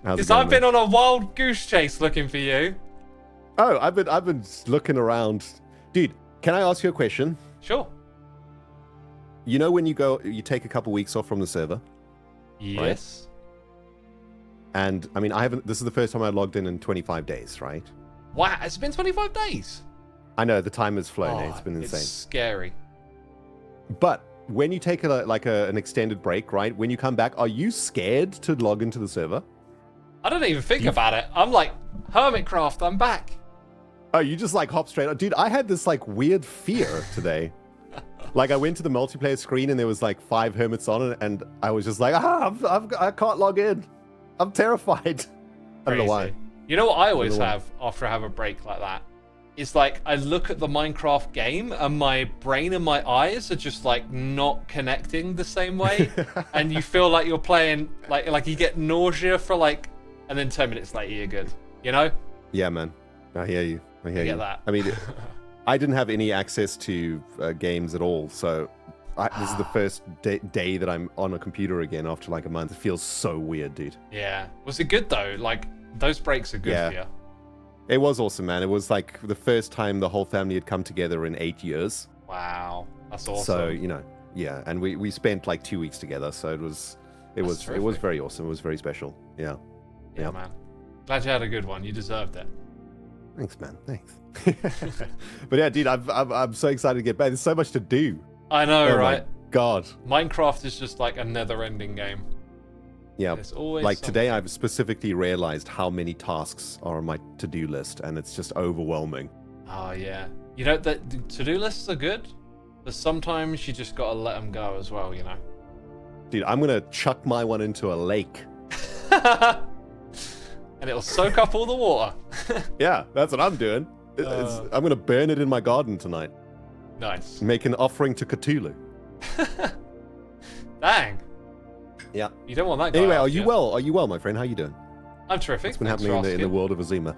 How's Because it going, I've been man? on a wild goose chase looking for you. Oh, I've been looking around. Dude, can I ask you a question? Sure. You know when you take a couple weeks off from the server? Yes. And, I mean, this is the first time I logged in 25 days, right? Wow, it's been 25 days. I know, the time has flown. Oh, It's been insane. It's scary. But when you take an extended break, right? When you come back, are you scared to log into the server? I don't even think about it. I'm like, Hermitcraft, I'm back. Oh, you just like hop straight on. Dude, I had this like weird fear today. Like I went to the multiplayer screen and there was like 5 hermits on it, and I was just like, I can't log in. I'm terrified. I don't know why. You know what I always have after I have a break like that? It's like I look at the Minecraft game and my brain and my eyes are just like not connecting the same way, and you feel like you're playing like you get nausea for like, and then 10 minutes later you're good. You know? Yeah, man. I hear you. I hear you. Get that. I mean, I didn't have any access to games at all, so this is the first day that I'm on a computer again after like a month. It feels so weird, dude. Yeah. Was it good though? Like those breaks are good for you. It was awesome, man. It was like the first time the whole family had come together in 8 years. Wow, that's awesome. So yeah, and we spent like 2 weeks together. So it was very awesome. It was very special. Yeah. Yeah, man. Glad you had a good one. You deserved it. Thanks, man. Thanks. But yeah, dude, I'm so excited to get back. There's so much to do. I know, oh right? My God. Minecraft is just like a never-ending game. Yeah. There's always like something. Today, I've specifically realized how many tasks are on my to-do list, and it's just overwhelming. Oh yeah. You know that to-do lists are good, but sometimes you just gotta let them go as well. You know. Dude, I'm gonna chuck my one into a lake. and it'll soak up all the water. Yeah, that's what I'm doing. I'm gonna burn it in my garden tonight. Nice. Make an offering to Cthulhu. Dang. Yeah. You don't want that guy. Anyway, are you well? Are you well, my friend? How you doing? I'm terrific. What's been happening in the world of Xisuma?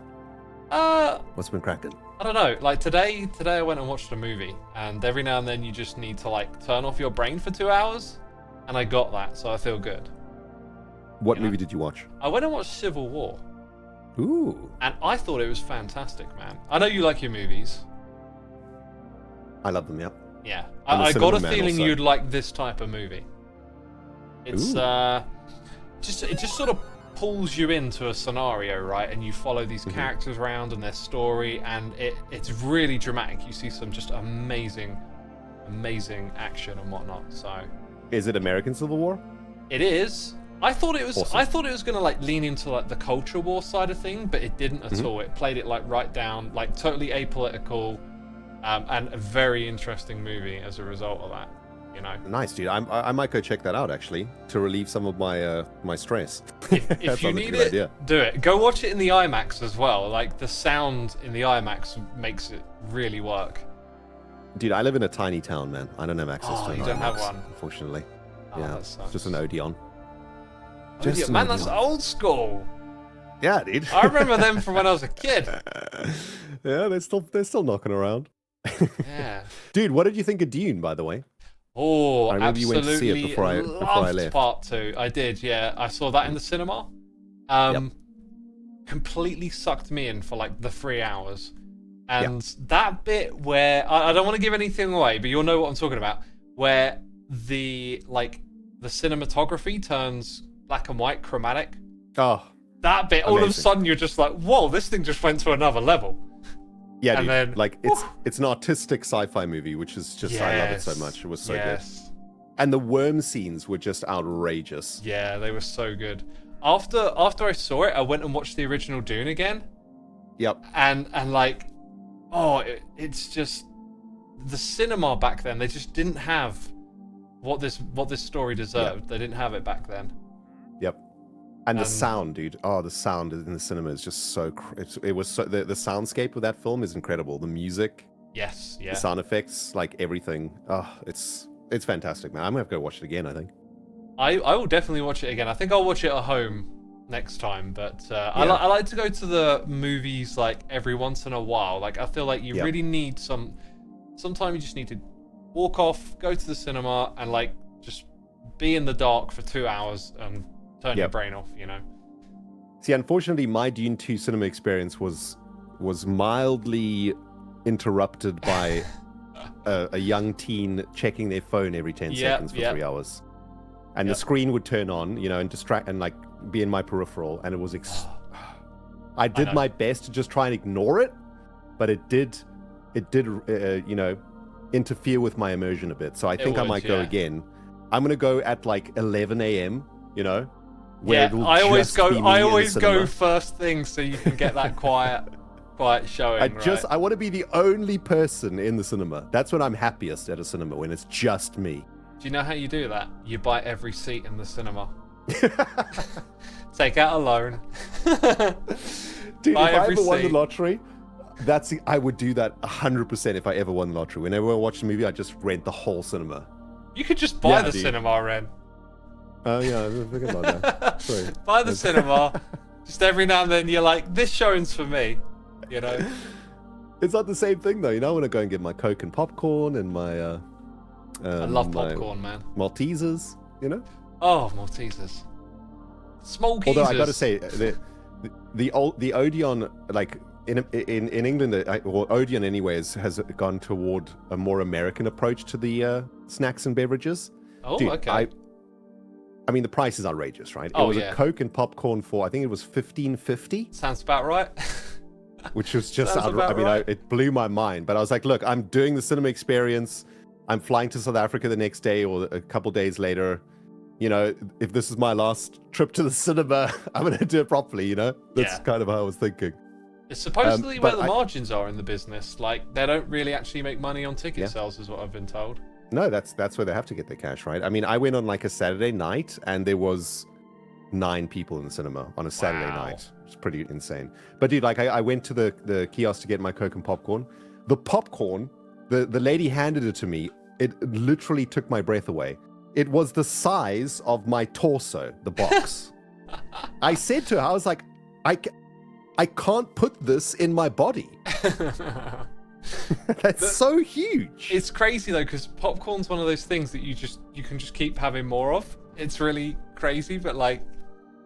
What's been cracking? I don't know. Like today I went and watched a movie, and every now and then you just need to like turn off your brain for 2 hours, and I got that, so I feel good. What movie did you watch? I went and watched Civil War. Ooh. And I thought it was fantastic, man. I know you like your movies. I love them, yeah. Yeah. I got a feeling also. you'd like this type of movie. It's it just sort of pulls you into a scenario, right? And you follow these characters around and their story, and it's really dramatic. You see some just amazing action and whatnot. So is it American Civil War? it is. I thought it was. Awesome. I thought it was gonna like lean into like the culture war side of thing, but it didn't at all. It played it like right down, like totally apolitical, and a very interesting movie as a result of that. You know. Nice, dude. I might go check that out actually to relieve some of my my stress. If you need it, do it. Go watch it in the IMAX as well. Like the sound in the IMAX makes it really work. Dude, I live in a tiny town, man. I don't have access to an you don't IMAX, have one. unfortunately. Oh, Yeah, that it's sucks. just an Odeon. Yeah, man, that's old school. Yeah, dude. I remember them from when I was a kid. Yeah, they're still knocking around. Yeah. Dude, what did you think of Dune, by the way? Oh, I remember you absolutely went to see it before I left. Part 2. I did, yeah. I saw that in the cinema. Completely sucked me in for like the 3 hours. And that bit where I don't want to give anything away, but you'll know what I'm talking about, where the cinematography turns black and white chromatic. Oh. That bit, all of a sudden you're just like, whoa, this thing just went to another level. Yeah, and dude. then, like it's an artistic sci-fi movie, which is just I love it so much. It was so good. And the worm scenes were just outrageous. Yeah, they were so good. After I saw it, I went and watched the original Dune again. Yep. And like, it's just the cinema back then. They just didn't have what this story deserved. Yep. They didn't have it back then. Yep. And the sound, dude. Oh, the sound in the cinema is just so. It was so. The soundscape of that film is incredible. The music. Yes. Yeah. The sound effects, like everything. Oh, it's fantastic, man. I'm gonna have to go watch it again, I think. I will definitely watch it again. I think I'll watch it at home next time. But I like to go to the movies like every once in a while. Like I feel like you really need sometimes you just need to walk off, go to the cinema, and like just be in the dark for 2 hours and turn your brain off, you know. See, unfortunately, my Dune 2 cinema experience was mildly interrupted by a young teen checking their phone every 10 seconds for 3 hours. And the screen would turn on, you know, and distract and like be in my peripheral, and it was I did my best to just try and ignore it, but it did you know, interfere with my immersion a bit. So I think I might go again. I'm going to go at like 11 a.m., you know. I always go first thing so you can get that quiet showing. I want to be the only person in the cinema. That's when I'm happiest at a cinema, when it's just me. Do you know how you do that? You buy every seat in the cinema. Take out a loan. Dude, if I ever won the lottery, I would do that 100% if I ever won the lottery. Whenever I watch a movie, I just rent the whole cinema. You could just buy the cinema, Ren. Oh yeah, forget about that. Sorry. Buy the cinema. Just every now and then you're like, this showing's for me. You know? It's not the same thing though, you know. I want to go and get my Coke and popcorn and my I love popcorn, man. Maltesers, you know? Oh, Maltesers. Small geezers. Although I gotta say, the Odeon, like in England, or Odeon anyways, has gone toward a more American approach to the snacks and beverages. Oh, dude, okay. I mean, the price is outrageous, right? Oh, it was a Coke and popcorn for, I think it was $15.50. Sounds about right. Which was just, it blew my mind. But I was like, look, I'm doing the cinema experience. I'm flying to South Africa the next day or a couple days later. You know, if this is my last trip to the cinema, I'm going to do it properly, you know? That's kind of how I was thinking. It's supposedly where the margins are in the business. Like, they don't really actually make money on ticket sales, is what I've been told. No, that's where they have to get their cash, right? I mean, I went on like a Saturday night, and there was 9 people in the cinema on a Saturday Wow. night. It's pretty insane. But dude, like I went to the kiosk to get my Coke and popcorn. The popcorn, the lady handed it to me. It literally took my breath away. It was the size of my torso, the box. I said to her, I was like, I can't put this in my body. That's so huge. It's crazy though, because popcorn's one of those things that you can just keep having more of. It's really crazy, but like,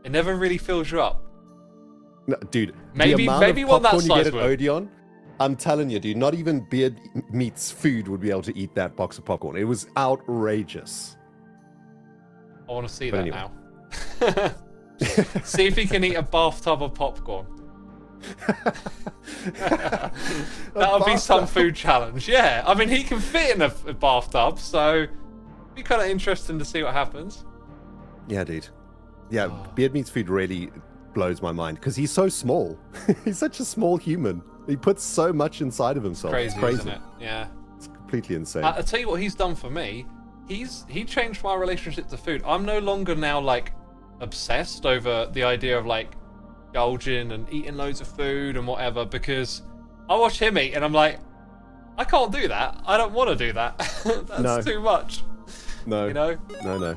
it never really fills you up. No, dude, maybe the amount of one that popcorn you size get at would. Odeon, I'm telling you, dude, not even Beard Meats Food would be able to eat that box of popcorn. It was outrageous. I want to see But that anyway. now. See if he can eat a bathtub of popcorn. That would be some food challenge. Yeah, I mean, he can fit in a bathtub, so it'd be kind of interesting to see what happens. Yeah, dude. Yeah, Beard Meats Food really blows my mind because he's so small. He's such a small human. He puts so much inside of himself. Crazy, it's crazy, isn't it? Yeah. It's completely insane. I'll tell you what he's done for me. He changed my relationship to food. I'm no longer now like obsessed over the idea of like indulging and eating loads of food and whatever, because I watch him eat and I'm like, I can't do that. I don't want to do that. That's too much. No. You know? No.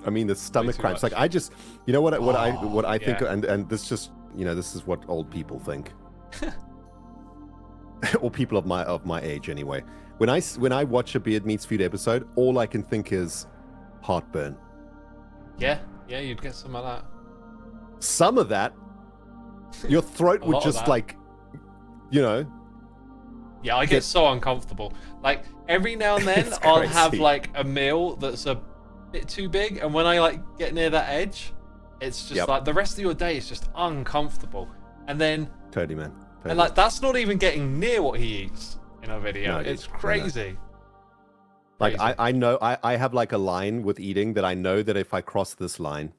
I mean, the stomach too cramps. much. Like I just, you know what I think, yeah. and this just, you know, this is what old people think, or people of my age anyway. When I watch a Beard Meats Food episode, all I can think is heartburn. Yeah, you'd get some of that. Some of that, your throat would just like, you know. Yeah, I get so uncomfortable. Like every now and then, It's I'll have crazy. like a meal that's a bit too big, and when I like get near that edge, it's just like the rest of your day is just uncomfortable. And then Totally, man. Totally. and like that's not even getting near what he eats in a video. No, It's dude. crazy. Like Crazy. I know I have like a line with eating that I know that if I cross this line,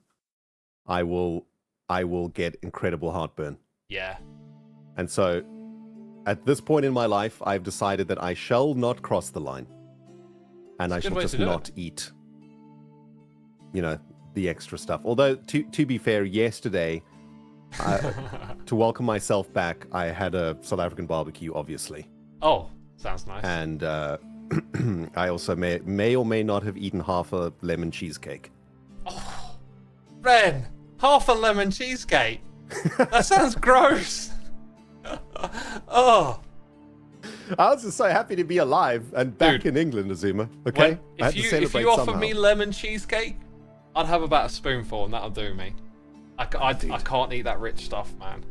I will get incredible heartburn. Yeah. And so at this point in my life, I've decided that I shall not cross the line. And I It's a good shall way just to do not eat, you know, the extra stuff. Although to be fair, yesterday, to welcome myself back, I had a South African barbecue, obviously. Oh, sounds nice. And I also may or may not have eaten half a lemon cheesecake. Oh, Ren, half a lemon cheesecake. That sounds gross. Oh. I was just so happy to be alive and back in England, Xisuma. Okay, I had to If celebrate you offer somehow. me lemon cheesecake, I'd have about a spoonful and that'll do me. I can't eat that rich stuff, man.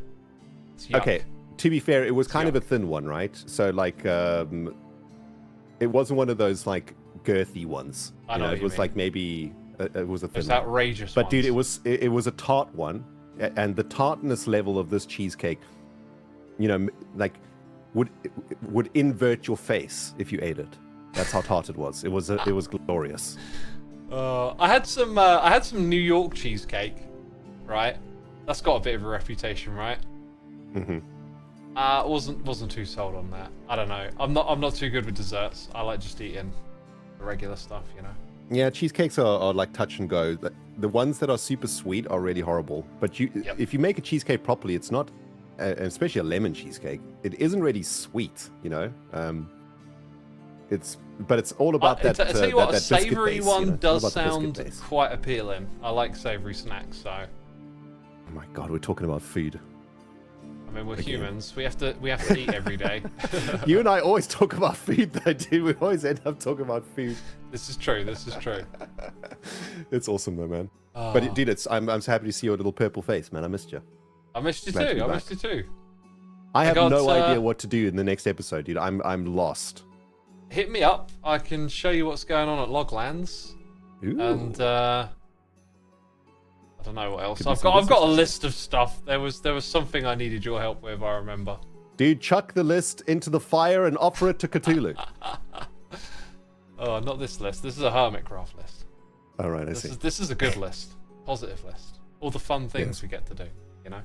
It's yuck. Okay, to be fair, it was kind of a thin one, right? So like, it wasn't one of those like girthy ones. I know what it you was mean. like maybe it was a thin It's one. outrageous. But dude, ones. it was a tart one, and the tartness level of this cheesecake, you know, like would invert your face if you ate it. That's how tart it was. It was glorious. I had some New York cheesecake, right? That's got a bit of a reputation, right? Mm-hmm. Wasn't too sold on that. I don't know. I'm not too good with desserts. I like just eating the regular stuff, you know. Yeah, cheesecakes are like touch and go. The ones that are super sweet are really horrible. But if you make a cheesecake properly, it's not, especially a lemon cheesecake, it isn't really sweet, you know. It's all about that. I tell you what, that a savoury base, one you know? It's all does about the biscuit sound base. quite appealing. I like savoury snacks, so Oh my god, we're talking about food. I mean we're humans. We have to eat every day. You and I always talk about food, though, dude. We always end up talking about food. This is true. It's awesome, though, man. Oh. But dude, I'm so happy to see your little purple face, man. I missed you. I missed you Glad to be too. I back. missed you too. I have got, no idea what to do in the next episode, dude. I'm lost. Hit me up. I can show you what's going on at Loglands. Ooh. And I don't know what else. Could be I've some got a business list of stuff. There was something I needed your help with. I remember. Dude, chuck the list into the fire and offer it to Cthulhu. Oh, not this list. This is a Hermitcraft list. All right, I see. This is a good list. Positive list. All the fun things we get to do. You know.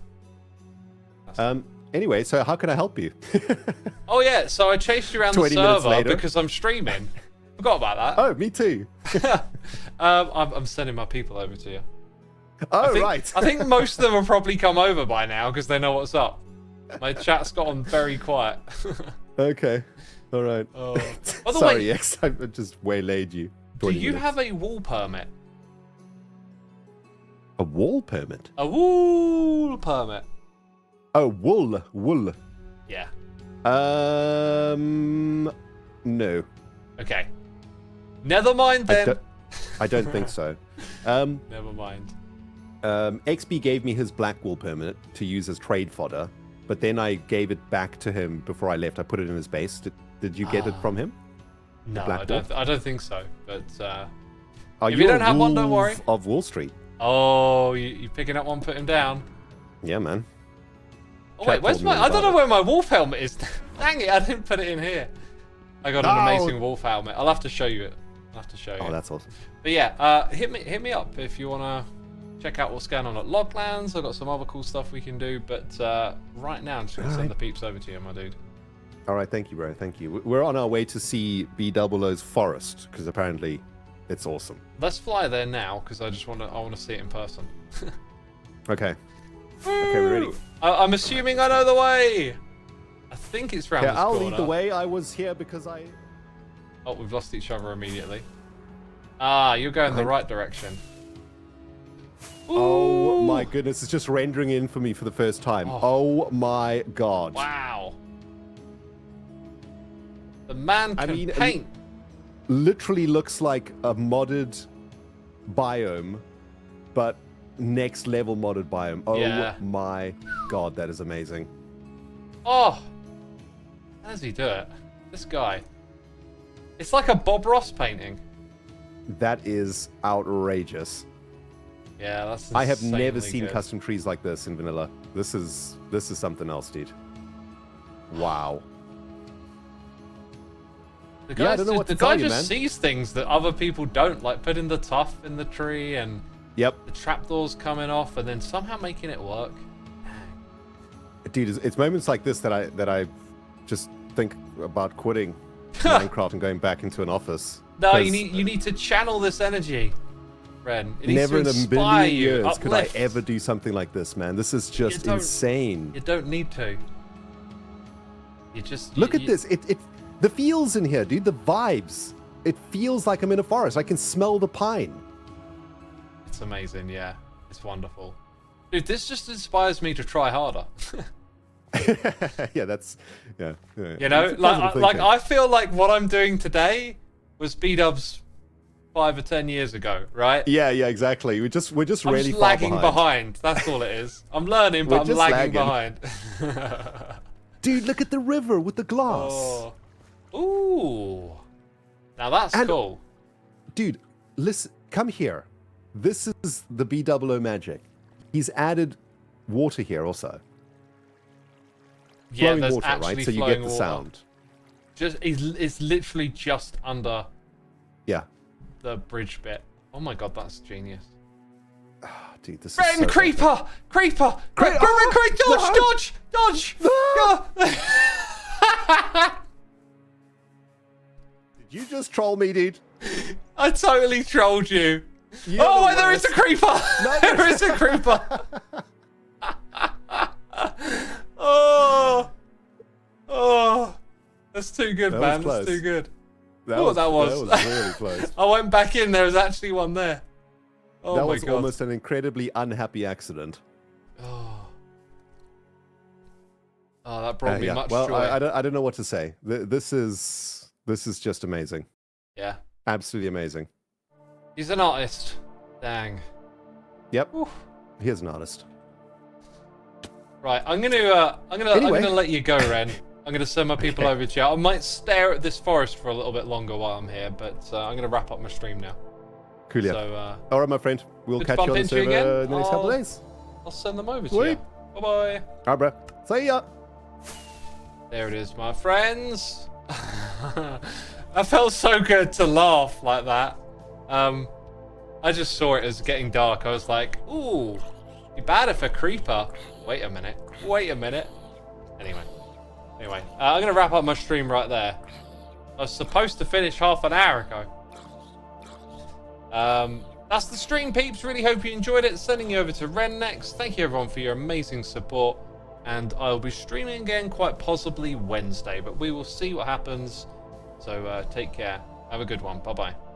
Anyway, so how can I help you? Oh yeah. So I chased you around the 20 minutes server later. because I'm streaming. Forgot about that. Oh, me too. I'm sending my people over to you. Oh, I right. think most of them have probably come over by now because they know what's up. My chat's gotten very quiet. Okay. All right. Oh. By the Sorry, way, X. I just waylaid you. do 20 you minutes. have a wall permit? A wall permit? A wall permit. Oh, wool. Yeah. No. Okay. Never mind then. I don't think so. Never mind. XB gave me his black wool permit to use as trade fodder, but then I gave it back to him before I left. I put it in his base. Did you get it from him? No, black I don't think so. But Are if you don't have one, don't wolf worry. Of Wall Street. Oh, you picking up one, put him down. Yeah, man. Oh Chat wait, where's told me my? all I don't know about where my wolf helmet is. Dang it, I didn't put it in here. I got an No. amazing wolf helmet. I'll have to show you it. I'll have to show you. Oh, that's awesome. But yeah, hit me up if you wanna check out what's going on at Loglands. I've got some other cool stuff we can do. But right now, I'm just gonna send the peeps over to you, my dude. All right, thank you, bro. Thank you. We're on our way to see B00's forest because apparently it's awesome. Let's fly there now because I want to see it in person. Okay. Okay, we're ready. I'm assuming I know the way. I think it's round Yeah, this I'll corner. lead the way. I was here because I... Oh, we've lost each other immediately. Ah, you're going the right direction. Oh Ooh. my goodness, it's just rendering in for me for the first time. Oh my god. Wow. The man can I mean, paint. Literally looks like a modded biome, but next level modded biome. Oh Yeah. my god, that is amazing. Oh, how does he do it? This guy. It's like a Bob Ross painting. That is outrageous. Yeah, that's. I have never insanely seen good. custom trees like this in vanilla. This is something else, dude. Wow. The Yeah, I guy, don't know what the to tell guy you, just man. sees things that other people don't, like putting the tuff in the tree and Yep. the trapdoors coming off, and then somehow making it work. Dude, it's moments like this that I just think about quitting Minecraft and going back into an office. No, 'Cause you need to channel this energy, Ren. It needs never in to a inspire billion you, years could I uplift. ever do something like this, man. This is just don't- insane. You don't need to. You just Look at this. It the feels in here, dude. The vibes. It feels like I'm in a forest. I can smell the pine. It's amazing, yeah. It's wonderful. Dude, this just inspires me to try harder. Yeah, that's yeah. You know, It's a positive like thinking. I feel like what I'm doing today was B-dubs 5 or 10 years ago, right? Yeah, exactly. We're just I'm really just far lagging behind. behind. That's all it is. I'm learning, We're but I'm just lagging lagging. behind. Dude, look at the river with the glass. Oh. Ooh. Now that's And- cool. Dude, listen, come here. This is the B00 magic. He's added water here also. Yeah, Flowing there's water, actually right? So you flowing get the water. sound. It's literally just under Yeah. the bridge bit. Oh my god, that's genius. Dude, this is Ren, so creeper! Creeper! Cre- oh, Dodge! Dodge! Dodge! Did you just troll me, dude? I totally trolled you. You're Oh, the wait, there is a worst. creeper! No, There is a creeper! Oh! Oh! That's too good, That was man. close. That's too good. That Oh, was, that was. That was really close. I went back in, there was actually one there. Oh That my was god. almost an incredibly unhappy accident. Oh, that brought me Yeah. much Well, joy. I don't know what to say. This is just amazing. Yeah. Absolutely amazing. He's an artist. Dang. Yep. Oof. Here's an artist. Right, I'm gonna Anyway. let you go, Ren. I'm gonna send my people over to you. I might stare at this forest for a little bit longer while I'm here, but I'm gonna wrap up my stream now. Cool. Yeah. So All right, my friend. We'll good to catch you bump on the into you server again. in the next couple of I'll- days. I'll send them over to Sweet. you. Bye bye. All right, bro. See ya. There it is, my friends. That felt so good to laugh like that. I just saw it as getting dark. I was like, ooh, be bad if a creeper. Wait a minute. Wait a minute. Anyway, I'm gonna wrap up my stream right there. I was supposed to finish half an hour ago. That's the stream, peeps. Really hope you enjoyed it. Sending you over to Ren next. Thank you, everyone, for your amazing support. And I'll be streaming again quite possibly Wednesday, but we will see what happens. So take care. Have a good one. Bye-bye.